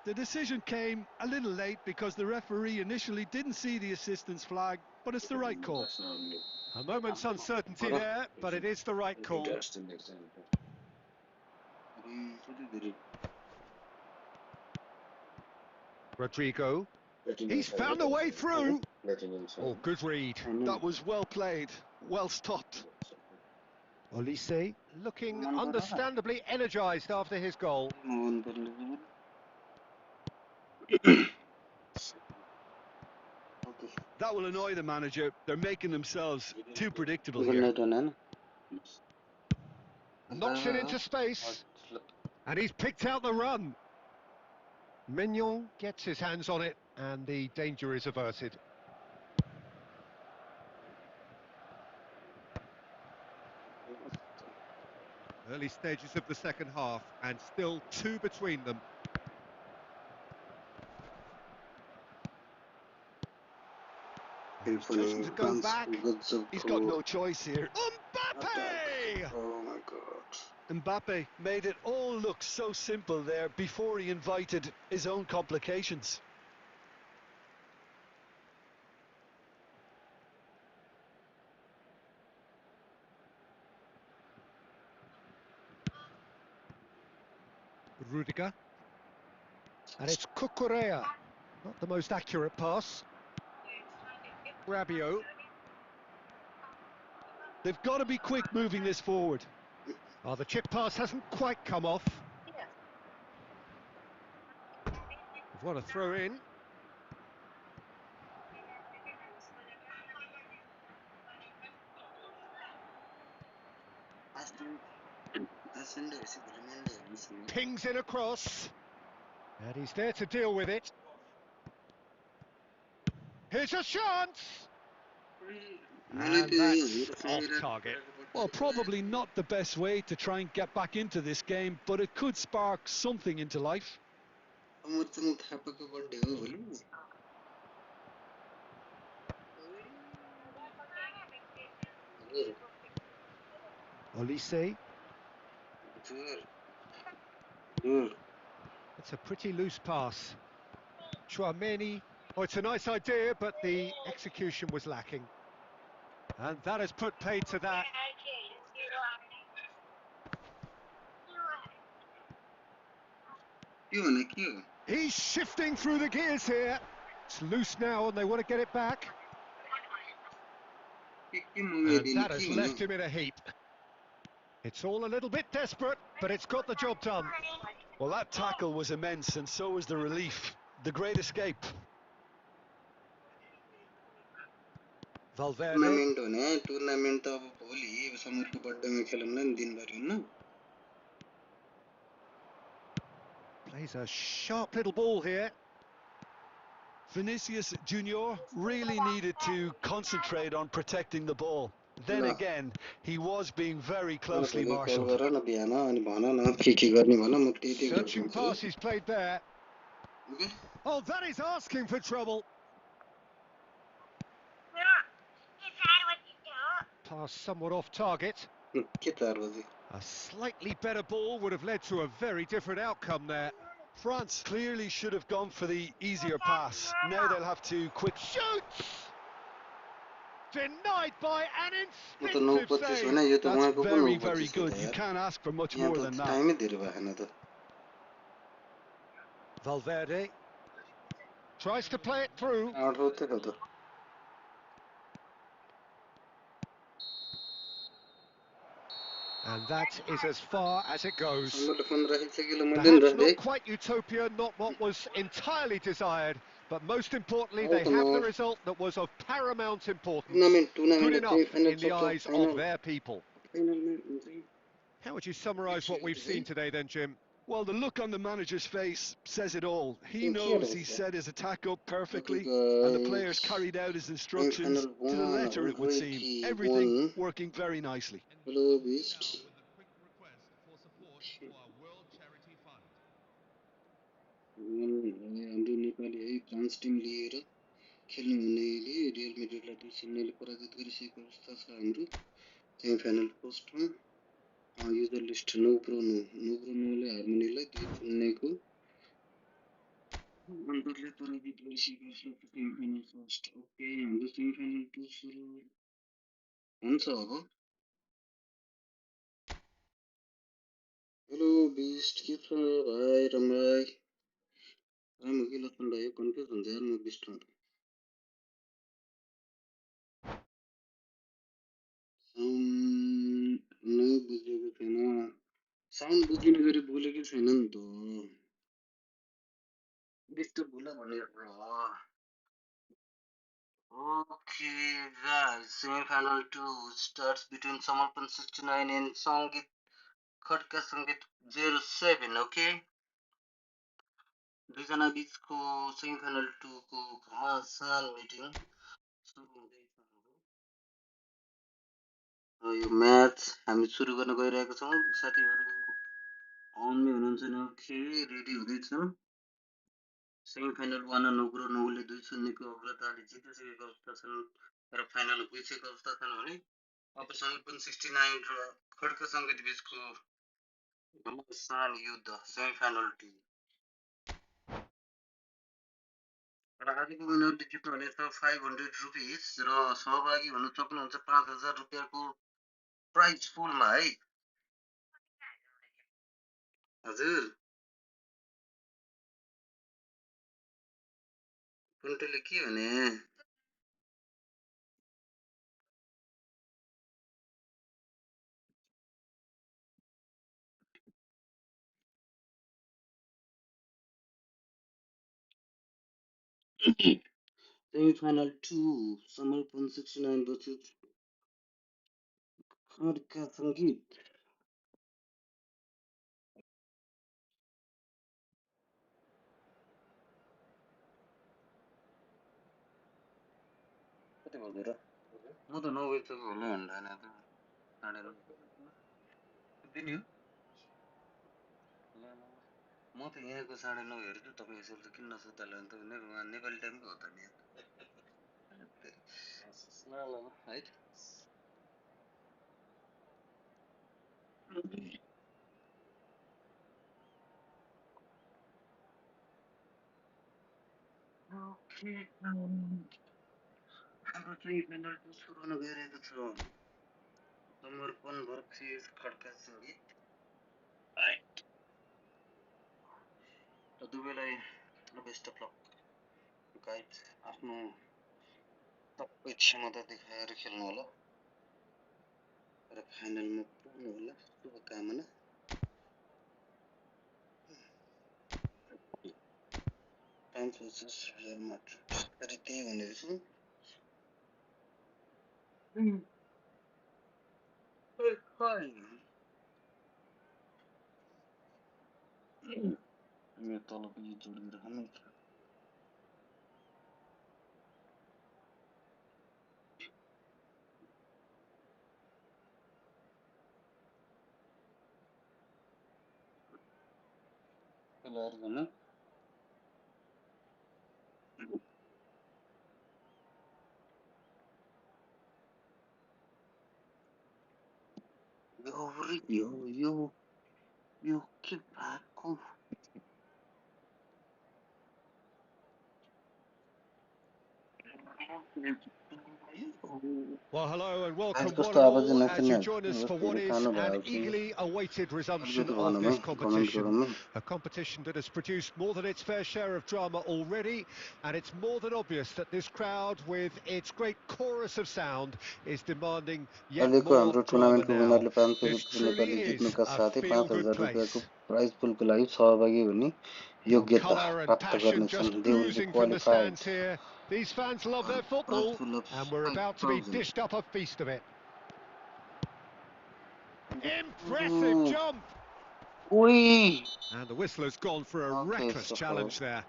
The decision came a little late because the referee initially didn't see the assistance flag, but it's the right call. A moment's uncertainty there, but it is the right call. Rodrigo. He's found a way through. Oh, good read. That was well played, well stopped. Olise looking understandably energised after his goal. That will annoy the manager. They're making themselves too predictable here. Knocks it into space. And he's picked out the run. Mignon gets his hands on it, and the danger is averted. Early stages of the second half, and still two between them. He's chosen to go back. He's got no choice here. Mbappe! Oh my God. Mbappe made it all look so simple there before he invited his own complications. Rudiger. And it's Cucurella. Not the most accurate pass. Rabiot. They've got to be quick moving this forward. Oh, the chip pass hasn't quite come off. What a throw in. Pings in across. And he's there to deal with it. Here's a chance! मलाई And त्यो that's हाम्रो off सँगै target. Well, probably not the best way to try and get back into this game, but it could spark something into life. अमरचङ थापाको birthday हो भोलि Olise. हजुर हजुर It's a pretty loose pass. Chouameni. Oh, it's a nice idea, but the execution was lacking. And that has put paid to that. के भने के हो He's shifting through the gears here. It's loose now and they want to get it back. के And मगाइदिने that के has भने left him in a heap. It's all a little bit desperate, but it's got the job done. Well, that tackle was immense, and so was the relief. The great escape. Valverde. Tournament भने tournament त अब भोलि समरको बर्थडेमा खेलौँला नि दिनभरि हुन्न Plays a sharp little ball here. Vinicius Junior really needed to concentrate on protecting the ball. Then ल again, he was being very मलाई closely भोलि कल marshalled. गर न बिहान अनि भन न के गर्ने भन म त्यही Searching गरिदिन्छु pass he's played there. Okay Oh, that is asking for trouble. Pass somewhat off target. के 4 बजे A slightly better ball would have led to a very different outcome there. France clearly should have gone for the easier pass. Now they'll have to quick... Shoots! Denied by an म त 9:25 instinctive save. होइन यो त That's उहाँको पो very, 9:25 very हो good. त You यार can't ask for much यहाँ more त than that. टाइमै धेरै भएन त Valverde tries to play it through. 8 होते हो त And that is as far as it goes. समरले फोन राखिसक्यो ल मैले नि Perhaps राख्दै not quite utopia, not what was entirely desired, but most importantly, आउ they त have the म result that was of paramount importance. Tournament Good tournament enough चाहिँ फाइनल in the सक्छ eyes of final their people. फाइनलमा हुन्छ How would you summarise what we've seen today then, Jim? Well, the look on the manager's face says it all. He तिमी के knows he हेर्दैछौ set his attack up okay perfectly, and the players guys carried out his semi instructions final to the 1 letter, it would seem. already Everything won working very nicely. Hello beast Now with a quick request for support for our World Charity Fund. हाम्रो नेपाली है France team लिएर खेल्नु हुनेले real मेड्रिडलाई 2-0 पराजित गरिसकेको अवस्था छ हाम्रो semi final पोस्टमा युजर लिस्ट 9 हार्मोनीलाई 2-0 अन्तरले पराजित गरिसकेको अवस्था सेमी फाइनल फर्स्ट ओके हाम्रो सेमी फाइनल 2 सुरु हुन्छ अब हेलो बिस्ट के छ भाइ रमभाइ राम्रो के लक्षण भाइ कन्फ्युज हुन्छ यार म बिस्टमा साउन्ड नै बुझेको छैन साउन्ड बुझिने गरी बोलेकै छैन नि त डिस्टर्ब होला भनेर Okay, guys, semi-final 2 starts between Samarpan 69 and Sangit Khadka Sangit 07, okay? दुईजना बिचको सेमिफाइनल 2 को घमासान मिटिङ सुरु हुँदैछ अब यो म्याच हामी सुरु गर्न गइरहेको छौँ साथीहरू अनमै हुनुहुन्छ भने ओके रेडी हुँदैछौँ सेमिफाइनल 1 अनुग्रो 9ले 2-0 को अग्रताले जितिसकेको अवस्था छन् र फाइनल पुगिसकेको अवस्था छन् भने अब समर्पण 69 र खड्का सङ्गीत बीचको घमासान युद्ध सेमिफाइनल 2 र आजको विनरले जित्नुहुनेछ 500 रुपिस र सहभागी हुन सक्नुहुन्छ 5000 रुपियाँको प्राइज पुलमा है हजुर कुन्टुले के भने सेमिफाइनल 2 समर्पण 69 वर्सेस खड्का सङ्गीत कति भयो र म त 9 बजेसम्म होला भन्दैन त 9:30 दिने हो ल ल म त यहाँको 9:30 हेर्छु तपाईँ यसो किन नसुताले भने त नेपाली टाइमको हो त नि ल ल ल है हाम्रो चाहिँ पेनल्टी सुरु हुन गइरहेको छ समर्पण बर्खेस खड्का सङ्गीत र दुवैलाई बेस्ट अफ लक गाइड आफ्नो सबै क्षमता देखाएर खेल्नु होला र फाइनलमा पुग्नु होला शुभकामना फ्रान्स भर्सेस रियल माड्रिड फेरि त्यही हुने रहेछ यो तलको यो जोडेर खानु लगाएर जानु यो के भएको Well, hello and आज welcome one कस्तो and आवाज all as you नसुन्ने join us for कस्तो what is खानु an भएको छैन eagerly awaited resumption अलिकति of भनौँ है this कमेन्ट competition. गरौँ है A competition that has produced more than its fair share of drama already, and it's more than obvious that this crowd, with its great chorus of sound, is demanding yet अहिलेको more हाम्रो drama टुर्नामेन्टको now. विनरले 500 This रुपियाँ truly Nepali is जित्नुका a साथै feel-good 5,000 रुपियाँको place. Prize पुलको लागि सहभागी हुने Well, योग्यता colour and प्राप्त passion गर्नेछन् just they will be oozing from the qualified stands here. These fans love their prize football, pool of and we're about to be 5,000 dished up a feast of it. Impressive jump! And the whistler's gone for a Okay, reckless so far. challenge there.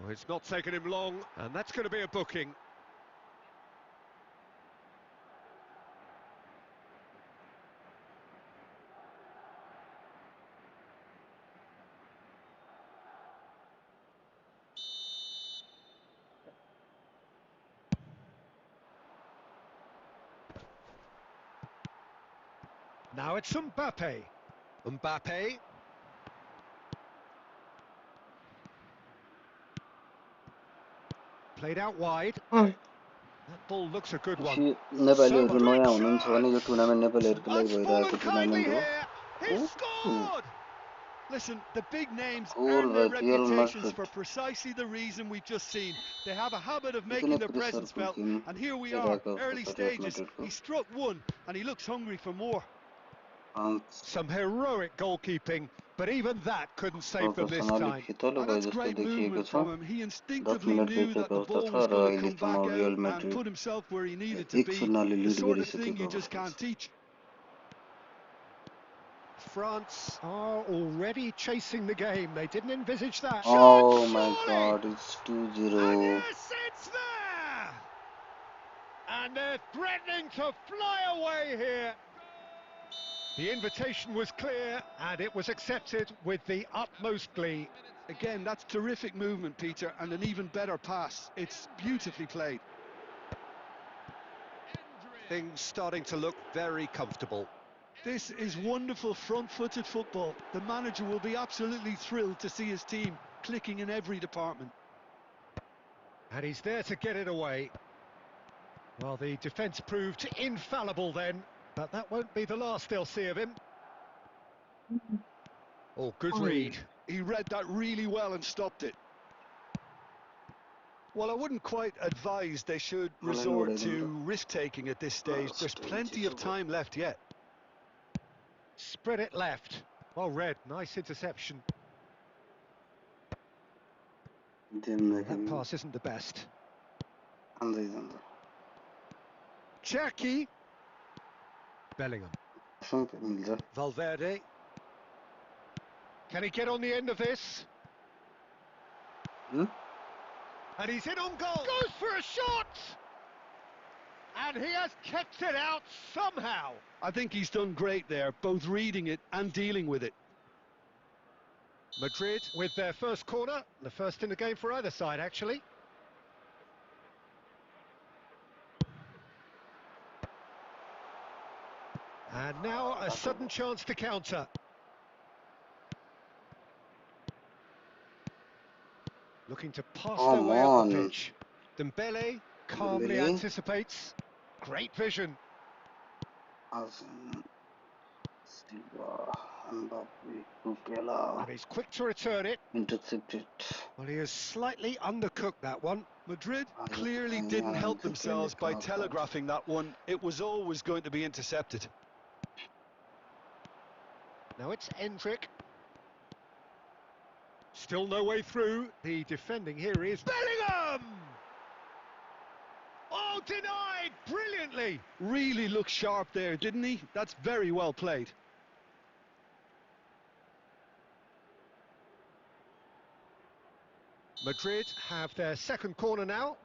Well, it's not taken him long, and that's going to be a booking. Now it's Mbappe. Mbappe. Played out wide. That ball looks a good one. So नेपालीहरू much great नयाँ हुनुहुन्छ भने यो chance. Tournament नेपालीहरूको लागि That's भइरहेको fallen kindly tournament हो here. He scored. Listen, the big names goal earn by their Real reputations Madrid for precisely the reason we've just seen. They have a habit of निकै making नै their presence प्रेसरको felt, game and here we are, भइरहेको early अवस्था छ real stages. माड्रिडको He struck one, and he looks hungry for more. Some heroic goalkeeping, but even that couldn't save them this प्रदर्शनाले time. फितलो And भए that's जस्तो great देखिएको movement छ from him. He 10 instinctively minute knew that बितेको the अवस्था ball छ was र going to come अहिलेसम्म back out Real and Madrid put himself where he needed to be. 1-0 The lead sort of thing गरिसकेको you just अवस्था can't छ teach. France are already chasing the game. They didn't envisage that. Shot, Oh my surely! god, it's And 2-0. yes, it's there! And they're threatening to fly away here. The invitation was clear, and it was accepted with the utmost glee. Again, that's terrific movement, Peter, and an even better pass. It's beautifully played. Things starting to look very comfortable. This is wonderful front-footed football. The manager will be absolutely thrilled to see his team clicking in every department. And he's there to get it away. Well, the defence proved infallible then, but that won't be the last they'll see of him. Oh, good read. He read that really well and stopped it. Well, I wouldn't quite advise they should resort to risk-taking at this stage. There's plenty of time left yet. Spread it left. Well read, nice interception. That pass isn't the best. Cherky. Bellingham. Valverde. Can he get on the end of this? And he's in on goal. Goes for a shot! And he has kept it out somehow. I think he's done great there, both reading it and dealing with it. Madrid with their first corner, the first in the game for either side, actually. And now a sudden chance to counter. Looking to pass their Come way up the on. pitch. Dembele calmly Dembele. anticipates. Great vision. Azam. Silva. Mbappe. Kukela. And he's quick to return it. Intercepted. Well, he has slightly undercooked that one. Madrid clearly didn't help themselves by telegraphing that one. It was always going to be intercepted. Now it's Endrick. Still no way through. The defending here is Bellingham! Oh, denied brilliantly. Really looked sharp there, didn't he? That's very well played. Madrid have their second corner now.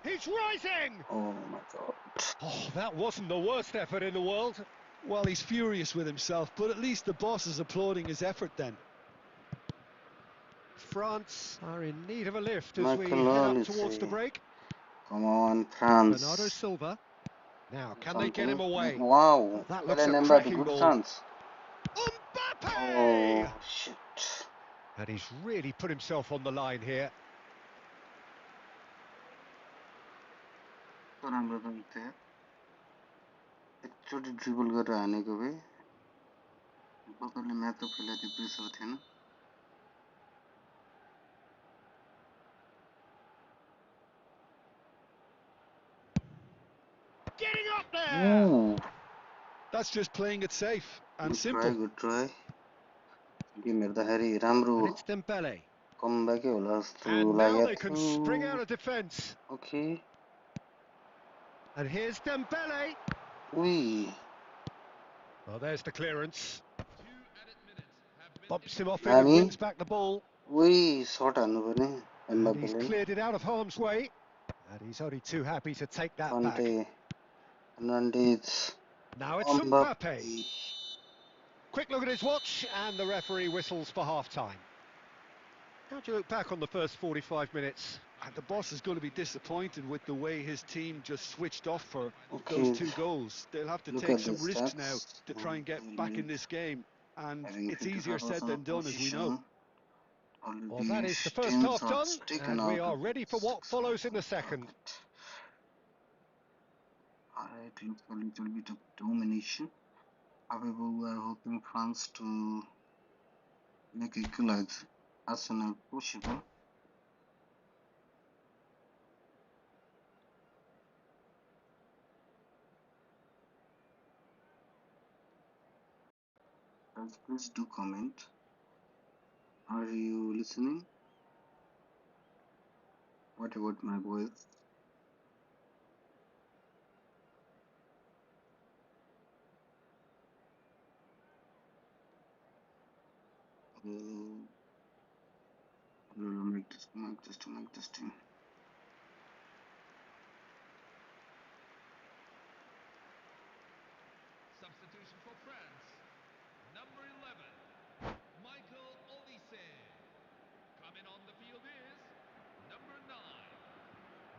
He's rising! Oh my god. Oh, that wasn't the worst effort in the world. Well, he's furious with himself, but at least the boss is applauding his effort then. France are in need of a lift as we Michael head up Olise. towards the break. Come on, Bernardo France. Silva. Now, can they get Something. him away? Wow. That looks a Kylian Mbappe. cracking Good ball. France. Mbappe! Oh shit. And he's really put himself on the line here. राम्रो गर्थ्यो एकचोटि dribble गरेर हानेको भए बकरले match त फैलाएको pressure थिएन Getting up there! Ooh. That's just playing it safe and simple. Good try. Game हेर्दाखेरि राम्रो And it's Dembele. कमब्याकै होला जस्तो And now they लागेको can थियो spring out of defence. Okay. And here's Dembele. Uy. Well, there's the clearance. 2 added minutes have been Bumps him off it Nani? and wins back the ball. Uy, shot हान्नु पर्ने And he's एम्बापेले cleared it out of harm's way. And he's only too happy to take that back. Conte Fernandes Now it's Mbappe. Quick look at his watch, and the referee whistles for half-time. How do you look back on the first 45 minutes? And the boss is going to be disappointed with the way his team just switched off for those 2 goals. They'll have to take some risks now to try and get back in this game. And it's easier said than done, as we know. Well, that is the first half done, and we are ready for what follows in the second. Alright, looks a little bit of domination. However, we are hoping France to make equalize as soon as possible. Guys, please do comment. Are you listening? What about my voice? Mic testing. Substitution for France. Number 11, Michael Olise. Coming on the field is number 9,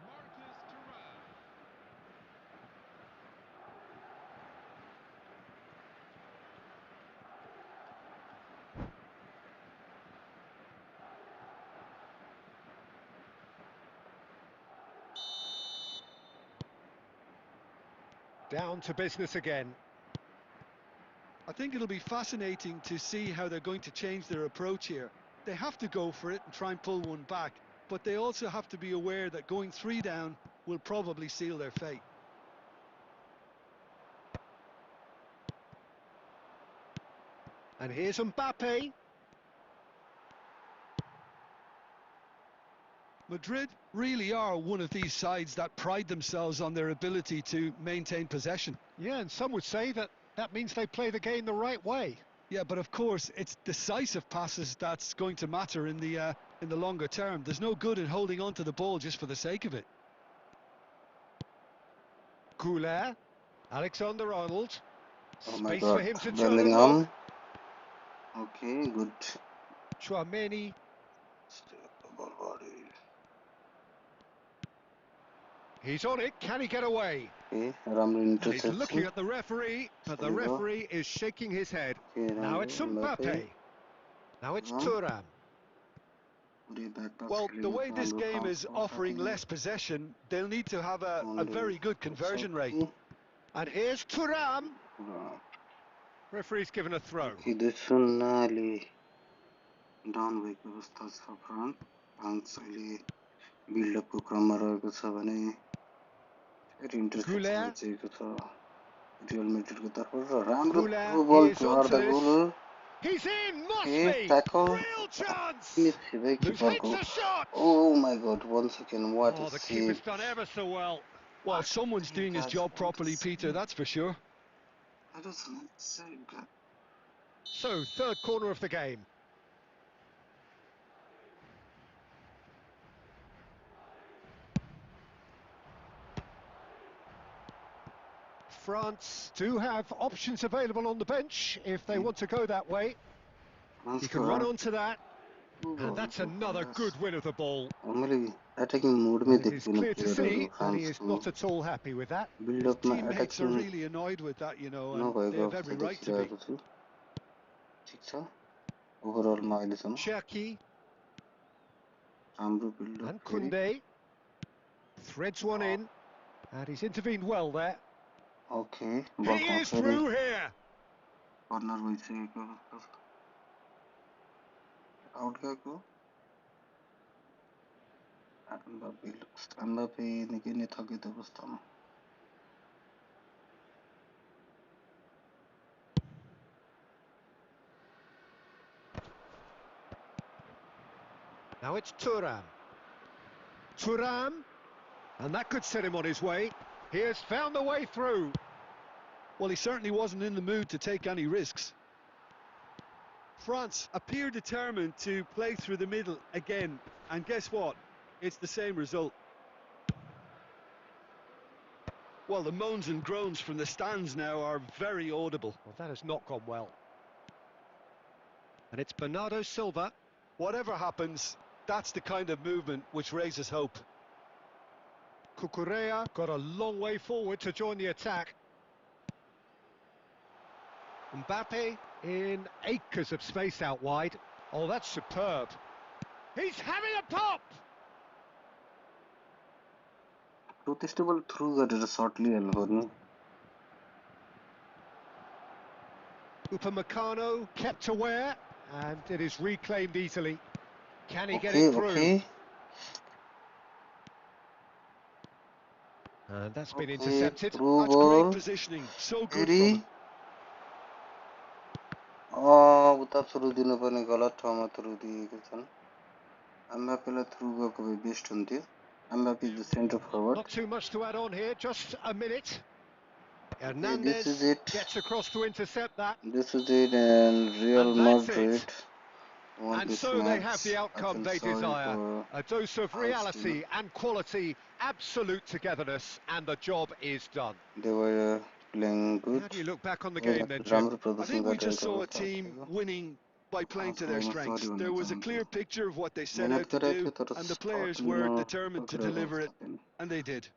Marcus Thuram. Down to business again. I think it'll be fascinating to see how they're going to change their approach here. They have to go for it and try and pull one back, but they also have to be aware that going 3 down will probably seal their fate. And here's Mbappe. Madrid really are one of these sides that pride themselves on their ability to maintain possession. Yeah, and some would say that that means they play the game the right way. Yeah, but of course, it's decisive passes that's going to matter in the longer term. There's no good in holding on to the ball just for the sake of it. Goulet, Alexander-Arnold, Oh my space for God, him to turn and look. Bellingham. Okay, good. Chouameni, Ball body. he's on it, can he get away? Okay, Ramsey And he's looking interception. at the referee, but the Saliba. referee is shaking his head. Okay, Now Ramsey, it's Mbappe. Mbappe. Now it's Thuram. Thuram. पूरे back pass Well, the खेलेको way छ this हाम्रो game is फ्रान्सको offering अटाकिङ less possession, they'll need to have a boundary very good पुग्छ conversion rate. कि And here's Thuram. Referee's given a throw. Okay 2-0 down भएको अवस्था छ France अहिले बिल्डअपको क्रममा रहेको छ भने फेरि इन्टरसेप्सन Goulet. बचेको छ रियल मेड्रिडको तर्फबाट र राम्रो Goulet throw ball is to onto Arda this. Guler He's in, okay must be. Tackle Real chance. Miss भयो Who takes किपरको a shot? Oh my God, 1 second, what a Oh, the keeper's save. done ever so well. Well, What a someone's save, doing his guys, job what a properly, Peter, save. that's for sure. That was a nice save, guys. So, third corner of the game. France do have options available on the bench if they want to go that way. He can run onto that, and that's another good win of the ball. Normally, attacking mode Well, में it is देख्दिनँ clear to see प्लेयरहरू that he is फ्रान्सको not at all happy with that. His बिल्डअपमा teammates are attacking really annoyed with that, you know, and they नभएको have अवस्था every right to be. देखिरहेको छु ठिक छ ओभरअलमा अहिलेसम्म Cherki राम्रो buildup and फेरि Koundé threads one in, and he's intervened well there. Okay He बलमा is फेरि through here. कर्नर भइसकेको अवस्था छ आउट गएको एम्बापे निकै नै थकित अवस्थामा Now it's Thuram. Thuram, and that could set him on his way. He has found the way through. Well, he certainly wasn't in the mood to take any risks. France appear determined to play through the middle again, and guess what? It's the same result. Well, the moans and groans from the stands now are very audible. Well, that has not gone well. And it's Bernardo Silva. Whatever happens, that's the kind of movement which raises hope. Cucurella got a long way forward to join the attack. Mbappe in acres of space out wide. Oh, that's superb. He's having a pop! त्यस्तो बल through गरेर shirt लिइहाल्नु पर्ने Upamecano kept aware, and it is reclaimed easily. Can he get okay it okay through? And that's been okay intercepted. Through That's great बल positioning, so good फेरि from him. उता through दिनुपर्ने गलत ठाउँमा through दिएका छन् एम्बापेलाई through गएको भए बेस्ट हुन्थ्यो Mbappe is the centre forward Not too much to add on here, just a minute. Okay this is Hernandez it gets across to intercept that, this is it and real and that's it. Madrid won And this so they match. have the I outcome feel they sorry desire. for A dose of Argentina. reality and quality, absolute togetherness, and the job is done. They were playing good. How do you look back on the Very game then, Jim? राम्रो I प्रदर्शन think we just गरिरहेको saw a अवस्था team थियो winning by playing to their फ्रान्सलाई म सरी strengths. भन्न There was a चाहन्छु clear picture of what they set मेहनत out to गरेको do, थियो तर and the सर्ट players लिन were determined to सकिरहेको deliver it, अवस्था थिएन and they did.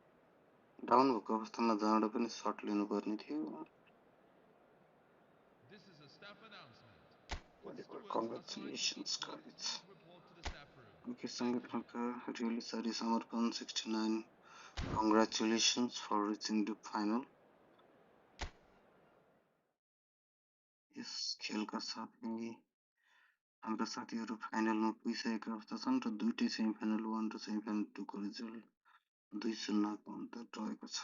डाउन भएको अवस्थामा जहाँबाट पनि सर्ट लिनुपर्ने थियो This is a staff announcement. Its stewards assigned to keep congratulations notes guys please report to the staff room. Okay Thank you. सङ्गठनका really sorry Samarpan 69 congratulations for reaching the final यस खेलका साथै हाम्रा साथीहरू फाइनलमा पुगिसकेका अवस्था छन् र दुईटै सेमिफाइनल 1 र सेमिफाइनल 2 को रिजल्ट 2-0 को अन्तर रहेको छ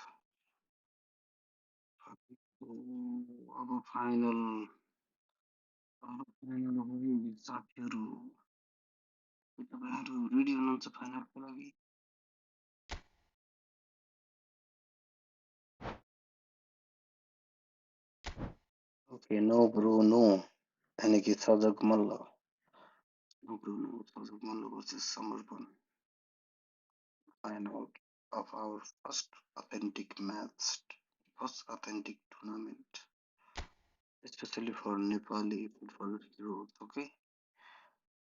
अब फाइनल हो साथीहरू के तपाईहरु रेडी हुनुहुन्छ फाइनलको लागि Okay, no Bruno. यानी कि सजग मल्ल. No Bruno, सजग मल्ल versus Samarpan. Final of our first authentic match. First authentic tournament. Especially for Nepali football heroes, okay?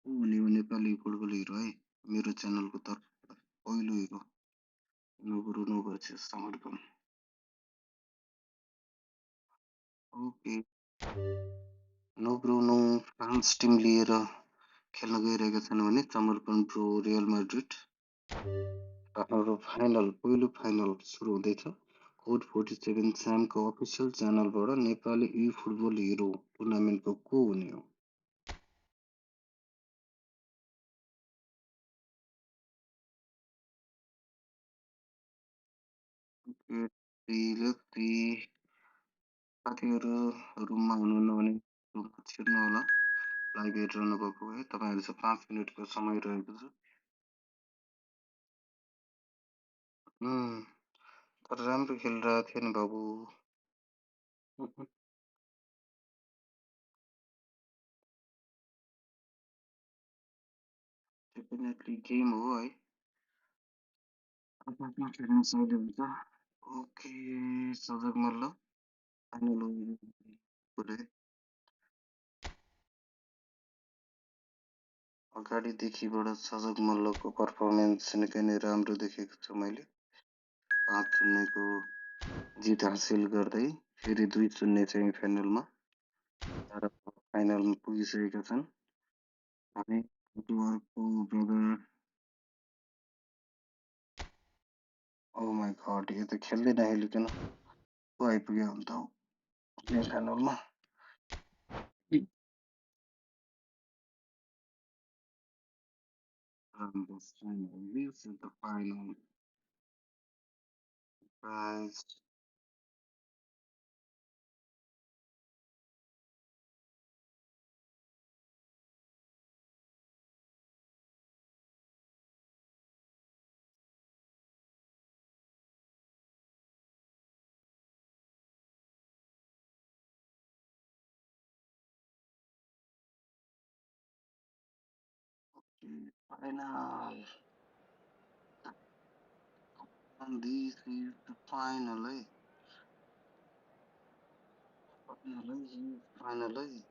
हुने नेपाली फुटबल हिरो है मेरो च्यानलको तर्फबाट पहिलो hero no Bruno versus Samarpan. Okay no Bruno France team लिएर खेल्न गइरहेका छन् भने समर्पण प्रो रियल मैड्रिड. हाम्रो फाइनल पहिलो फाइनल सुरु हुँदैछ. कोड 47 स्यामको अफिसियल च्यानलबाट नेपाली ई फुटबल हिरो टुर्नामेन्टको को हुने हो. साथीहरू रुममा हुनुहुन्न भने रुममा छिर्नु होला. लाइभ हेरिरहनु भएको है तपाईहरुसँग 5 मिनेटको समय रहेको छ. तर राम्रो खेलिरहेको थियो नि बाबु. डेफिनेटली गेम हो है. आफ्नो खेल्ने शैली हुन्छ. ओके सजग मल्ल फाइनल पुरै अगाडिदेखिबाट सजग मल्लको पर्फर्मेन्स निकै नै राम्रो देखेको छु मैले. 5-0 को जित हासिल गर्दै फेरि 2-0 सेमी फाइनलमा र फाइनलमा पुगिसकेका छन्. हामी अर्को ब्रदर. ओ माय गॉड यो त खेल्दै नखेलिकन को आइपुग्यो अन्त सेमी फाइनलमा. This is the final prize. Final. And this is the final, eh? Final, eh?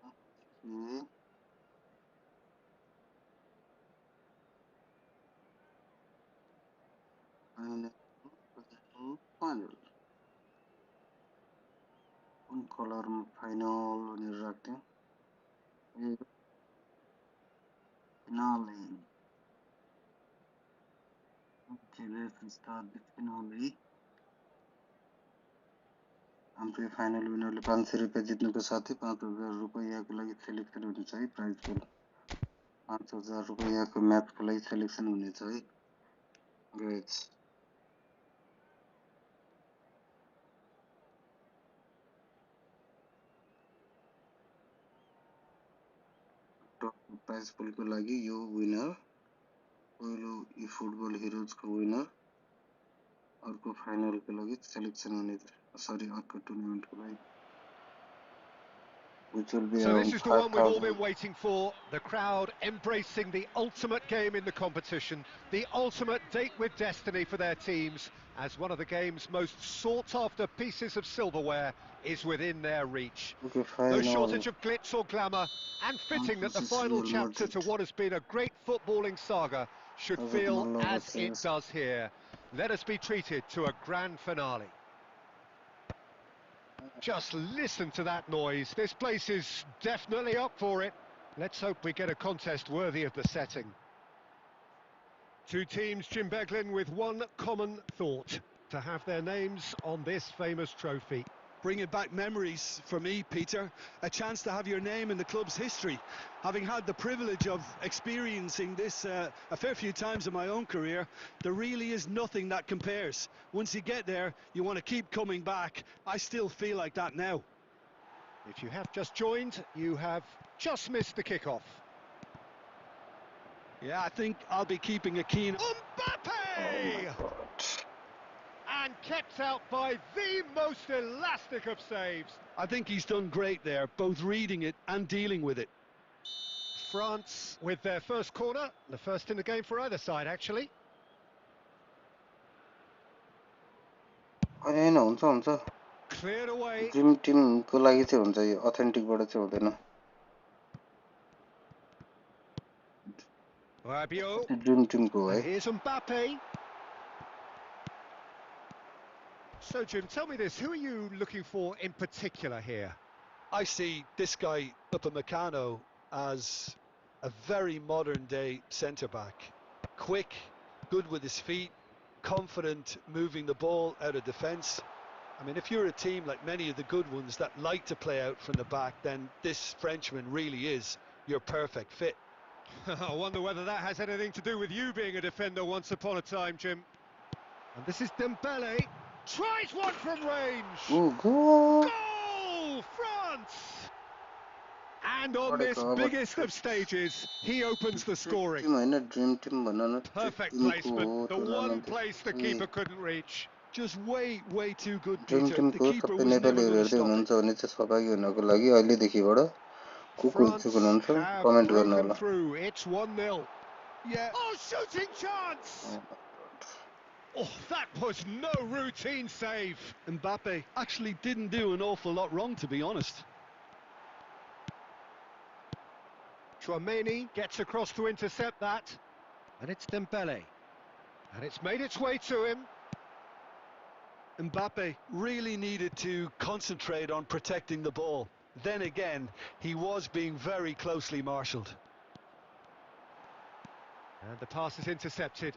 Okay. Final. Final. कुन कलरमा फाइनल भनेर राख्थ्यौं. Finale. Okay, let's start the finale. हाम्रो फाइनल विनरले 500 रुपैयाँ जित्नुको साथै 5000 रुपैयाँको लागि सेलेक्सन हुनेछ है. प्राइज पुल 5000 रुपैयाँको म्याचको लागि सेलेक्सन हुनेछ है गाइज. प्राइज पुलको लागि यो विनर पहिलो ई फुटबल हिरोजको विनर अर्को फाइनलको लागि सेलेक्सन हुनेछ. सरी अर्को टुर्नामेन्टको लागि. So this is the one we've all been waiting for. The crowd embracing the ultimate game in the competition, the ultimate date with destiny for their teams, as one of the game's most sought-after pieces of silverware is within their reach. No shortage of glitz or glamour, and fitting that the final chapter to what has been a great footballing saga should feel as it does here. Let us be treated to a grand finale. Just listen to that noise. This place is definitely up for it. Let's hope we get a contest worthy of the setting. Two teams, Jim Beglin, with one common thought: to have their names on this famous trophy. Bringing back memories for me, Peter. A chance to have your name in the club's history. Having had the privilege of experiencing this a fair few times in my own career, there really is nothing that compares. Once you get there, you want to keep coming back. I still feel like that now. If you have just joined, you have just missed the kickoff. Yeah, I think I'll be keeping a keen... Mbappe! God. And kept out by the most elastic of saves. I think he's done great there, both reading it and dealing with it. France with their first corner, the first in the game for either side, actually. होइन हुन्छ Cleared away. Dream Timko लागि चाहिँ हुन्छ यो अथेन्टिकबाट चाहिँ हुँदैन Rabiot. Dream Timko And है here's Mbappe. So, Jim, tell me this, who are you looking for in particular here? I see this guy, Upamecano, as a very modern-day centre-back. Quick, good with his feet, confident moving the ball out of defence. I mean, if you're a team like many of the good ones that like to play out from the back, then this Frenchman really is your perfect fit. I wonder whether that has anything to do with you being a defender once upon a time, Jim. And this is Dembele. Tries one from range. Ooh, goal! Goal! France! And on this biggest of stages, he opens the scoring. Dream team banana. Perfect placement. The one place the keeper couldn't reach. Just way too good, Dream Peter. team The को keeper सबै was never नेपालीहरु going to हेर्दै stop it. हुनुहुन्छ भने चाहिँ सहभागी हुनको लागि अहिलेदेखिबाट को इच्छुक हुनुहुन्छ have कमेन्ट गर्नु broken होला through. It's 1-0. Yeah. Oh, shooting chance! Oh, that was no routine save. Mbappe actually didn't do an awful lot wrong, to be honest. Chouameni gets across to intercept that. And it's Dembele. And it's made its way to him. Mbappe really needed to concentrate on protecting the ball. Then again, he was being very closely marshalled. And the pass is intercepted.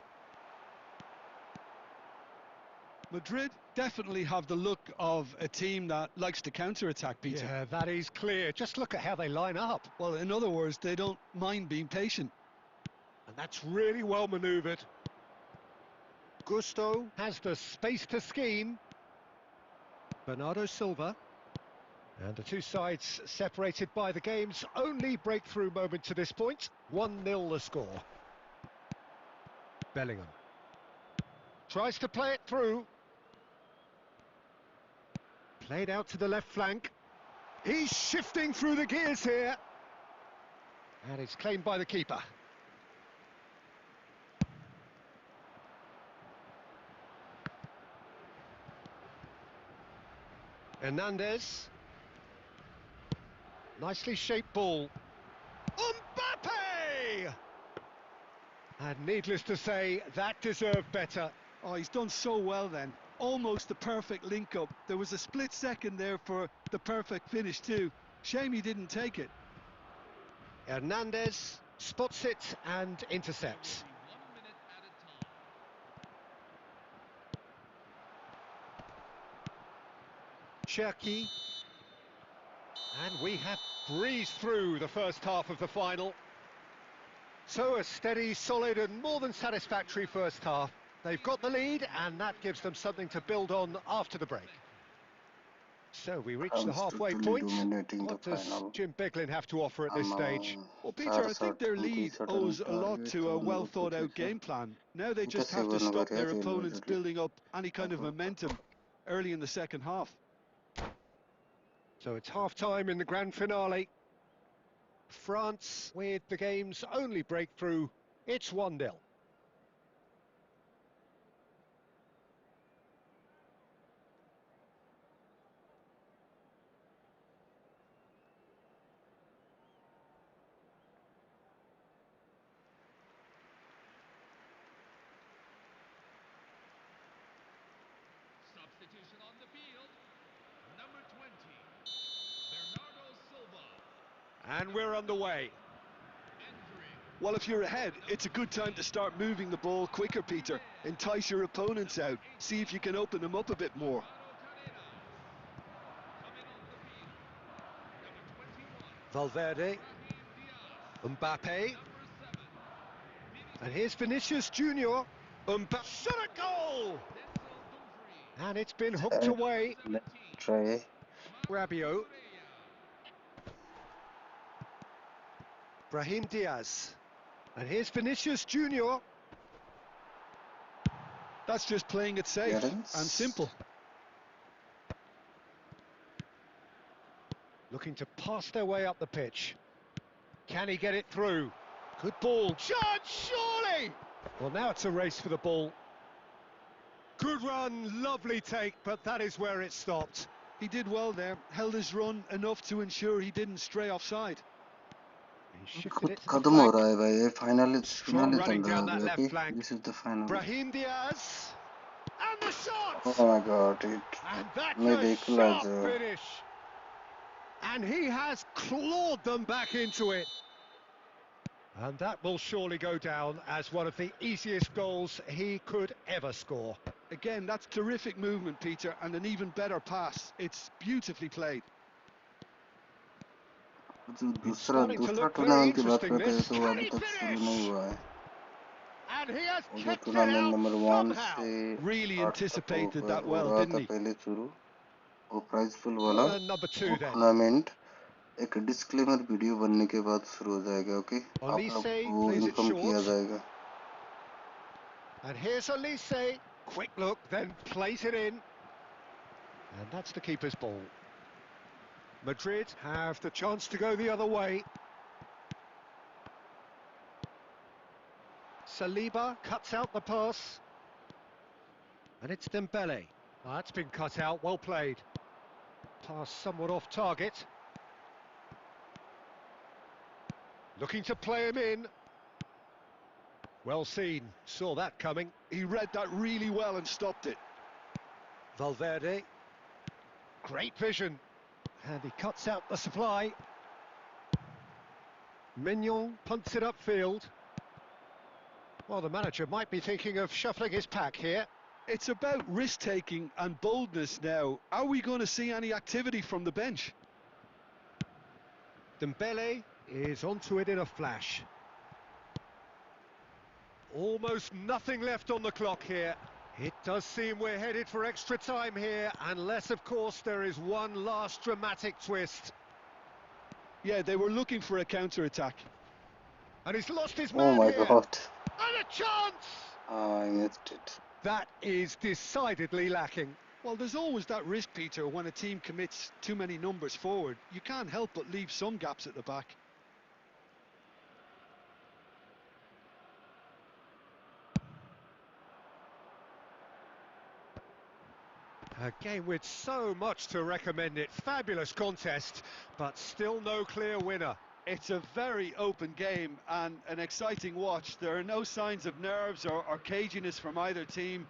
Madrid definitely have the look of a team that likes to counter-attack, Peter. Yeah, that is clear. Just look at how they line up. Well, in other words, they don't mind being patient. And that's really well manoeuvred. Gusto has the space to scheme. Bernardo Silva. And the two sides separated by the game's only breakthrough moment to this point. 1-0 the score. Bellingham. Tries to play it through. Played out to the left flank. He's shifting through the gears here. And it's claimed by the keeper. Hernandez. Nicely shaped ball. Mbappe! And needless to say, that deserved better. Oh, he's done so well then. Almost the perfect link-up. There was a split second there for the perfect finish too. Shame he didn't take it. Hernandez spots it and intercepts. 1 minute at a time. Cherki. And we have breezed through the first half of the final. So a steady, solid and more than satisfactory first half. They've got the lead and that gives them something to build on after the break. So we reach the halfway point. What does Jim Beglin have to offer at this stage? Well, Peter, I think their lead owes a lot to a well-thought-out game plan. Now they just have to stop their opponents building up any kind of momentum early in the second half. So it's half-time in the grand finale. France with the game's only breakthrough. It's 1-0. Substitution on the field. Number 20, Bernardo Silva. And we're underway. Well, if you're ahead, it's a good time to start moving the ball quicker, Peter. Entice your opponents out. See if you can open them up a bit more. Valverde. Mbappe. And here's Vinicius Junior. Mbappe. Shot a goal! And it's been hooked away. Try. Rabiot. Brahim Diaz. And here's Vinicius Junior. That's just playing it safe and simple. Looking to pass their way up the pitch. Can he get it through? Good ball. Chance, surely! Well, now it's a race for the ball. Good run, lovely take, but that is where it stopped. He did well there, held his run enough to ensure he didn't stray offside. He shifted खुद it to the खत्म हो flank. रहा है भाई ये finally Strong चल running रहा down है that अभी left okay flank. This is the final Brahim Diaz. And the shot! Oh my God it And that's मैं a देख ला sharp जो finish. And he has clawed them back into it. And that will surely go down as one of the easiest goals he could ever score. Again, that's terrific movement, Peter, and an even better pass. It's beautifully played. जो It's दूसरा starting to दूसरा look very tournament की बात interesting, करते हैं this. तो वो Can अभी he तक शुरू नहीं finish? हुआ है And he has और जो kicked it tournament out number 1 somehow. से Really 8 तक anticipated that हो well, रहा didn't था he? पहले शुरू वो प्राइज फुल वाला Well, and number वो 2 then. टूर्नामेंट एक डिस्क्लेमर वीडियो बनने के बाद शुरू हो जाएगा ओके आप लोग Olise को plays it इन्फॉर्म किया short. जाएगा And here's Olise. Quick look, then plays it in. And that's the keeper's ball. Madrid have the chance to go the other way. Saliba cuts out the pass. And it's Dembele. Oh, that's been cut out, well played. Pass somewhat off target. Looking to play him in. Well seen, saw that coming. He read that really well and stopped it. Valverde. Great vision. And he cuts out the supply. Mignon punts it upfield. Well, the manager might be thinking of shuffling his pack here. It's about risk-taking and boldness now. Are we going to see any activity from the bench? Dembele is onto it in a flash. Almost nothing left on the clock here. It does seem we're headed for extra time here, unless, of course, there is one last dramatic twist. Yeah, they were looking for a counter-attack. And he's lost his oh man my here. God And a chance! I missed it That is decidedly lacking. Well, there's always that risk, Peter, when a team commits too many numbers forward. You can't help but leave some gaps at the back. A game with so much to recommend it. Fabulous contest, but still no clear winner. It's a very open game and an exciting watch. There are no signs of nerves or caginess from either team.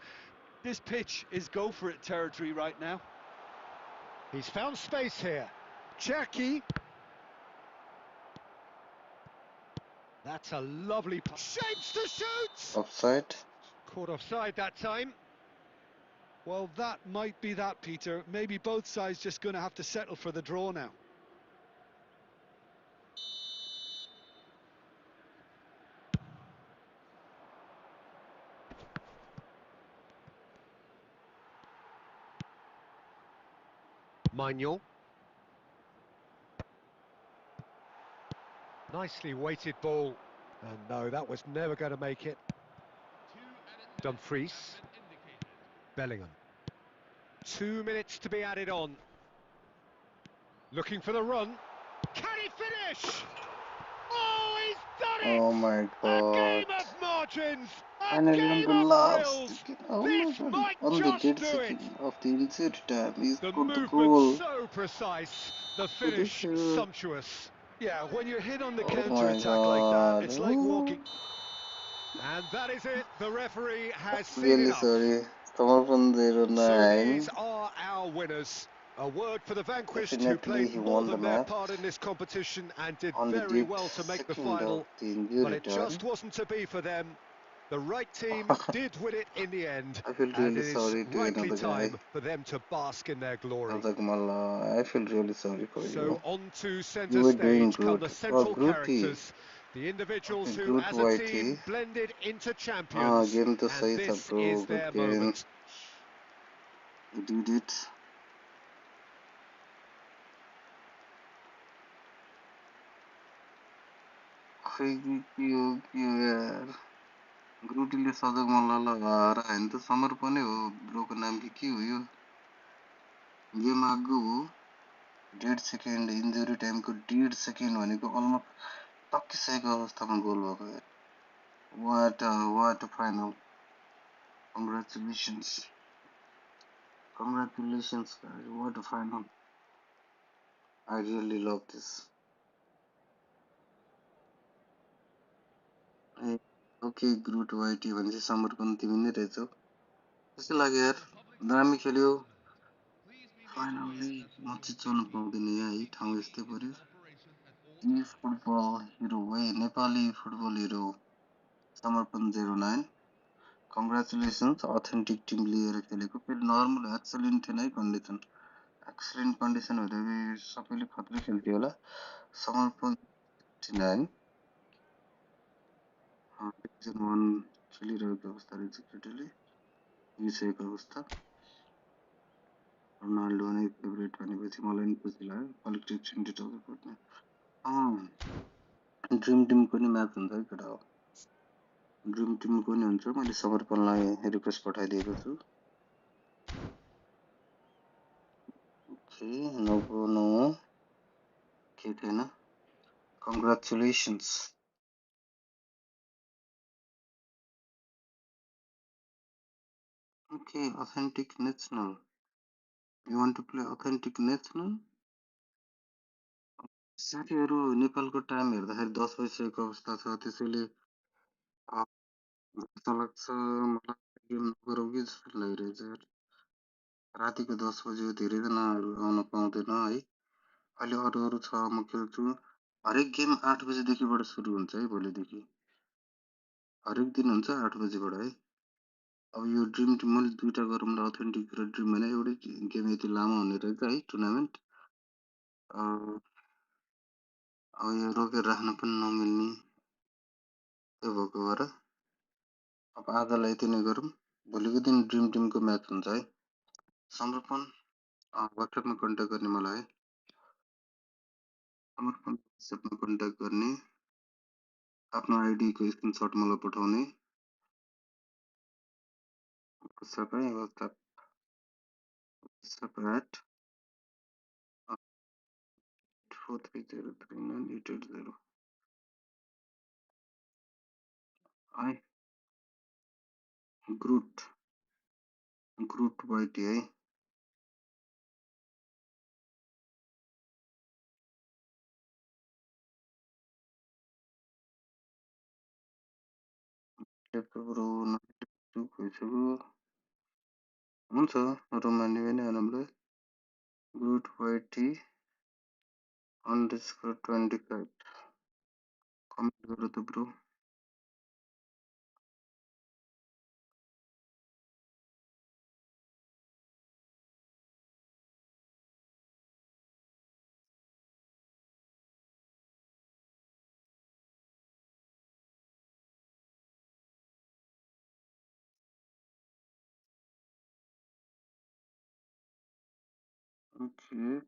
This pitch is go-for-it territory right now. He's found space here. Cherky. That's a lovely pass. Shapes to shoot! Offside Caught offside that time. Well, that might be that, Peter. Maybe both sides just going to have to settle for the draw now. Maignan. Nicely weighted ball. And no, that was never going to make it. Dumfries. Bellingham. 2 minutes to be added on. Looking for the run. Can he finish? Oh, he's done it! Oh my A God game of margins! A finally on game the of last thrills! second oh my This god might on the just dead do it! second of the injury time he The scored the movement goal so precise, the so this finish sumptuous. Yeah, when you're hit on the oh my counter-attack like that, god it's like walking... And that is it. The referee has seen really enough. sorry Samarpan So 09 these are our winners. A word for the vanquished who definitely played he more won the than their match part in this competition and did on the very dead well to make the second of final. the injury But it time just wasn't to be for them. The right team did win it in the end. I feel And really it is sorry to rightly another guy time for them to bask in their glory. I feel really sorry for So you. on to You centre were doing stage come good. the Oh, central Groothy. characters, the individuals Okay, who good as a team Whitey. blended into हाँ champions, game तो and सही था this bro. is Good their game. moment. You did it. क्यों क्यों यार ग्रुटीले सजग मल्ल भएर होइन त समर्पणै हो ब्रोको नाम के हो यो गेम आगो हो 1.5 सेकेन्ड इन्जुरी टाइमको 1.5 सेकेन्ड भनेको अलमोस्ट टक्किसकेको अवस्थामा गोल भएको यार what a final congratulations guys what a final I really love this okay Groot YT भनेपछि समर्पण तिमी नै रहेछौ कस्तो लाग्यो यार दामी खेल्यो फाइनल्ली म चिच्चाउनु पाउँदैन यहाँ है ठाउँ यस्तै पर्यो ई फुटबल हिरो है नेपाली फुटबल हिरो समर्पण 09 कङ्ग्रेचुलेसन्स अथेन्टिक टिम लिएर खेलेको फेरि नर्मल एक्सलेन्ट थिएन है कन्डिसन एक्सलेन्ट कन्डिसन हुँदा सबैले खतरै खेल्थ्यो होला समर्पण 69 डिभिजन 1 खेलिरहेको अवस्था रहेछ केटीले जिसकेको अवस्था रोनाल्डो नै फेभरेट भनेपछि मलाई पनि खुसी लाग्यो कलेक्टिभ डिटेल्स खोज्ने ड्रिम टिमको नि म्याच हुन्छ है केटा हो ड्रिम टिमको नि हुन्छ मैले समर्पणलाई रिक्वेस्ट पठाइदिएको छु ओके नो के थिएन congratulations okay authentic national you want to play authentic national साथीहरू नेपालको टाइम हेर्दाखेरि 10 बजिसकेको अवस्था छ त्यसैले जस्तो लाग्छ मलाई गेम नगरौँ कि जस्तो लागिरहेछ यार रातिको 10 बजे धेरैजनाहरू आउन पाउँदैन है अहिले अरू छ म खेल्छु हरेक गेम 8 बजेदेखिबाट सुरु हुन्छ है भोलिदेखि हरेक दिन हुन्छ 8 बजेबाट है अब यो ड्रिम टिम मैले दुईवटा गरौँला अथेन्टिक र ड्रिम होइन एउटै गेम यति लामो हुने रहेछ है टुर्नामेन्ट अब यो रोकेर राख्न पनि नमिल्ने त्यो भएको भएर अब आजलाई यति नै गरौँ भोलिको दिन ड्रिम टिमको म्याच हुन्छ है समर्पण वाट्सएपमा कन्ट्याक्ट गर्ने मलाई है समर्पण वाट्सएपमा कन्ट्याक्ट गर्ने आफ्नो आइडीको स्क्रिनसट मलाई पठाउने वाट्सएप है वाट्सएप एट 43039880 है ग्रुट वाइटी है ब्रो भइसक्यो हुन्छ रोमानी पनि हामीलाई ग्रुट वाइटी _25 कमेन्ट गर त ब्रो ओके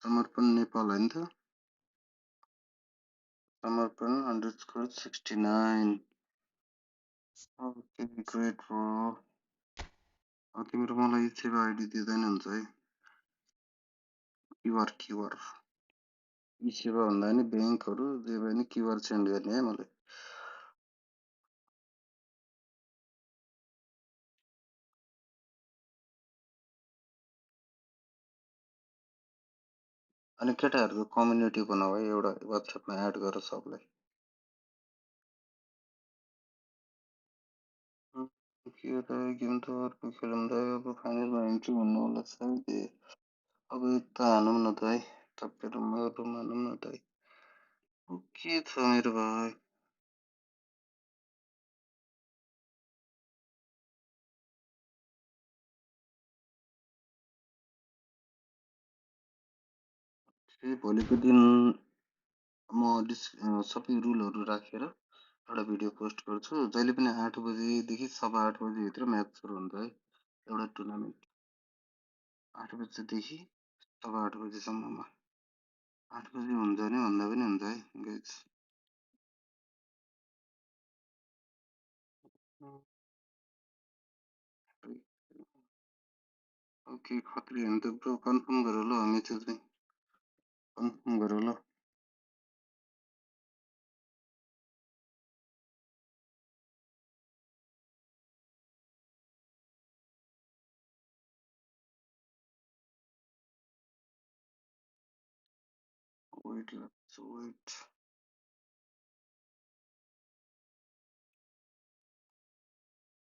समर्पण नेपाल होइन त समर्पण _69 ओके ग्रेट ब्रो तिम्रो मलाई सेवा आइडी दिँदैन हुन्छ है क्युआर यी सेवा भन्दा नि ब्याङ्कहरू जे भए नि क्युआर सेन्ड गर्ने है मलाई अनि केटाहरूको कम्युनिटी बनाऊ है एउटा वाट्सएपमा एड गर सबलाई के त गेम त अर्को खेलौँ त अब फाइनलमा हिँड्छु भन्नु होला सायद अब यता हानौँ न त है तपाईँहरूमा हानौँ न त है के छ मेरो भाइ भोलिको दिन म सबै रुलहरू राखेर एउटा भिडियो पोस्ट गर्छु जहिले पनि 8 बजेदेखि 8:15 बजेभित्र म्याच सुरु हुन्छ है एउटा टुर्नामेन्ट 8 बजेदेखि 8:15 बजेसम्ममा 8 बजे हुन्छ भने भन्दा पनि हुन्छ है गाइज ओके खत्री होइन त ब्रो कन्फर्म गर ल हामी चाहिँ कन्फर्म गर ल वेट वेट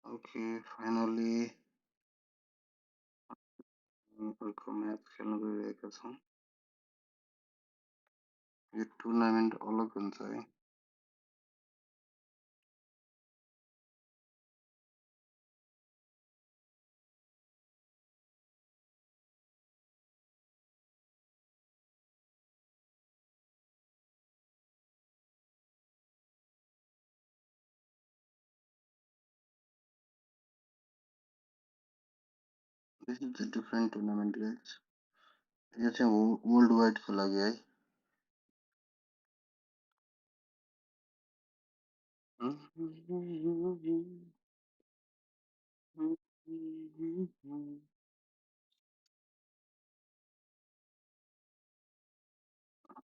ओके फाइनली अर्को म्याच खेल्न गइरहेका छौँ यो टुर्नामेन्ट अलग हुन्छ है this is a different tournament guys यो चाहिँ वर्ल्ड वाइडको लागि है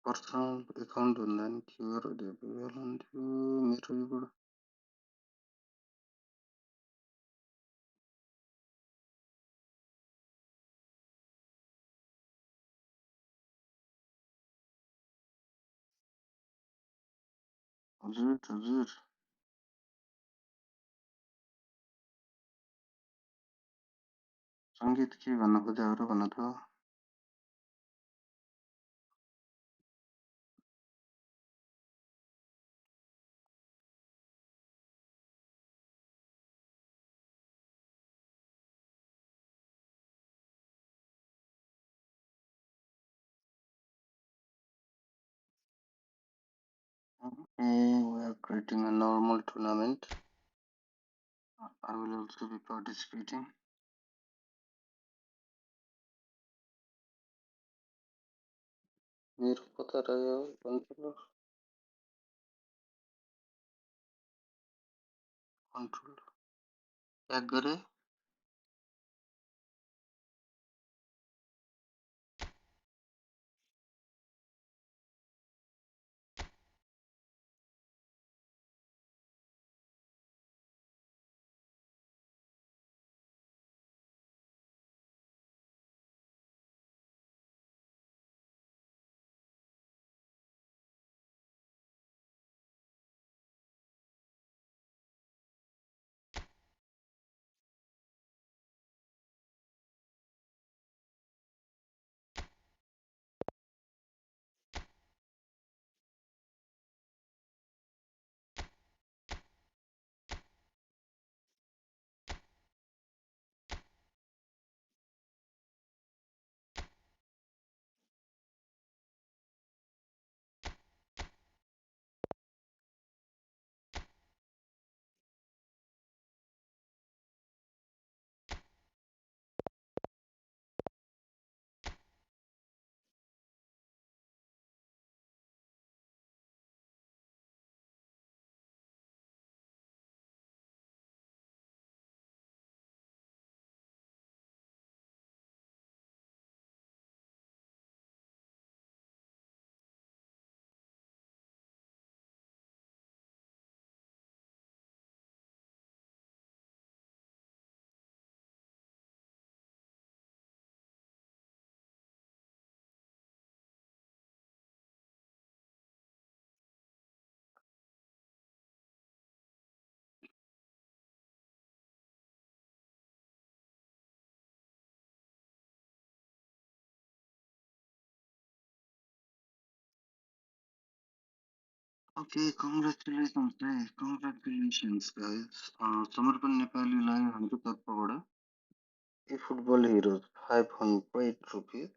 पर्सनल एकाउन्ट भन्दा नि क्युआर हुन्थ्यो मेरो उयोबाट हजुर हजुर सङ्गीत के भन्न खोज्यो र भन त We are creating a normal tournament. I will also be participating. मेरो पता रह्यो कन्ट्रोलर कन्ट्रोल ट्याग गरे ओके कङ्ग्रेचुलेसन्स गाइज समर्पण नेपालीलाई हाम्रो तर्फबाट ए फुटबल हिरोज 500 रुपियाँ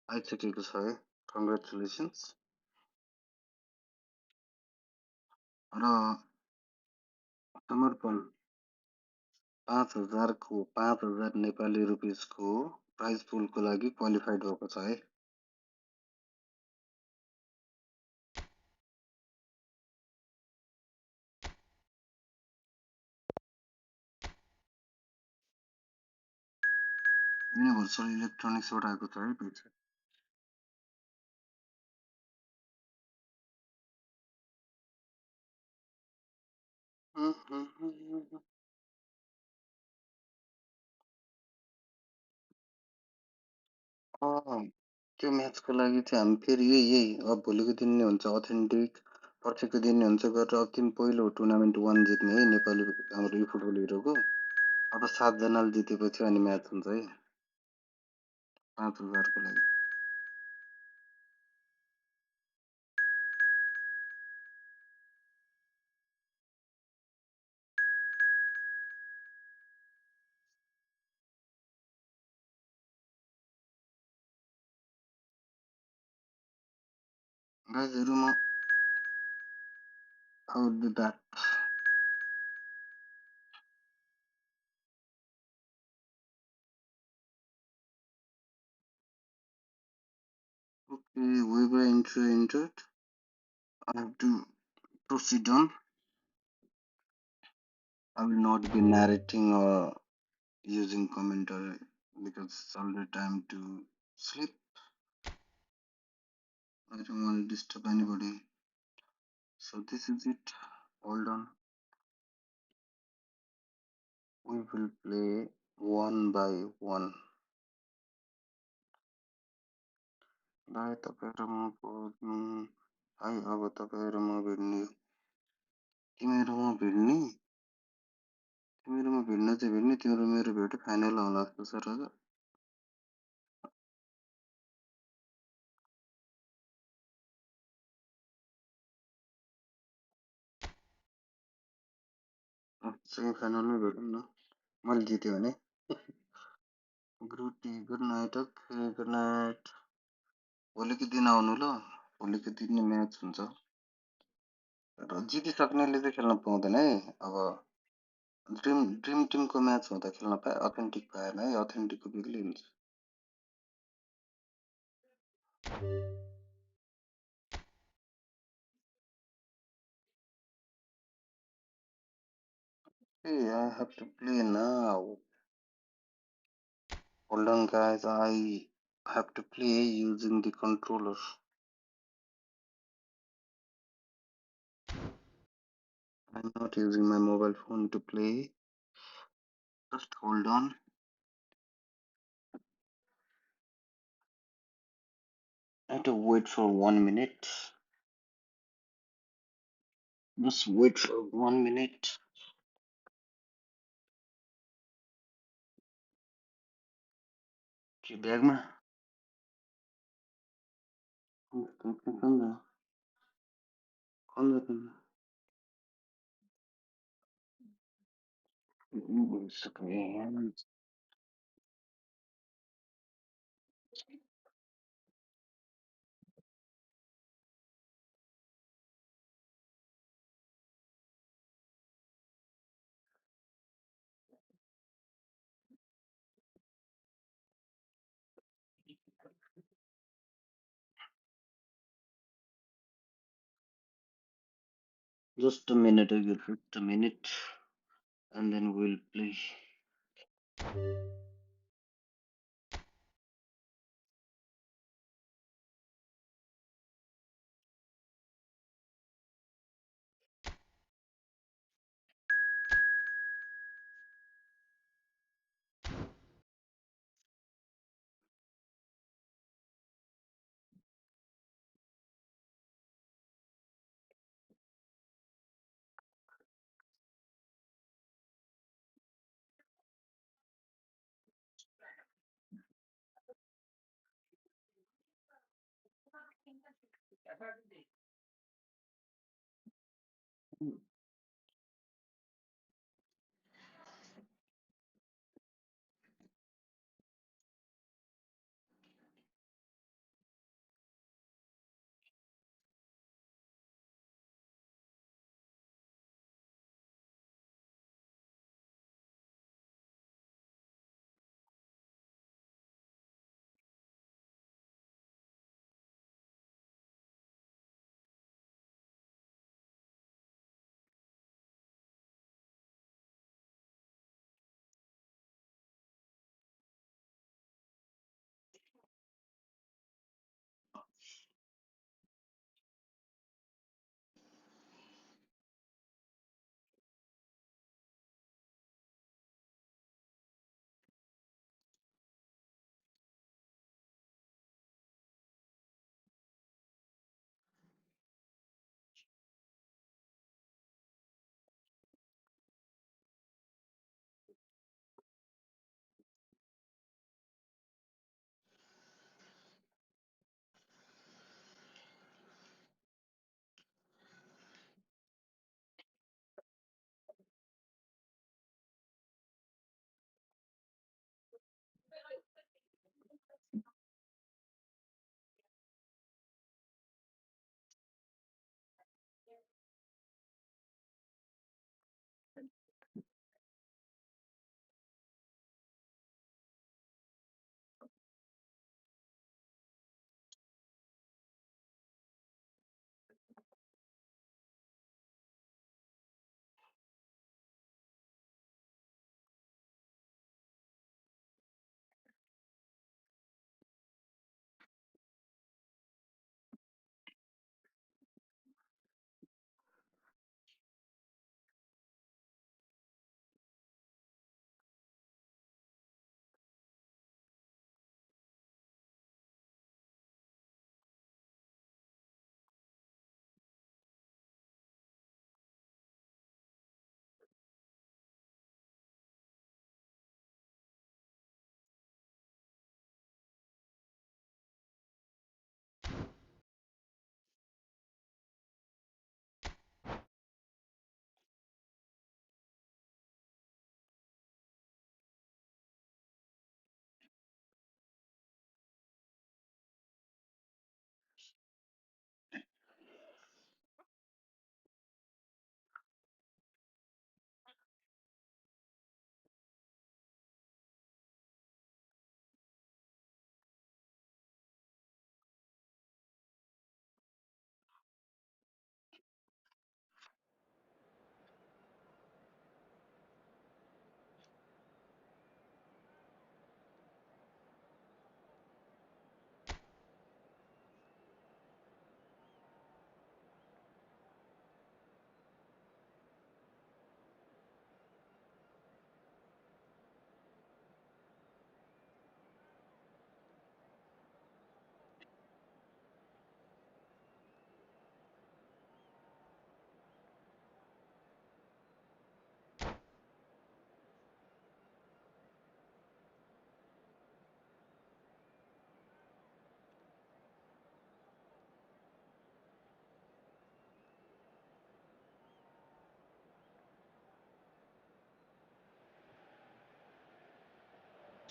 आइसकेको छ है कङ्ग्रेचुलेसन्स र समर्पण 5,000 नेपाली रुपिसको प्राइज पुलको लागि क्वालिफाइड भएको छ है युनिभर्सल इलेक्ट्रोनिक्सबाट आएको छ है पेज त्यो म्याचको लागि चाहिँ हामी फेरि यही अब भोलिको दिन नै हुन्छ अथेन्टिक पर्सिको दिन नै हुन्छ गरेर अब तिमी पहिलो टुर्नामेन्ट 1 जित्ने है नेपाली हाम्रो यो फुटबल हिरोको अब 7 जनाले जितेपछि अनि म्याच हुन्छ है 5,000 को लागि गाइजहरु म I will be back. Okay, whoever entered, I have to proceed on. I will not be narrating or using commentary because it's already time to sleep. I don't want to disturb anybody. So this is it. Hold on. We will play one by one. भाइ तपाईहरु म पढ्नु भाइ अब तपाईहरु म भिड्ने तिमीहरु म भिड्ने तिमीहरु म भिड्न चाहिँ भिड्ने तिम्रो मेरो भेट फाइनल होला जस्तो छ र सेमी फाइनलमै भेटौँ न मैले जित्यो भने ग्रुटी good night okay good night भोलिको दिन आउनु ल भोलिको दिन नै म्याच हुन्छ र जितिसक्नेले चाहिँ खेल्न पाउँदैन है अब ड्रिम टिमको म्याच हुँदा खेल्न पाए अथेन्टिक पाएन है अथेन्टिकको बेग्लै हुन्छ Hey, I have to play now. Hold on guys, I have to play using the controller. I'm not using my mobile phone to play. Just hold on. I have to wait for 1 minute. Just wait for 1 minute. के ब्यागमा Just a minute, I get just a minute, and then we'll play.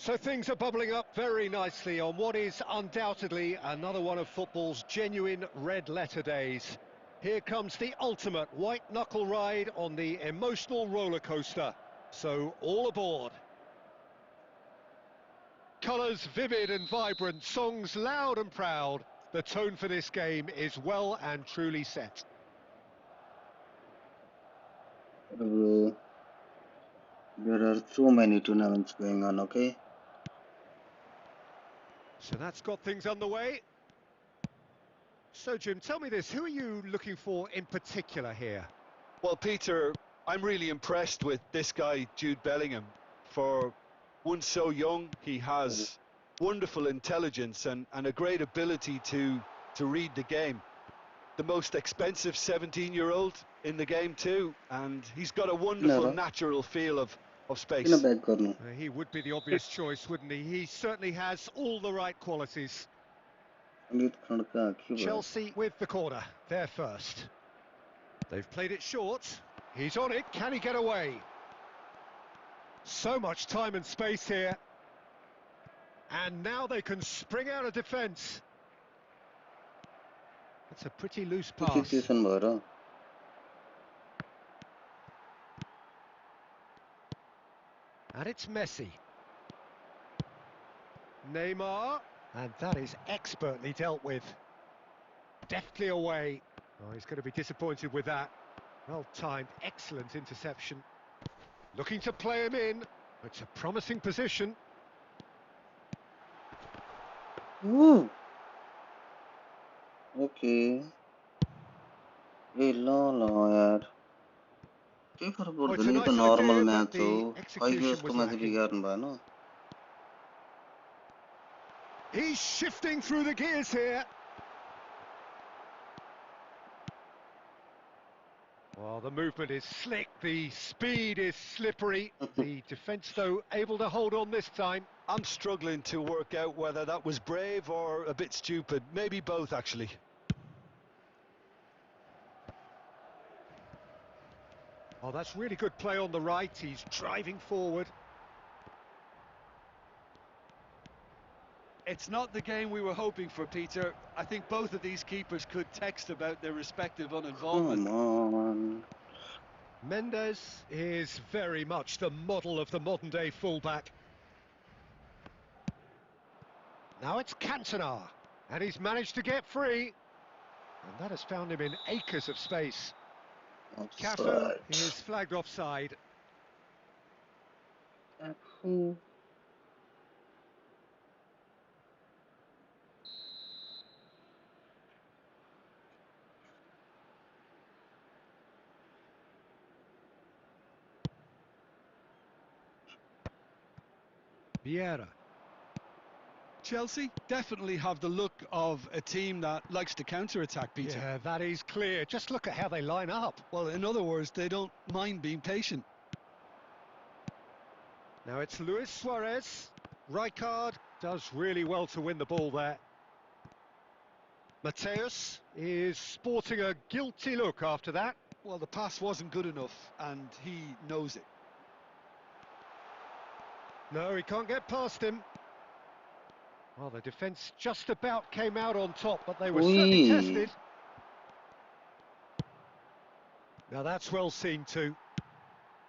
So things are bubbling up very nicely on what is undoubtedly another one of football's genuine red-letter days. Here comes the ultimate white-knuckle ride on the emotional roller coaster. So all aboard. Colours vivid and vibrant, songs loud and proud. The tone for this game is well and truly set. Bro, there are so many tournaments going on, okay? So that's got things underway. So Jim, tell me this, who are you looking for in particular here? Well, Peter, I'm really impressed with this guy, Jude Bellingham. For one so young, he has wonderful intelligence and a great ability to read the game. The most expensive 17-year-old in the game too, and he's got a wonderful natural feel of space. He would be the obvious choice, wouldn't he? He certainly has all the right qualities. Chelsea with the corner, they're first. They've played it short. He's on it, can he get away? So much time and space here. And now they can spring out of defence. That's a pretty loose pass. And it's Messi. Neymar. And that is expertly dealt with. Deftly away. Oh, he's going to be disappointed with that. Well timed, excellent interception. Looking to play him in. It's a promising position. Ooh. Okay. Hey, यार के फरक Oh, it's पर्दैन a यो त nice normal idea, but match हो the कहिले execution यस्तो was match lacking. बिगार्नु भएन He's shifting through the gears here. Well, the movement is slick, the speed is slippery. The defence, though, able to hold on this time. I'm struggling to work out whether that was brave or a bit stupid. Maybe both, actually. Oh, that's really good play on the right. He's driving forward. It's not the game we were hoping for, Peter. I think both of these keepers could text about their respective uninvolvement. Come on. Mendes is very much the model of the modern-day fullback. Now it's Cantona, and he's managed to get free. And that has found him in acres of space. Cafu is flagged offside. Cafu. Vieira. Chelsea definitely have the look of a team that likes to counter-attack, Peter. Yeah, that is clear. Just look at how they line up. Well, in other words, they don't mind being patient. Now it's Luis Suarez. Rijkaard does really well to win the ball there. Mateus is sporting a guilty look after that. Well, the pass wasn't good enough, and he knows it. No, he can't get past him. Well, the defence just about came out on top, but they were certainly tested. Now that's well seen too.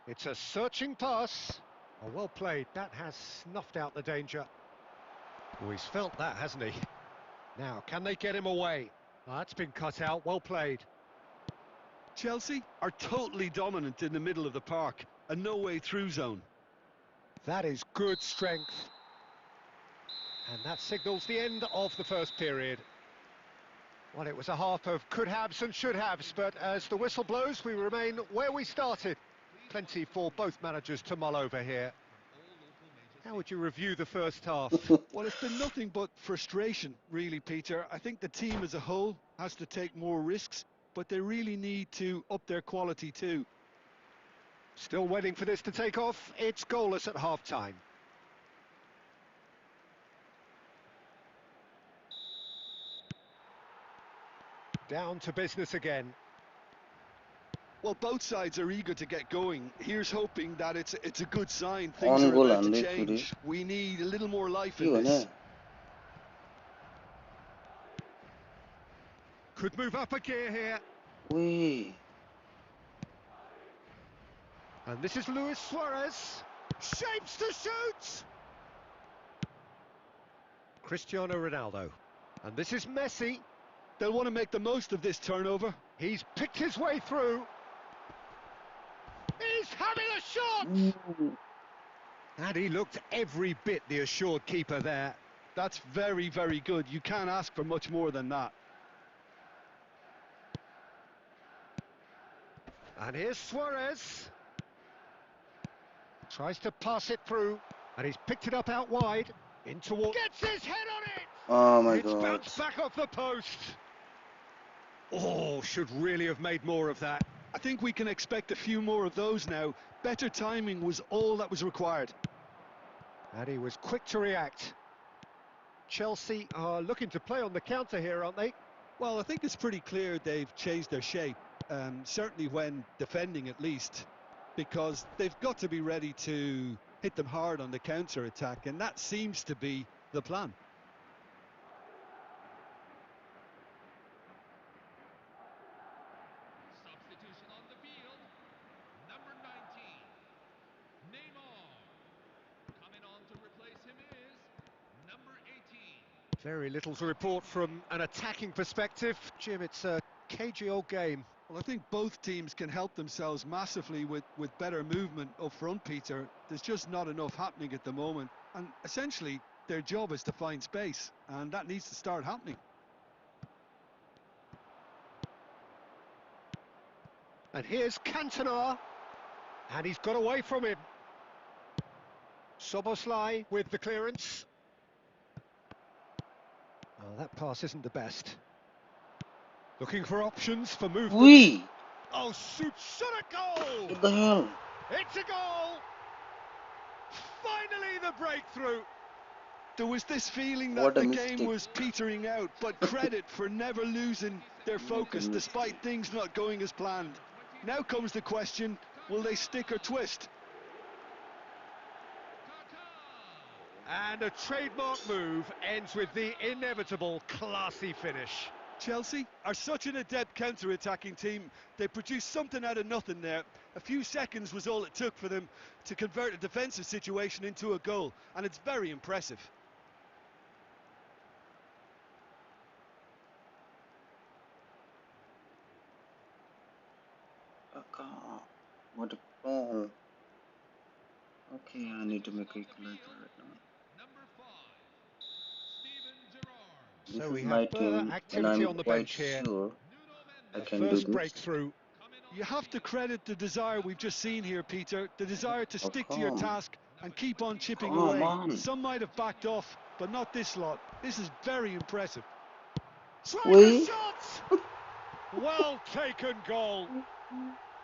It's a searching pass. Oh, well played. That has snuffed out the danger. Oh, he's felt that, hasn't he? Now, can they get him away? Oh, that's been cut out. Well played. Chelsea are totally dominant in the middle of the park. A no-way-through zone. That is good strength. And that signals the end of the first period. Well, it was a half of could-haves and should-haves, but as the whistle blows, we remain where we started. Plenty for both managers to mull over here. How would you review the first half? Well, it's been nothing but frustration, really, Peter. I think the team as a whole has to take more risks, but they really need to up their quality too. Still waiting for this to take off. It's goalless at half-time. Down to business again. Well, both sides are eager to get going. Here's hoping that it's a good sign. Things On are goal about to हान्दै छु रे change. We need a little more life के in भने this. Could move up a gear here. ओए And this is Luis Suarez. Shapes to shoot! Cristiano Ronaldo. And this is Messi. They'll want to make the most of this turnover. He's picked his way through. He's having a shot! Ooh. And he looked every bit the assured keeper there. That's very, very good. You can't ask for much more than that. And here's Suarez. Tries to pass it through. And he's picked it up out wide. In towards... Gets his head on it! Oh my It's god. bounced back off the post. Oh, should really have made more of that. I think we can expect a few more of those now. Better timing was all that was required. And he was quick to react. Chelsea are looking to play on the counter here, aren't they? Well, I think it's pretty clear they've changed their shape, certainly when defending at least, because they've got to be ready to hit them hard on the counter-attack, and that seems to be the plan. Substitution on the field. Number 19, Neymar. Coming on to replace him is number 18. Very little to report from an attacking perspective. Jim, it's a cagey old game. Well, I think both teams can help themselves massively with better movement up front, Peter. There's just not enough happening at the moment. And essentially, their job is to find space, and that needs to start happening. And here's Cantona. And he's got away from him. Soboslai with the clearance. Oh, that pass isn't the best. Looking for options for movement. Ui. Oh, shoot, shot a goal! What the hell? It's a goal! Finally the breakthrough! There was this feeling that What a the mistake. game was petering out, but credit for never losing their focus despite things not going as planned. Now comes the question, will they stick or twist? And a trademark move ends with the inevitable classy finish. Chelsea are such an adept counter-attacking team. They produced something out of nothing there. A few seconds was all it took for them to convert a defensive situation into a goal, and it's very impressive. What a ball. Okay, I need to make a equalizer right now. Number 5, Steven Gerrard. This So is we my have further team, and activity I'm on the quite bench here. sure I The can do first this. breakthrough. You have to credit the desire we've just seen here, Peter. The desire to Oh, stick to your come. task and keep on chipping Come away. on. Some might have backed off, but not this lot. This is very impressive. Trying a Ui. shot! Well taken goal.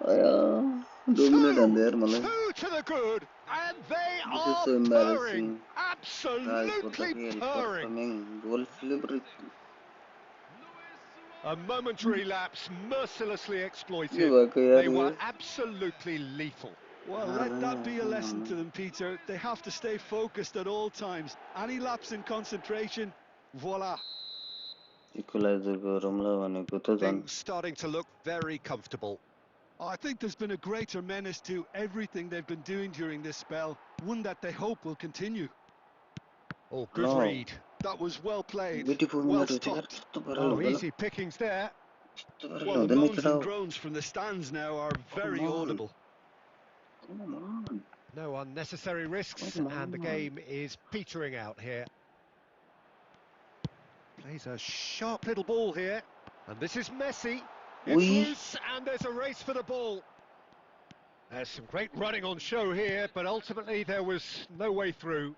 Aiyah. 2 minute and there, Malay. Two to the good, and they This is are so purring. embarrassing. Absolutely purring. Coming. Goal celebration. A momentary lapse mercilessly ये exploited. भएको यार They were ये. absolutely lethal. Well, let that be a lesson to them, Peter. They have to stay focused at all times. Any lapse in concentration, voila. Equalizer गरौँला भनेको त झन्. Things starting to look very comfortable. I think there's been a greater menace to everything they've been doing during this spell, one that they hope will continue. Oh, good No. read. That was well played, 84 well minute थियो यार. stopped. यस्तो पाराले Oh, हुँदैन. easy pickings there. यस्तो पाराले Well, the हुँदैन moans केटा and हो. groans from the stands now are Come very on. audible. Come on. No unnecessary risks, Come and the on. game is petering out here. Plays a sharp little ball here. And this is Messi. It's Oui. loose, and there's a race for the ball. There's some great running on show here, but ultimately there was no way through.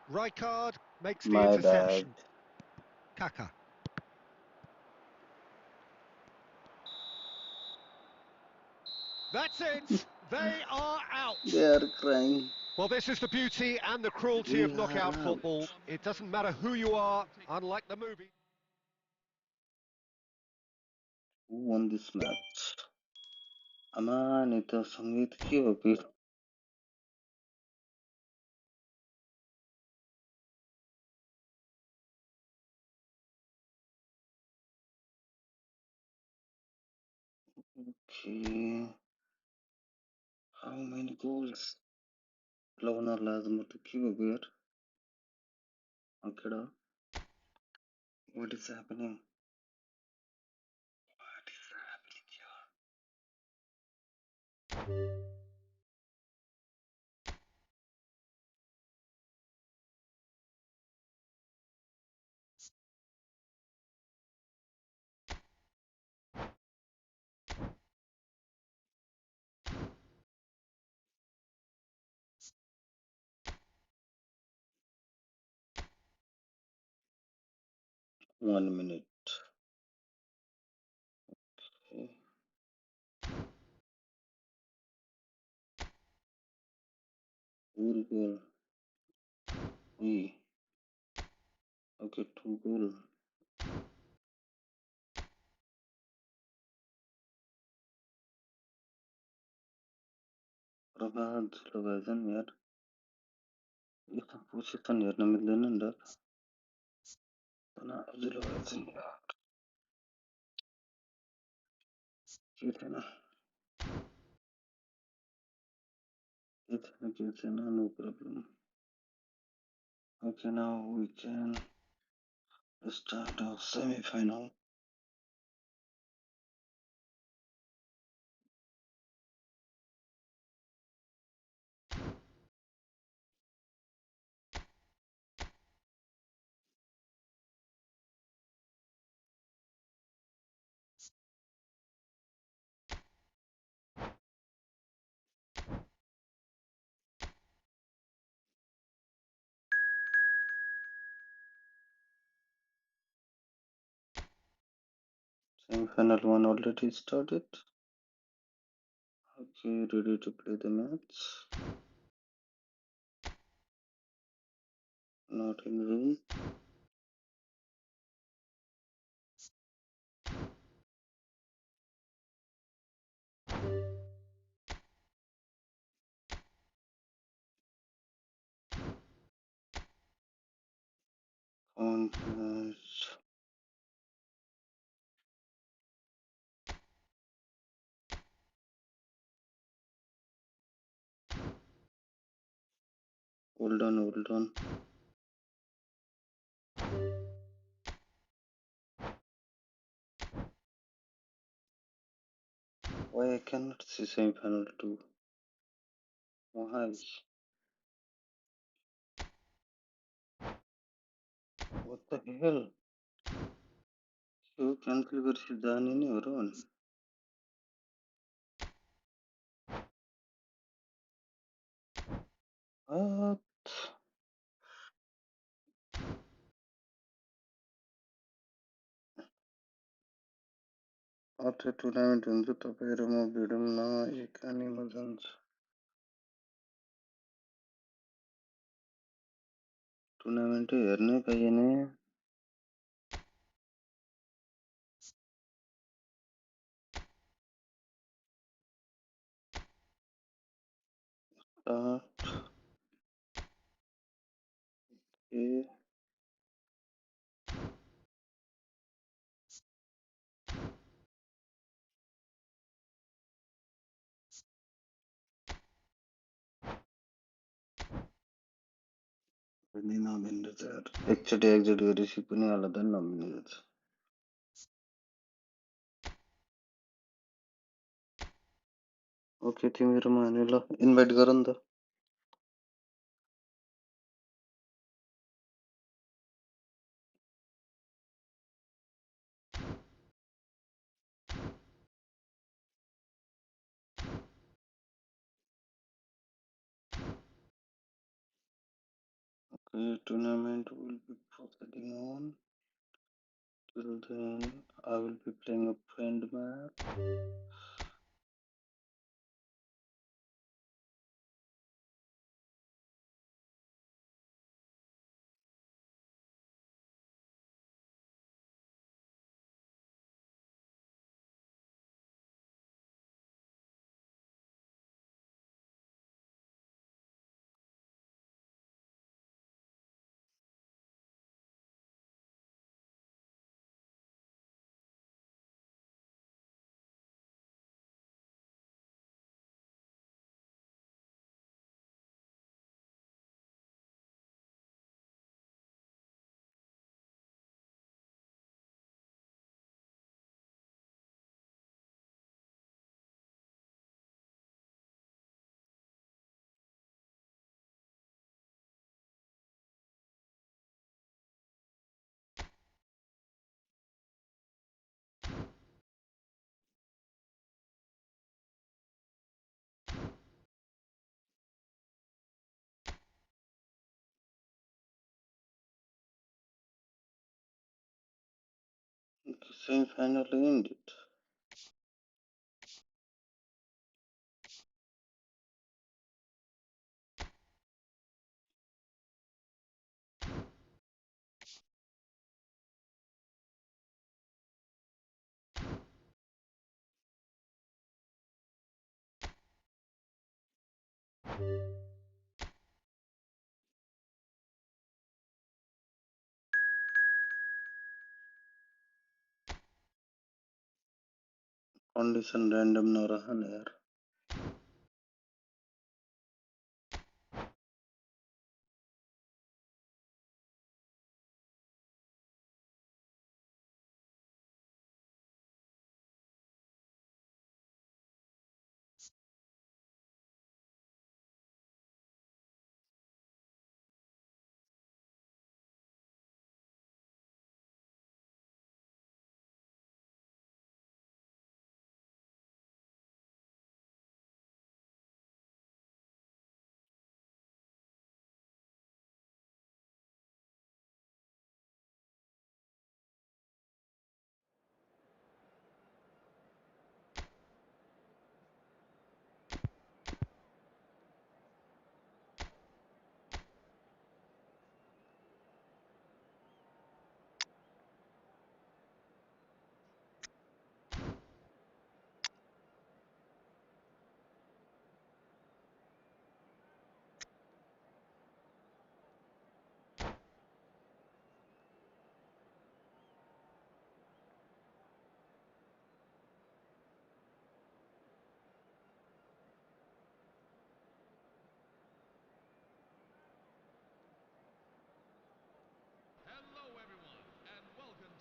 Rijkaard makes the My interception. bad. Kaka. That's it. They are out. They are crying. Well, this is the beauty and the cruelty of We knockout are football. out. It doesn't matter who you are, unlike the movie. Who won this match? आमा नि त सङ्गीत के हो फेरि? Okay. How many goals? ल उनीहरूलाई आज म त के भएको यार? केटा What is happening? What is happening here? 1 minute. Okay. Goal, goal. Okay, 2 goal. प्रभात लगाएछन् यार यस्तो पोजिसन हेर्न मिल्दैन नि त तनाव लगाएछन् यार के छैन no problem. Okay, now we can start our semi-final. Semi-final 1 already started. Okay, ready to play the match. Not in room. Conference. Hold on. Why I cannot see semi-final 2? Why? What the hell? Yo cancel गरेपछि जाने नै हो र अनि अर्को tournament हुन्छ तपाईहरु म भिडौँ न एकानीमा जान्छ टुर्नामेन्टै हेर्नै पाइएन ए पनि नमिल्ने यार एकचोटि एक्जिट गरेपछि कुनै हालतमा नमिल्ने रहेछ ओके तिमीहरुमा हाने ल इन्भाइट गर नि त Okay, tournament will be proceeding on. Till then, I will be playing a friend map. Semi-final ended. Condition random नरहने यार.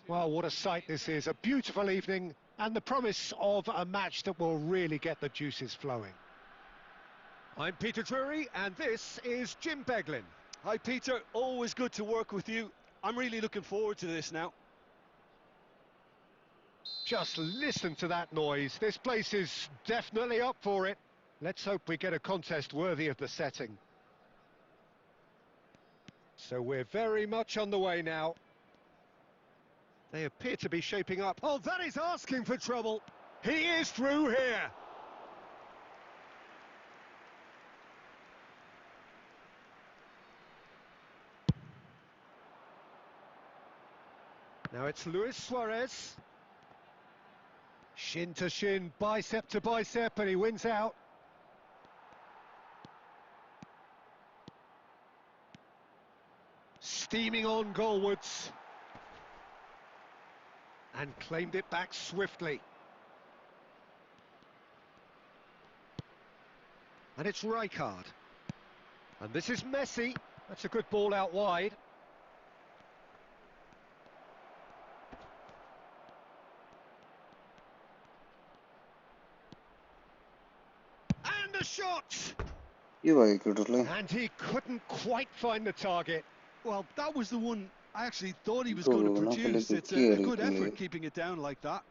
Well, what a sight this is. A beautiful evening and the promise of a match that will really get the juices flowing. I'm Peter Drury and this is Jim Beglin. Hi, Peter. Always good to work with you. I'm really looking forward to this now. Just listen to that noise. This place is definitely up for it. Let's hope we get a contest worthy of the setting. So we're very much on the way now. They appear to be shaping up. Oh, that is asking for trouble. He is through here. Now it's Luis Suarez. Shin to shin, bicep to bicep, and he wins out. Steaming on goalwards. And claimed it back swiftly. And it's Rijkaard. And this is Messi. That's a good ball out wide. And a shot! And he couldn't quite find the target. Well, that was the one I actually thought he was going to produce. It's a good effort keeping it down like that.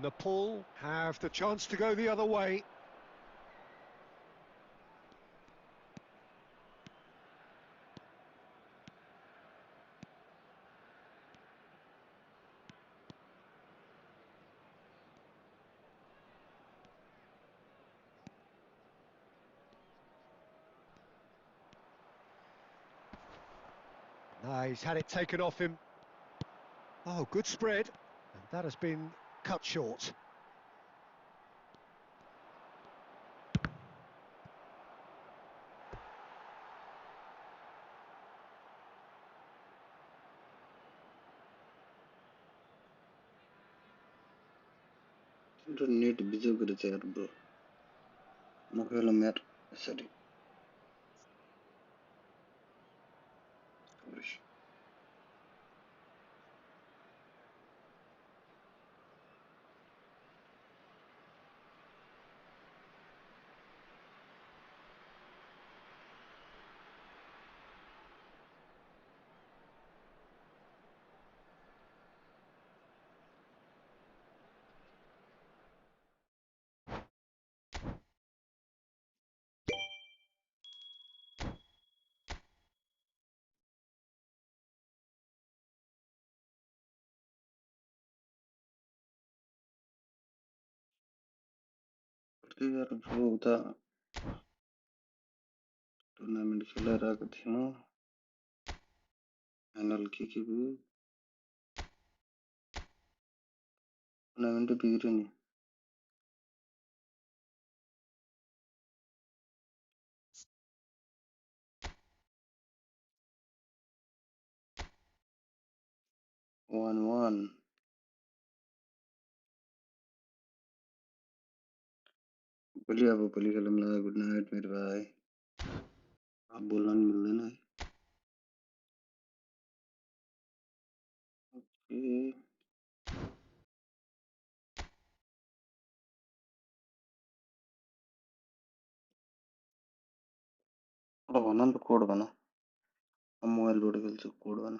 Nepal have the chance to go the other way. He's had it taken off him. Oh, good spread. And that has been cut short. Need busy bro. Sorry. यार bro उता tournament खेलिरहेको थियौँ final के भयो टुर्नामेन्टै बिग्रियो नि 1-1 भोलि खेलौँला good night मेरो भाइ अब बोल्न नि मिल्दैन है ओके भन नि त कोड भन मोबाइलबाट खेल्छु कोड भन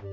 Hi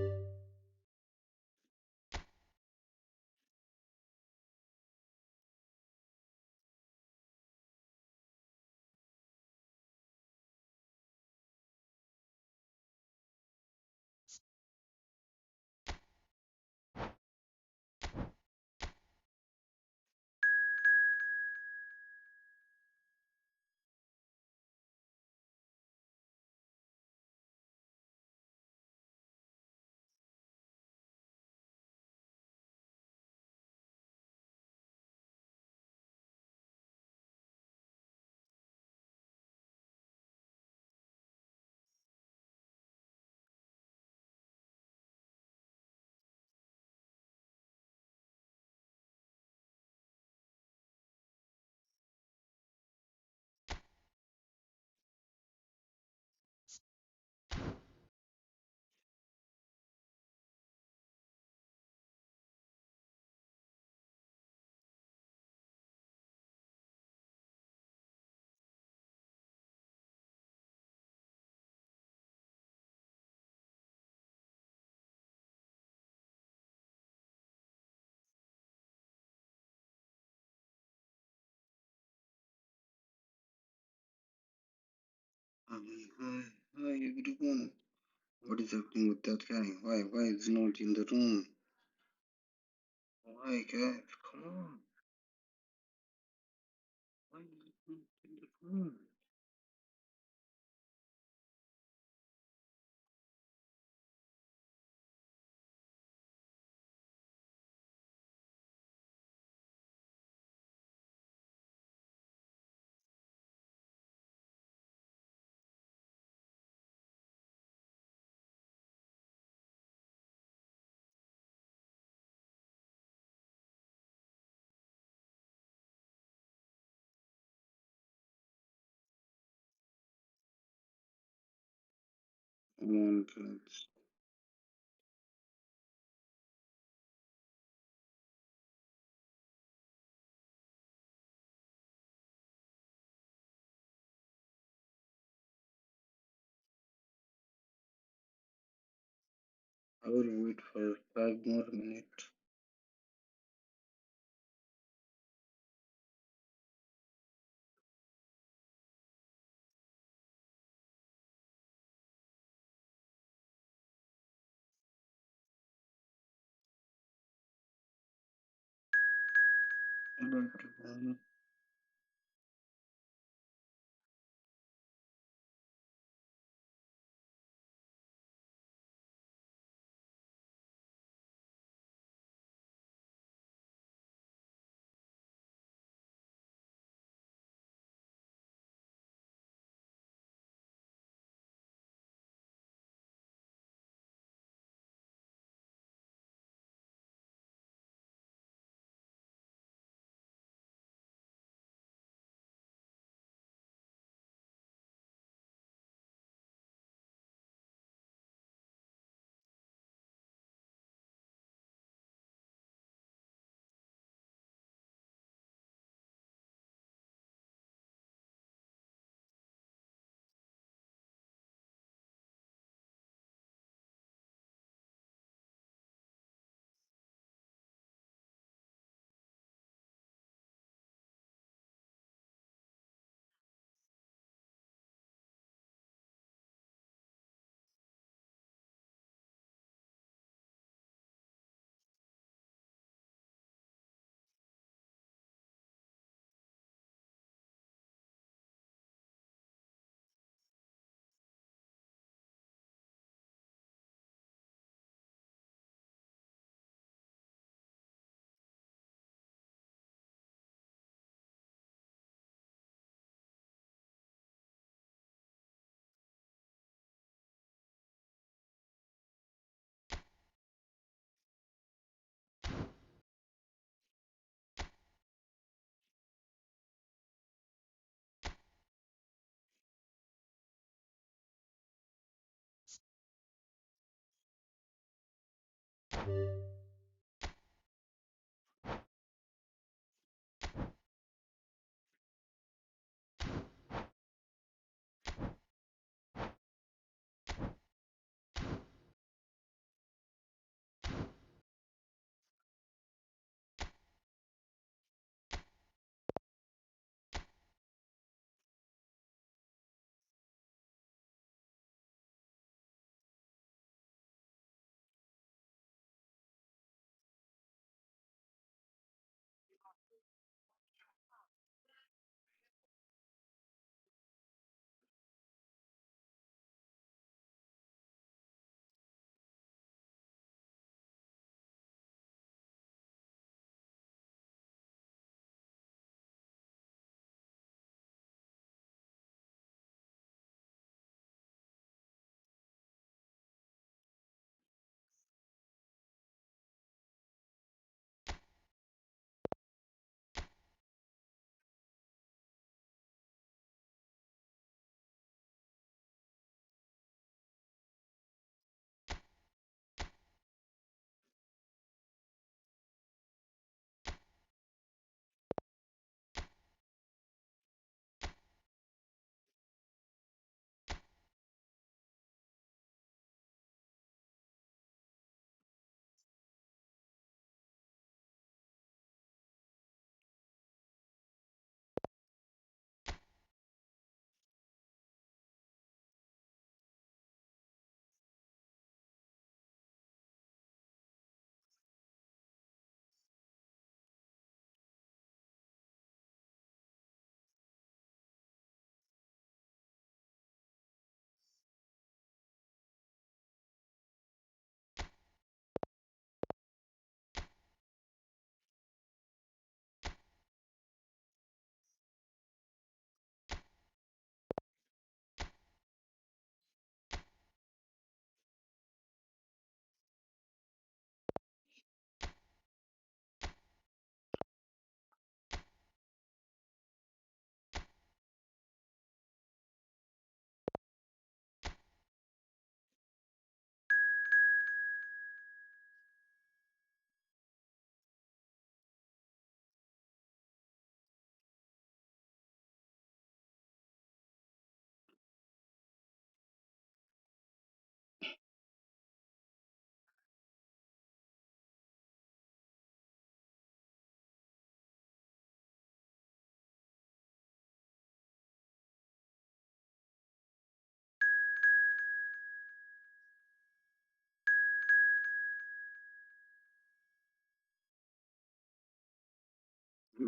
everyone. What is happening with that guy? Why is he not in the room? Why guys? Come on. Why is he not in the room? Come on guys. I will wait for 5 more minutes. Hello everyone.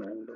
Mando.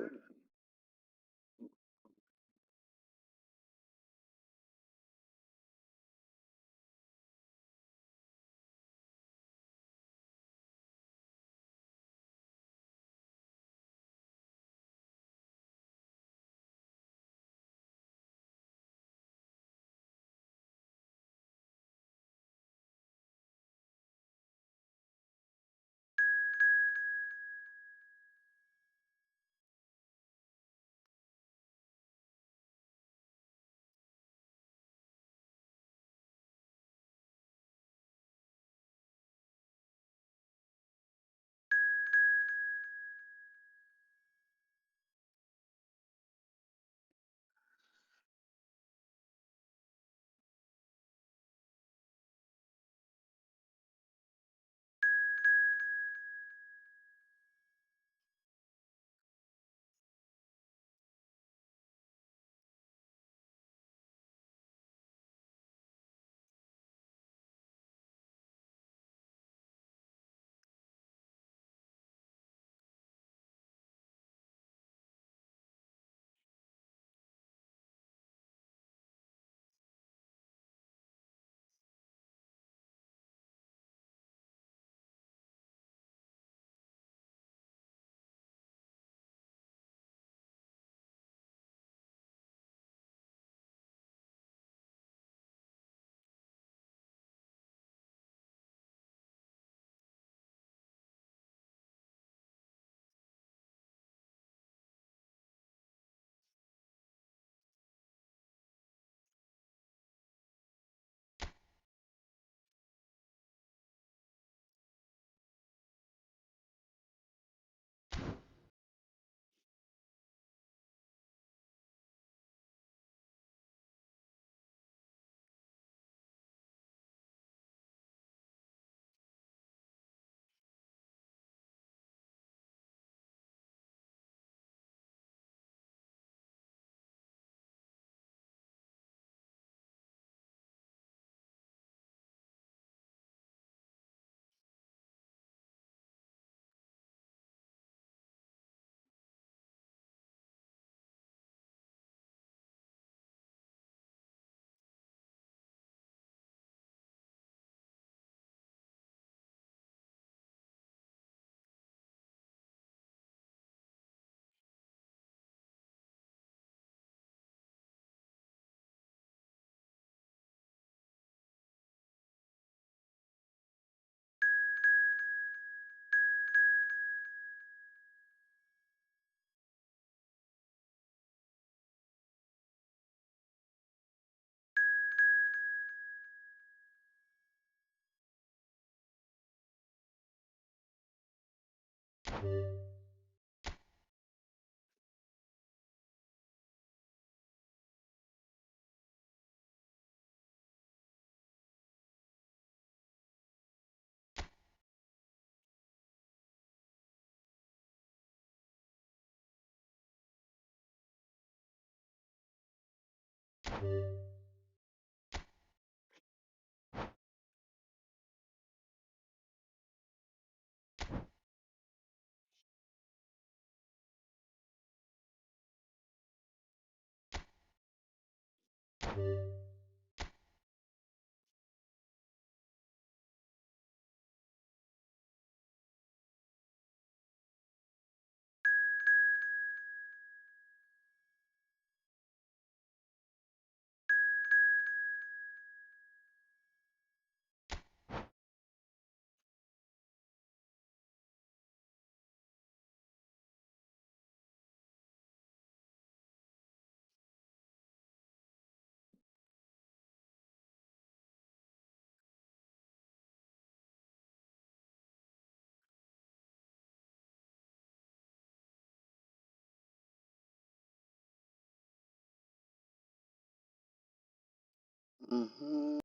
Mm-hmm.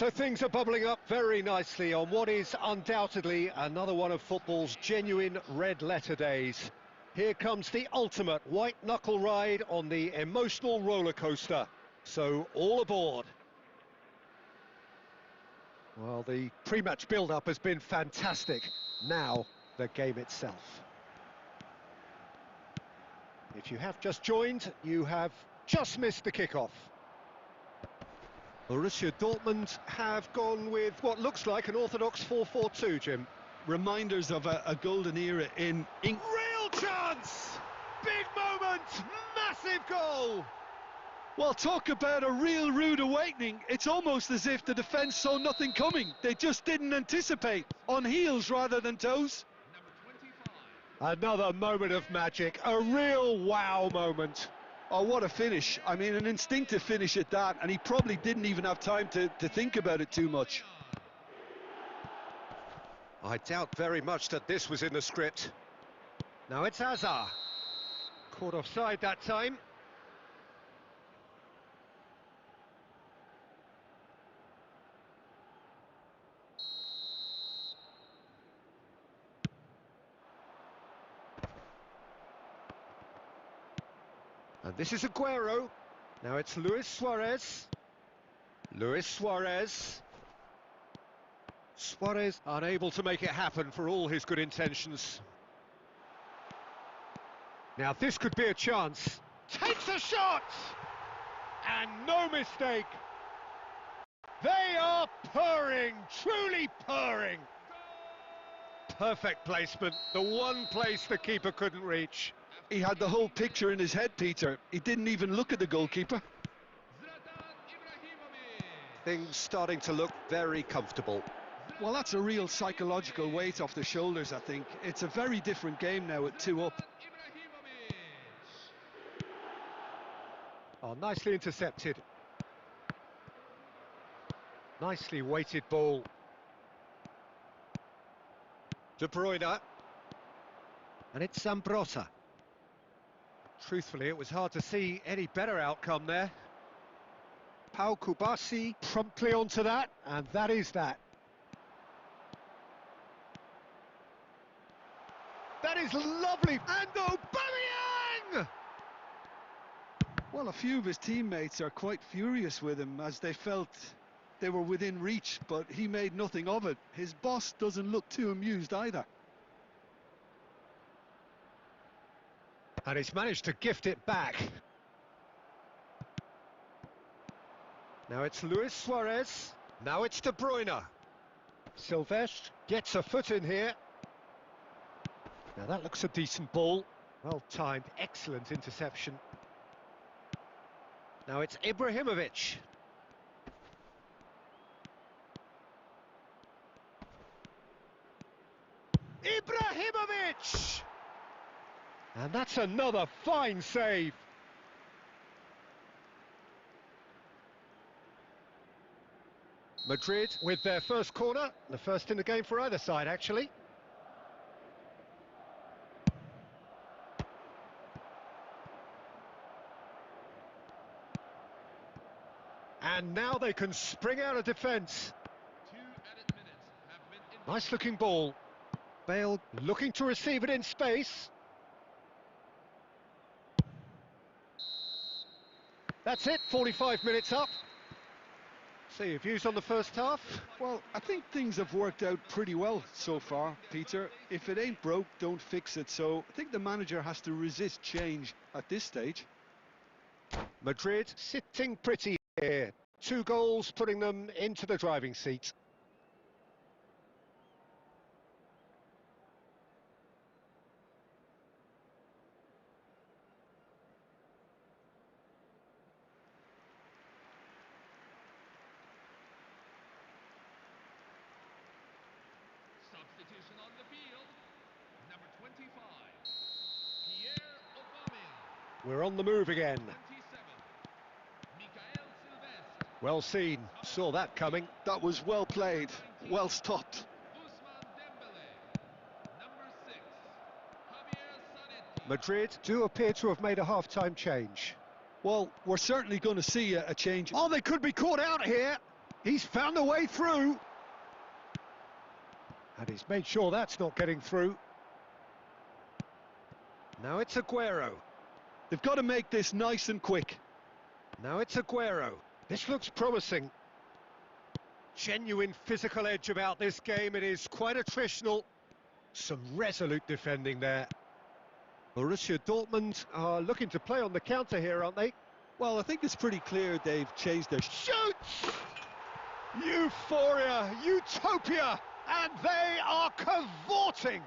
So things are bubbling up very nicely on what is undoubtedly another one of football's genuine red-letter days. Here comes the ultimate white-knuckle ride on the emotional roller coaster. So all aboard. Well, the pre-match build-up has been fantastic. Now, the game itself. If you have just joined, you have just missed the kickoff. Borussia Dortmund have gone with what looks like an orthodox 4-4-2, Jim. Reminders of a golden era in Real chance! Big moment! Massive goal! Well, talk about a real rude awakening. It's almost as if the defence saw nothing coming. They just didn't anticipate. On heels rather than toes. Another moment of magic. A real wow moment. Oh, what a finish. I mean, an instinctive finish at that, and he probably didn't even have time to think about it too much. I doubt very much that this was in the script. Now it's Hazard. Caught offside that time. And this is Aguero. Now it's Luis Suarez. Luis Suarez. Suarez unable to make it happen for all his good intentions. Now this could be a chance. Takes a shot! And no mistake. They are purring, truly purring. Perfect placement, the one place the keeper couldn't reach. He had the whole picture in his head, Peter. He didn't even look at the goalkeeper. Things starting to look very comfortable. Well, that's a real psychological weight off the shoulders, I think. It's a very different game now at 2 up. Oh, nicely intercepted. Nicely weighted ball. De Bruyne. And it's Zambrotta. Truthfully, it was hard to see any better outcome there. Pau Kubasi promptly onto that, and that is that. That is lovely. And Aubameyang! Well, a few of his teammates are quite furious with him as they felt they were within reach, but he made nothing of it. His boss doesn't look too amused either. And he's managed to gift it back. Now it's Luis Suarez. Now it's De Bruyne. Silvestre gets a foot in here. Now that looks a decent ball. Well timed, excellent interception. Now it's Ibrahimovic. Ibrahimovic! And that's another fine save. Madrid with their first corner, the first in the game for either side actually. And now they can spring out of defence. Nice looking ball. Bale looking to receive it in space. That's it, 45 minutes up. So your views on the first half? Well, I think things have worked out pretty well so far, Peter. If it ain't broke, don't fix it. So I think the manager has to resist change at this stage. Madrid sitting pretty here. 2 goals putting them into the driving seat. Substitution on the field. Number 25, Pierre Aubameyang. We're on the move again. 27, Michael Silvestre. Well seen, saw that coming. That was well played, well stopped. Ousmane Dembele. Number 6, Javier Zanetti. Madrid do appear to have made a half-time change. Well, we're certainly going to see a change. Oh, they could be caught out here. He's found a way through. And he's made sure that's not getting through. Now it's Aguero. They've got to make this nice and quick. Now it's Aguero. This looks promising. Genuine physical edge about this game. It is quite attritional. Some resolute defending there. Borussia Dortmund are looking to play on the counter here, aren't they? Well, I think it's pretty clear they've changed their... Shoots! Euphoria, utopia, and they are cavorting.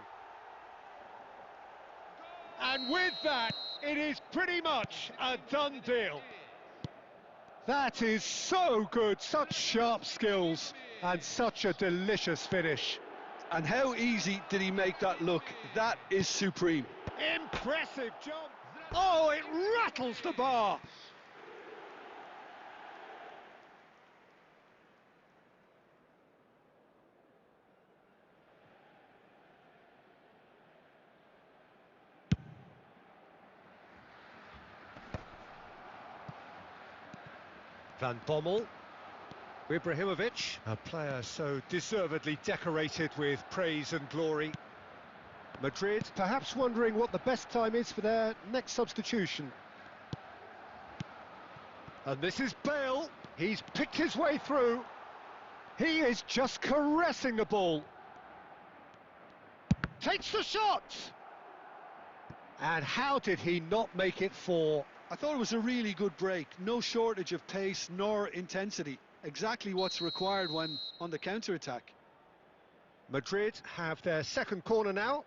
And with that, it is pretty much a done deal. That is so good, such sharp skills, and such a delicious finish. And how easy did he make that look? That is supreme. Impressive jump. Oh, it rattles the bar. Van Bommel. Ibrahimovic, a player so deservedly decorated with praise and glory. Madrid perhaps wondering what the best time is for their next substitution. And this is Bale. He's picked his way through. He is just caressing the ball. Takes the shot. And how did he not make it 4? I thought it was a really good break. No shortage of pace nor intensity. Exactly what's required when on the counter-attack. Madrid have their second corner now.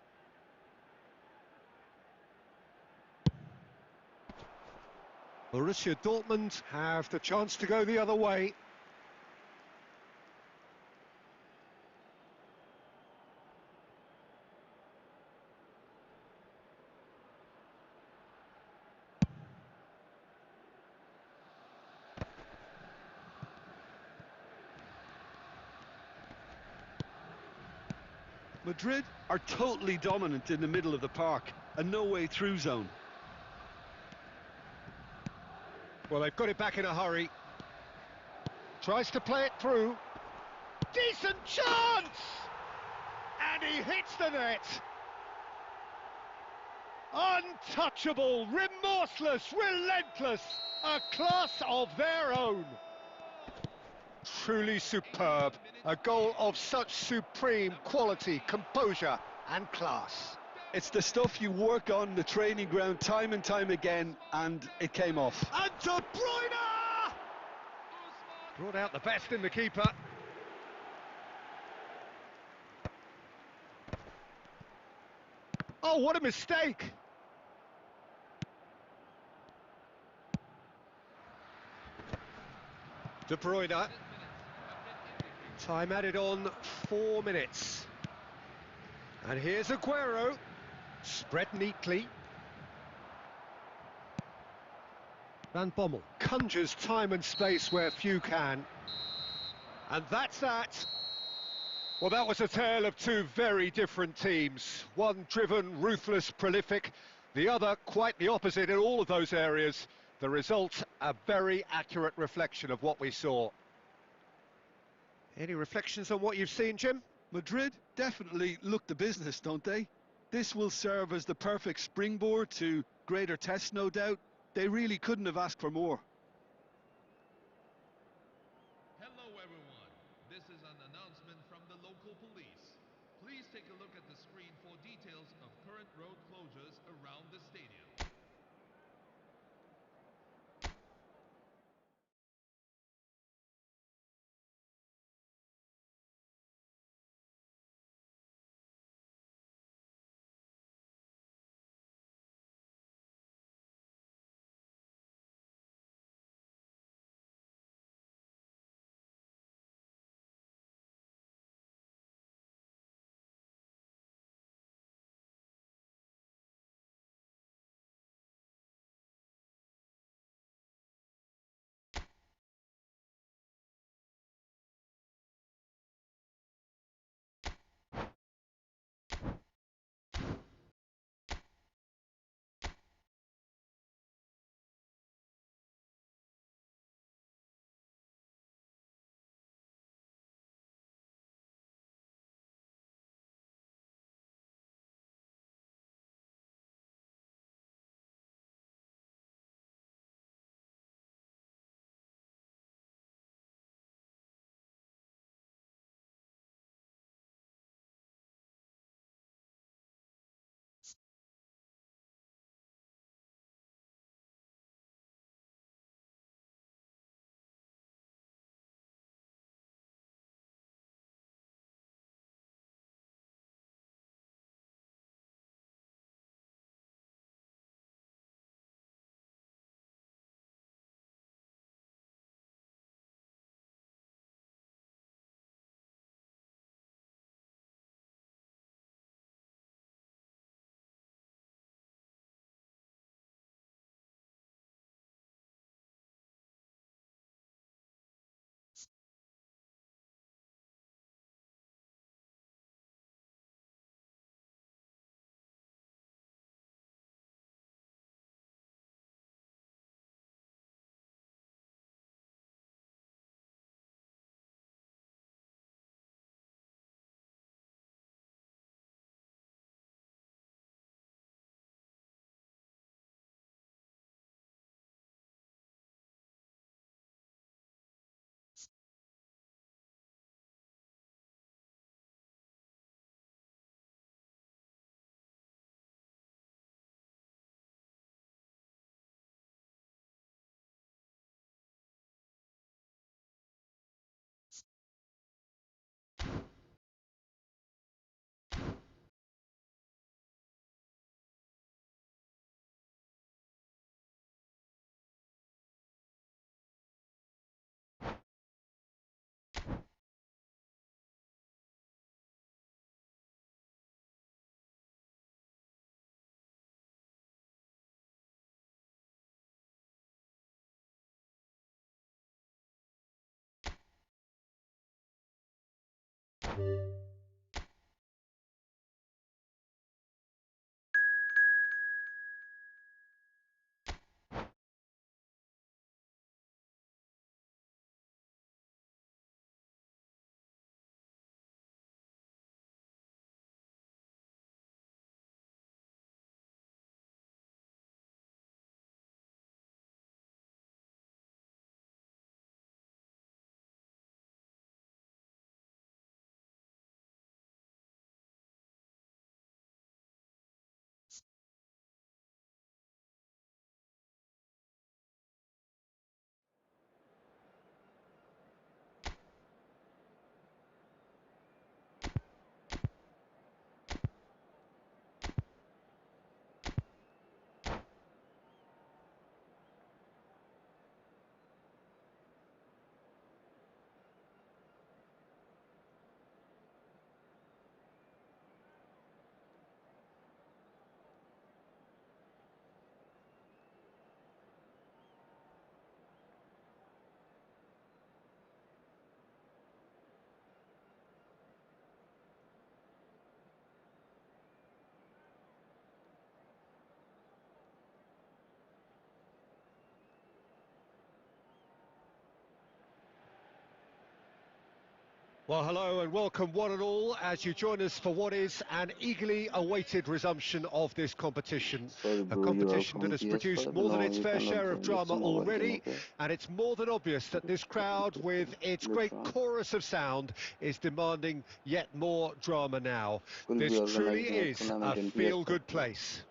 Borussia Dortmund have the chance to go the other way. Madrid are totally dominant in the middle of the park, a no-way through zone. Well, they've got it back in a hurry. Tries to play it through. Decent chance! And he hits the net. Untouchable, remorseless, relentless, a class of their own. Truly superb, a goal of such supreme quality, composure and class. It's the stuff you work on the training ground time and time again, and it came off. And De Bruyne! Brought out the best in the keeper. Oh, what a mistake! De Bruyne. Time added on 4 minutes. And here's Aguero. Spread neatly. Van Bommel conjures time and space where few can. And that's that. Well, that was a tale of two very different teams. One driven, ruthless, prolific. The other quite the opposite in all of those areas. The result, a very accurate reflection of what we saw. Any reflections on what you've seen, Jim? Madrid definitely look the business, don't they? This will serve as the perfect springboard to greater tests, no doubt. They really couldn't have asked for more. Hello everyone, this is an announcement from the local police. Please take a look at the screen for details of current road closures around the stadium. Well, hello and welcome one and all as you join us for what is an eagerly awaited resumption of this competition. Sorry, A bro, you are competition that from has produced PS5. more than No, its you fair cannot share of join. It's a drama mobile game, already, okay? and it's more than obvious that this crowd, with its great Later on, chorus of sound, is demanding yet more drama now. we'll be This truly organizing a is a tournament in PS5 feel-good place.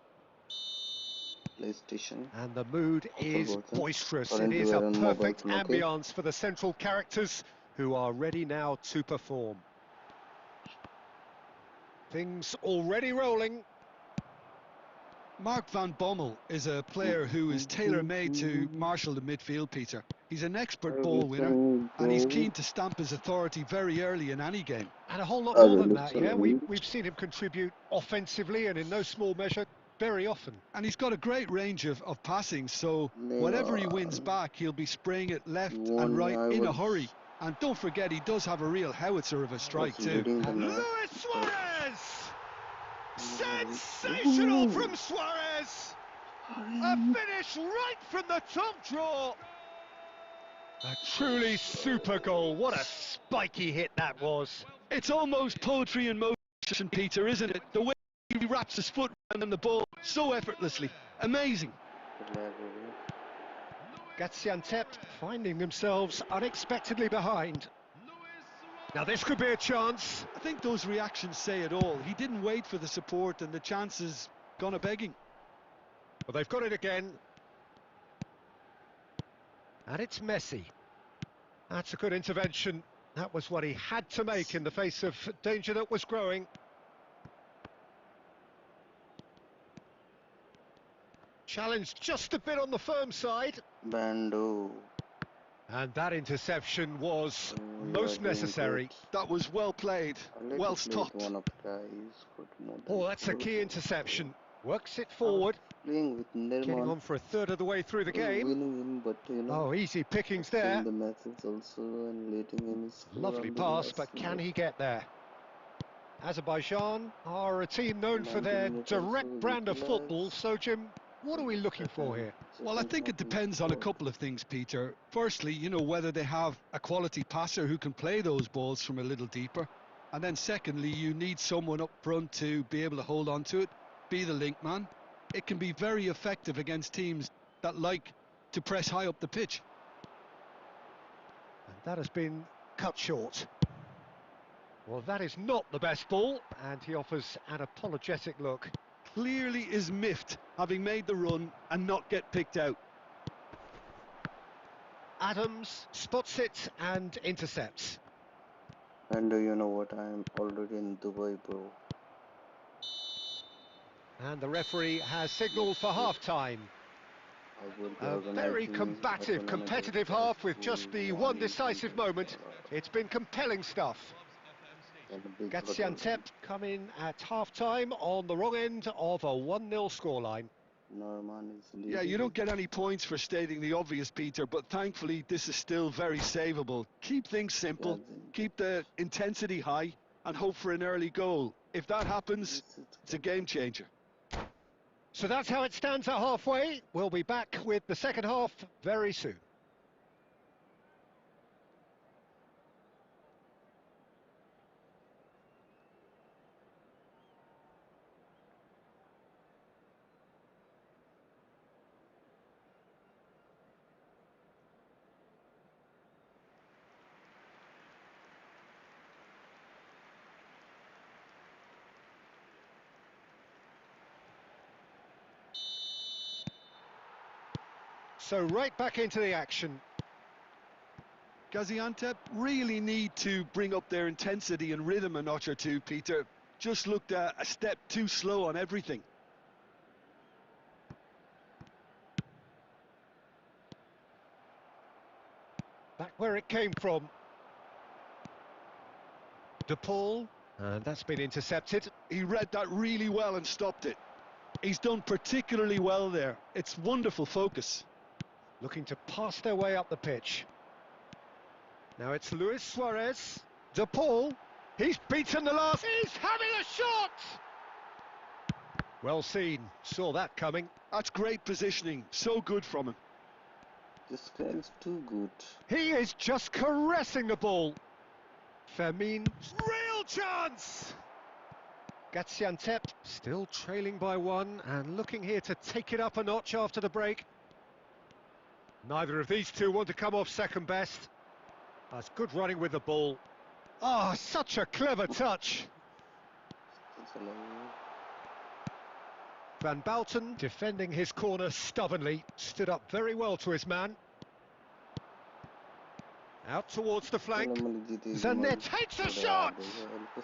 PlayStation. And the mood Console is version. boisterous. It Currently, is we a are on mobile perfect phone, okay? ambience for the central characters who are ready now to perform. Things already rolling. Mark van Bommel is a player who is tailor-made to marshal the midfield, Peter. He's an expert ball winner, and he's keen to stamp his authority very early in any game. And a whole lot more than that, yeah? We've seen him contribute offensively and in no small measure very often. And he's got a great range of passing, so whatever he wins back, he'll be spraying it left and right in a hurry. And don't forget, he does have a real howitzer of a strike too. And Luis Suarez! Sensational from Suarez! A finish right from the top draw! A truly super goal. What a spiky hit that was. It's almost poetry in motion, Peter, isn't it? The way he wraps his foot around the ball so effortlessly. Amazing. Gaziantep finding themselves unexpectedly behind. Now this could be a chance. I think those reactions say it all. He didn't wait for the support and the chances gone a-begging. Well, they've got it again. And it's Messi. That's a good intervention. That was what he had to make in the face of danger that was growing. Challenged just a bit on the firm side. Bando. And that interception was most necessary. That was well played, well stopped. Oh, that's a key interception. Works it forward. Playing with Nirman. Getting on for a third of the way through the game. Him, but, oh, easy pickings there. The methods also and letting him Lovely pass, but can he get there? Azerbaijan are a team known for their direct brand of football, so Jim, what are we looking for here? Well, I think it depends on a couple of things, Peter. Firstly, whether they have a quality passer who can play those balls from a little deeper. And then secondly, you need someone up front to be able to hold on to it, be the link man. It can be very effective against teams that like to press high up the pitch. And that has been cut short. Well, that is not the best ball, and he offers an apologetic look. Clearly is miffed, having made the run and not get picked out. Adams spots it and intercepts. And you know what, I'm already in Dubai, bro. And the referee has signalled for half-time. A very combative, competitive half with just the one decisive moment. It's been compelling stuff. Gaziantep come in at half-time on the wrong end of a 1-0 scoreline. Yeah, you don't get any points for stating the obvious, Peter, but thankfully this is still very savable. Keep things simple, keep the intensity high, and hope for an early goal. If that happens, it's a game changer. So that's how it stands at halfway. We'll be back with the second half very soon. So right back into the action. Gaziantep really need to bring up their intensity and rhythm a notch or two, Peter. Just looked a step too slow on everything. Back where it came from. De Paul, and that's been intercepted. He read that really well and stopped it. He's done particularly well there. It's wonderful focus. Looking to pass their way up the pitch. Now it's Luis Suarez. De Paul. He's beaten the last. He's having a shot! Well seen. Saw that coming. That's great positioning. So good from him. This guy is too good. He is just caressing the ball. Fermin. Real chance! Gaziantep still trailing by one and looking here to take it up a notch after the break. Neither of these two want to come off second best. That's good running with the ball. Oh, such a clever touch. Van Bouten, defending his corner stubbornly, stood up very well to his man. Out towards the flank. Zanet takes a shot!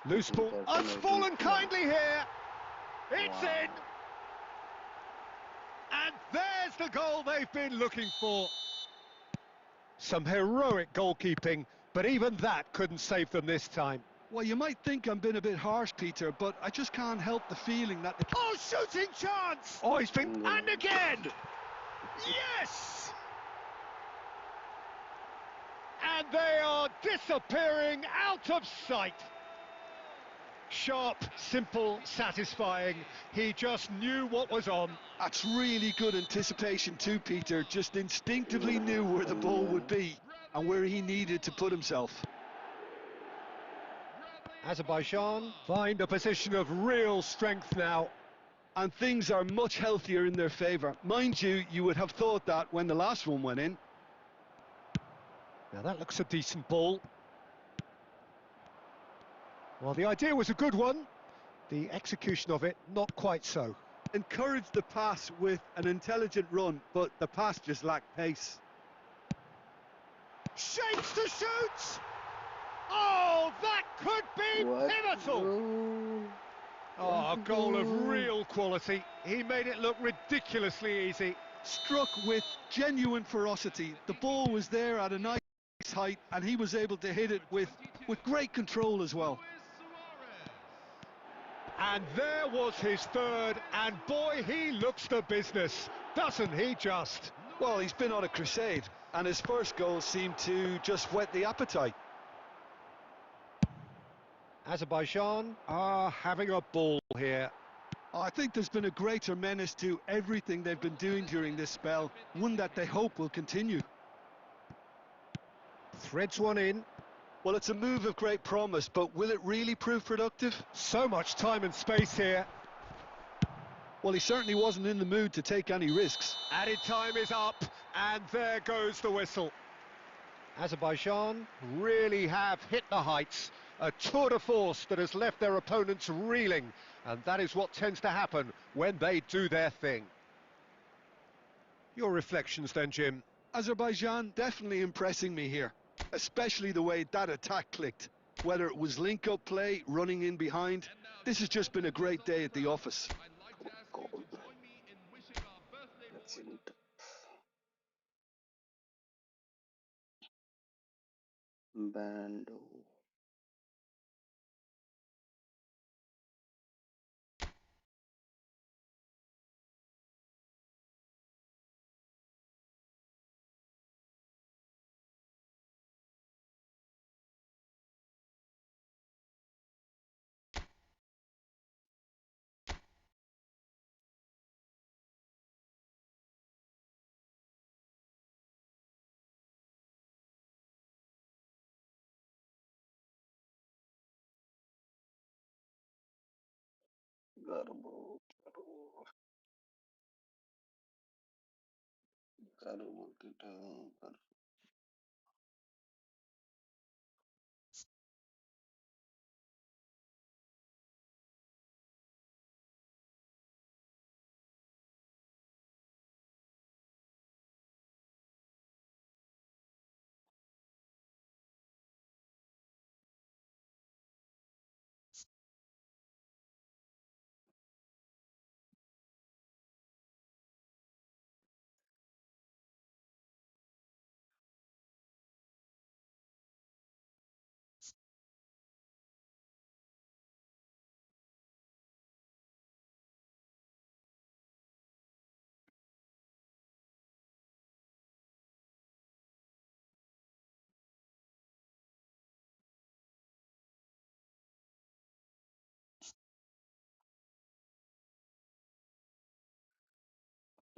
Loose ball. Has fallen kindly here. It's in! And there's the goal they've been looking for. Some heroic goalkeeping, but even that couldn't save them this time. Well, you might think I'm being a bit harsh, Peter, but I just can't help the feeling that... Oh, shooting chance! Oh, he's been... And again! Yes! And they are disappearing out of sight. Sharp, simple, satisfying. He just knew what was on. That's really good anticipation too, Peter. Just instinctively knew where the ball would be and where he needed to put himself. Azerbaijan find a position of real strength now. And things are much healthier in their favour. Mind you, you would have thought that when the last one went in. Now that looks a decent ball. Well, the idea was a good one. The execution of it, not quite so. Encouraged the pass with an intelligent run, but the pass just lacked pace. Shapes to shoot! Oh, that could be pivotal! Oh, a goal of real quality. He made it look ridiculously easy. Struck with genuine ferocity. The ball was there at a nice height, and he was able to hit it with great control as well. And there was his third, and boy, he looks the business, doesn't he just? Well, he's been on a crusade, and his first goal seemed to just whet the appetite. Azerbaijan are having a ball here. I think there's been a greater menace to everything they've been doing during this spell, one that they hope will continue. Threads one in. Well, it's a move of great promise, but will it really prove productive? So much time and space here. Well, he certainly wasn't in the mood to take any risks. Added time is up, and there goes the whistle. Azerbaijan really have hit the heights. A tour de force that has left their opponents reeling, and that is what tends to happen when they do their thing. Your reflections then, Jim? Azerbaijan definitely impressing me here, especially the way that attack clicked. Whether it was link-up play, running in behind, this has just been a great day at the office. Bando.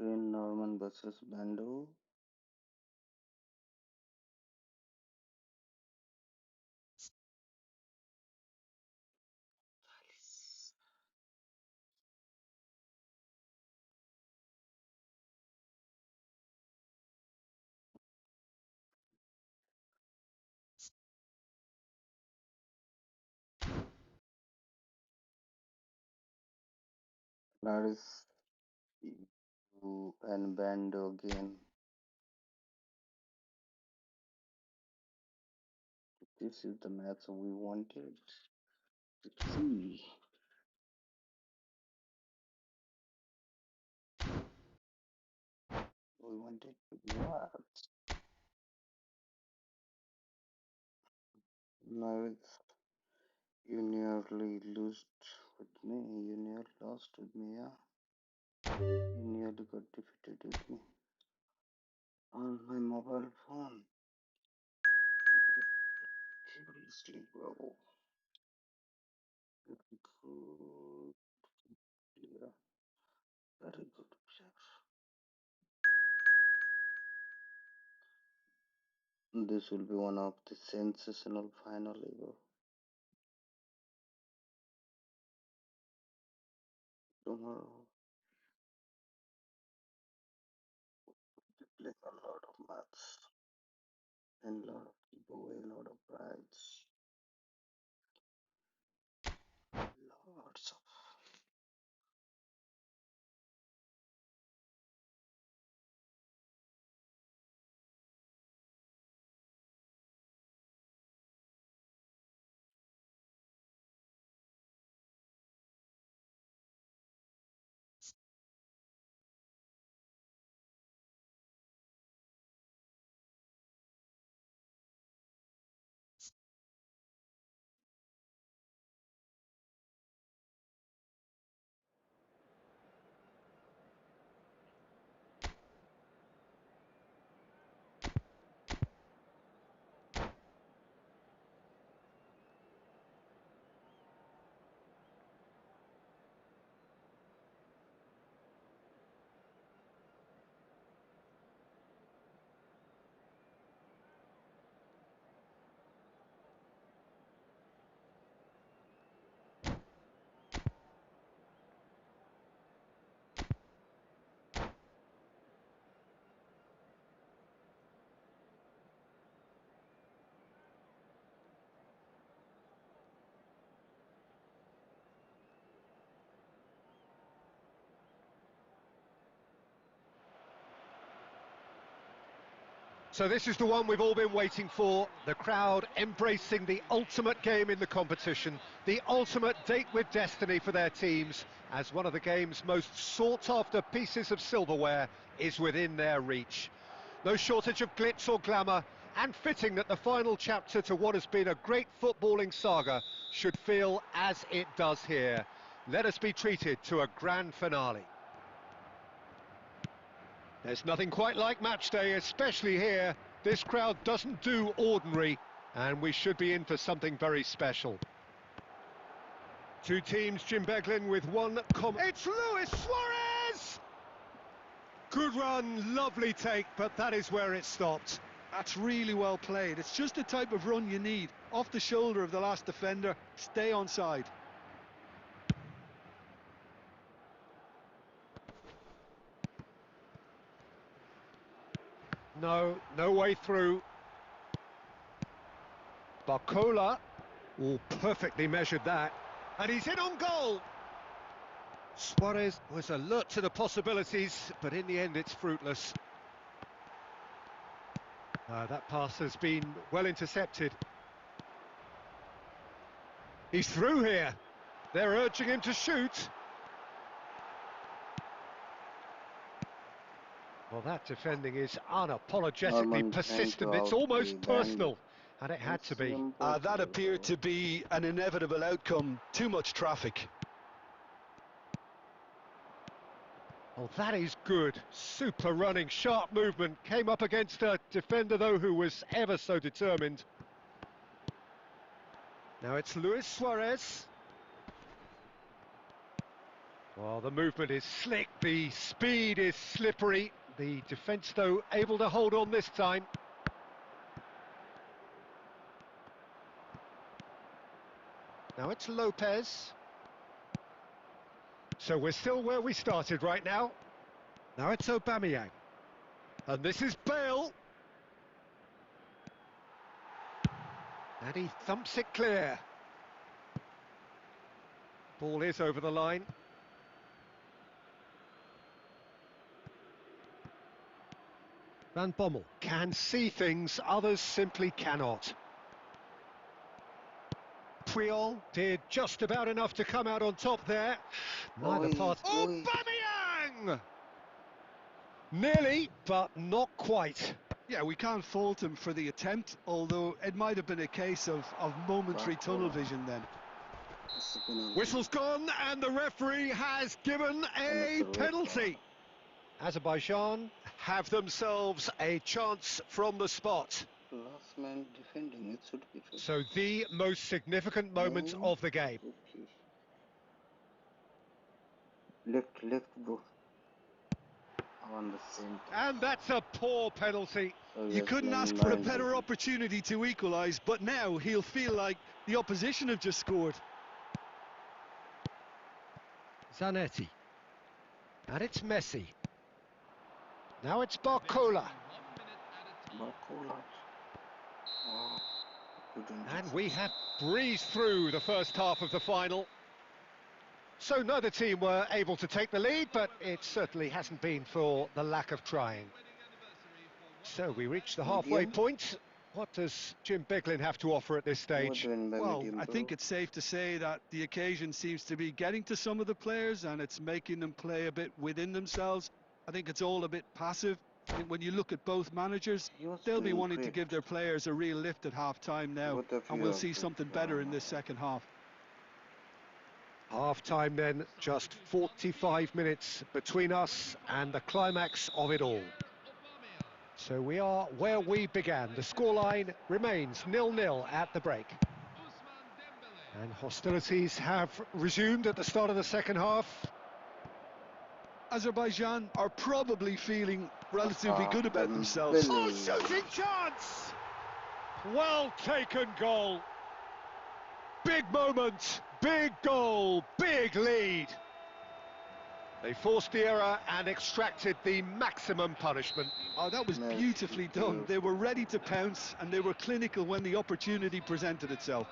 Norman versus Bando. Laris and Bando again. This is the match we wanted to see. We wanted to watch. Now it's you nearly lost with me. You nearly lost with me, yeah. You nearly got defeated with me on my mobile phone. Seriously, bro. Very good. Yeah, very good. This will be one of the sensational final ever. Tomorrow, we playing a lot of maths and a lot of giveaway, a lot of prize, lots of. So this is the one we've all been waiting for, the crowd embracing the ultimate game in the competition, the ultimate date with destiny for their teams, as one of the game's most sought-after pieces of silverware is within their reach. No shortage of glitz or glamour, and fitting that the final chapter to what has been a great footballing saga should feel as it does here. Let us be treated to a grand finale. There's nothing quite like match day, especially here. This crowd doesn't do ordinary, and we should be in for something very special. Two teams, Jim Beglin, with one common... It's Luis Suarez! Good run, lovely take, but that is where it stopped. That's really well played. It's just the type of run you need. Off the shoulder of the last defender, stay onside. No, no way through. Barcola. Oh, perfectly measured that. And he's in on goal. Suarez was alert to the possibilities, but in the end it's fruitless. That pass has been well intercepted. He's through here. They're urging him to shoot. Well, that defending is unapologetically persistent. It's almost personal, and it had to be. That appeared to be an inevitable outcome. Too much traffic. Oh, that is good. Super running, sharp movement. Came up against a defender, though, who was ever so determined. Now it's Luis Suarez. Well, the movement is slick, the speed is slippery. The defence, though, able to hold on this time. Now it's Lopez. So we're still where we started right now. Now it's Aubameyang. And this is Bale. And he thumps it clear. Ball is over the line. Van Bommel can see things others simply cannot. Puyol did just about enough to come out on top there. Neither part. Aubameyang! Nearly, but not quite. Yeah, we can't fault him for the attempt, although it might have been a case of momentary tunnel vision then. Whistle's gone, and the referee has given a penalty. Azerbaijan have themselves a chance from the spot. Last man defending, it should be fair. So the most significant moment of the game. Okay. Left, bro. On the center. And that's a poor penalty. You couldn't ask for a better opportunity to equalise, but now he'll feel like the opposition have just scored. Zanetti. And it's Messi. Now it's Barcola. Oh, and we have breezed through the first half of the final. So neither team were able to take the lead, but it certainly hasn't been for the lack of trying. So we reach the halfway point. What does Jim Beglin have to offer at this stage? Well, I think it's safe to say that the occasion seems to be getting to some of the players and it's making them play a bit within themselves. I think it's all a bit passive. I think when you look at both managers, they'll be wanting to give their players a real lift at half-time now, and we'll see something better in this second half. Half-time then, just 45 minutes between us and the climax of it all. So we are where we began. The scoreline remains 0-0 at the break. And hostilities have resumed at the start of the second half. Azerbaijan are probably feeling relatively good about themselves. Oh, shooting chance! Well taken goal. Big moment, big goal, big lead. They forced the error and extracted the maximum punishment. Oh, that was beautifully done. They were ready to pounce and they were clinical when the opportunity presented itself.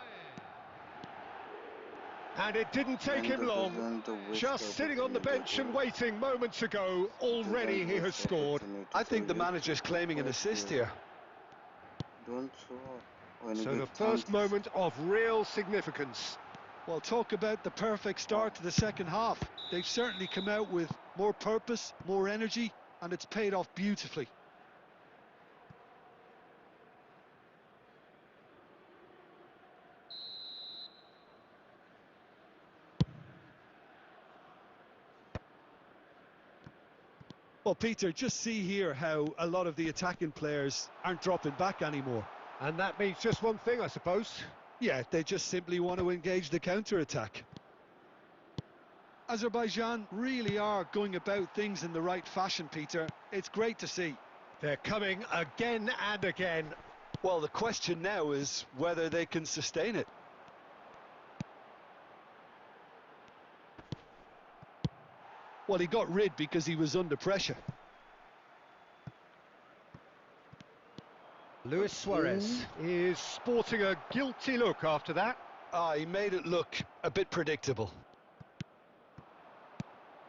And it didn't take him long. Just sitting on the bench and waiting moments ago, already he has scored. I think the manager's claiming an assist here. So the first moment of real significance. Well, talk about the perfect start to the second half. They've certainly come out with more purpose, more energy, and it's paid off beautifully. Well, Peter, just see here how a lot of the attacking players aren't dropping back anymore. And that means just one thing, I suppose. Yeah, they just simply want to engage the counter-attack. Azerbaijan really are going about things in the right fashion, Peter. It's great to see. They're coming again and again. Well, the question now is whether they can sustain it. Well, he got rid because he was under pressure. Luis Suarez is sporting a guilty look after that. He made it look a bit predictable.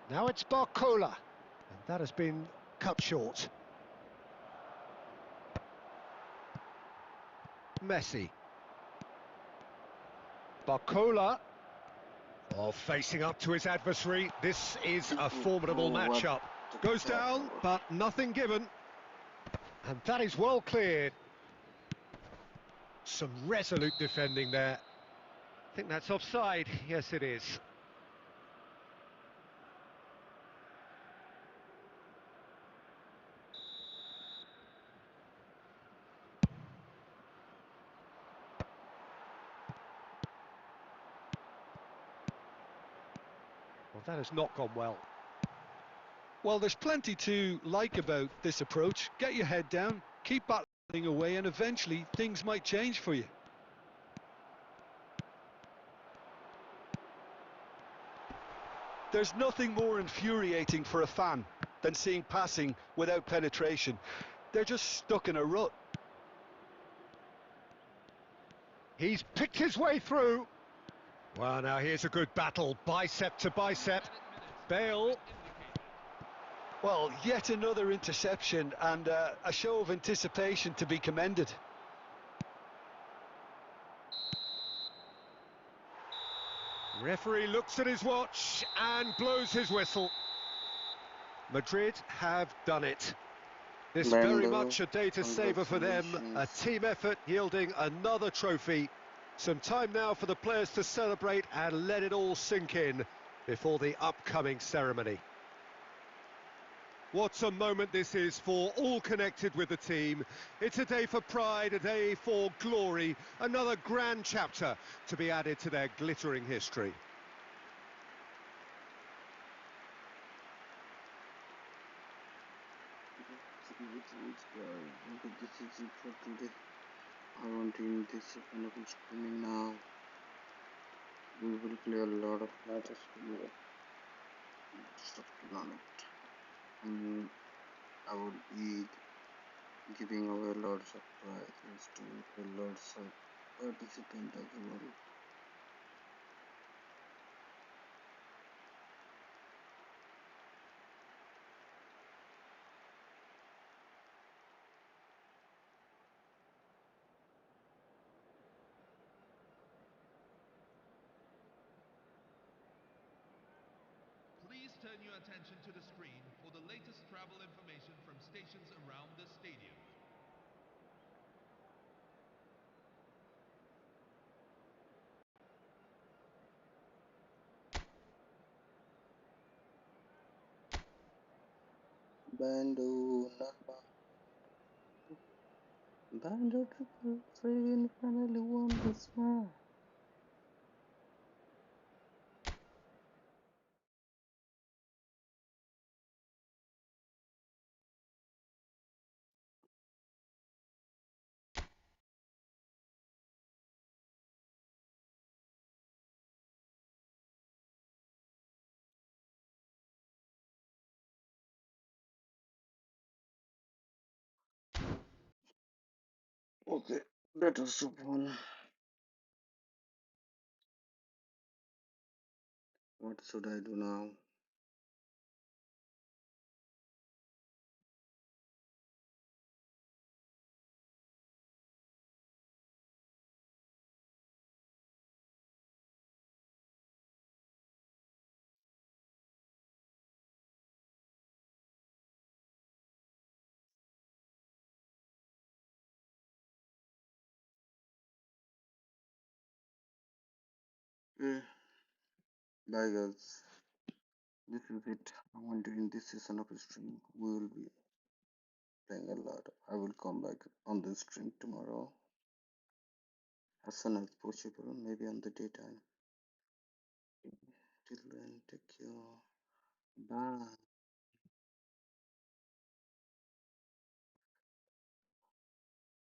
Now it's Barcola, and that has been cut short. Messi. Barcola. Oh, facing up to his adversary. This is a formidable matchup. Goes down, but nothing given. And that is well cleared. Some resolute defending there. I think that's offside. Yes, it is. Well, that has not gone well. Well, there's plenty to like about this approach. Get your head down, keep battling away, and eventually things might change for you. There's nothing more infuriating for a fan than seeing passing without penetration. They're just stuck in a rut. He's picked his way through. Well, now here's a good battle, bicep to bicep. Bale. Well, yet another interception and a show of anticipation to be commended. Referee looks at his watch and blows his whistle. Madrid have done it. This very much a day to savour for them. A team effort yielding another trophy. Some time now for the players to celebrate and let it all sink in before the upcoming ceremony. What a moment this is for all connected with the team. It's a day for pride, a day for glory, another grand chapter to be added to their glittering history. This is it for today. I want to end this kind of streaming now. We will play a lot of matches for you. Lots of tournament. And I will be giving away lots of prizes to lots of participants as well. Please turn your attention to the screen for the latest travel information from stations around the stadium. Bando number. Bando triple three finally won this match. Okay, that was so fun. What should I do now? Eh, bye guys. This is it. I want to end this season of stream. We will be playing a lot. I will come back on the stream tomorrow as soon as possible, maybe on the daytime. Till then, take care. Bye.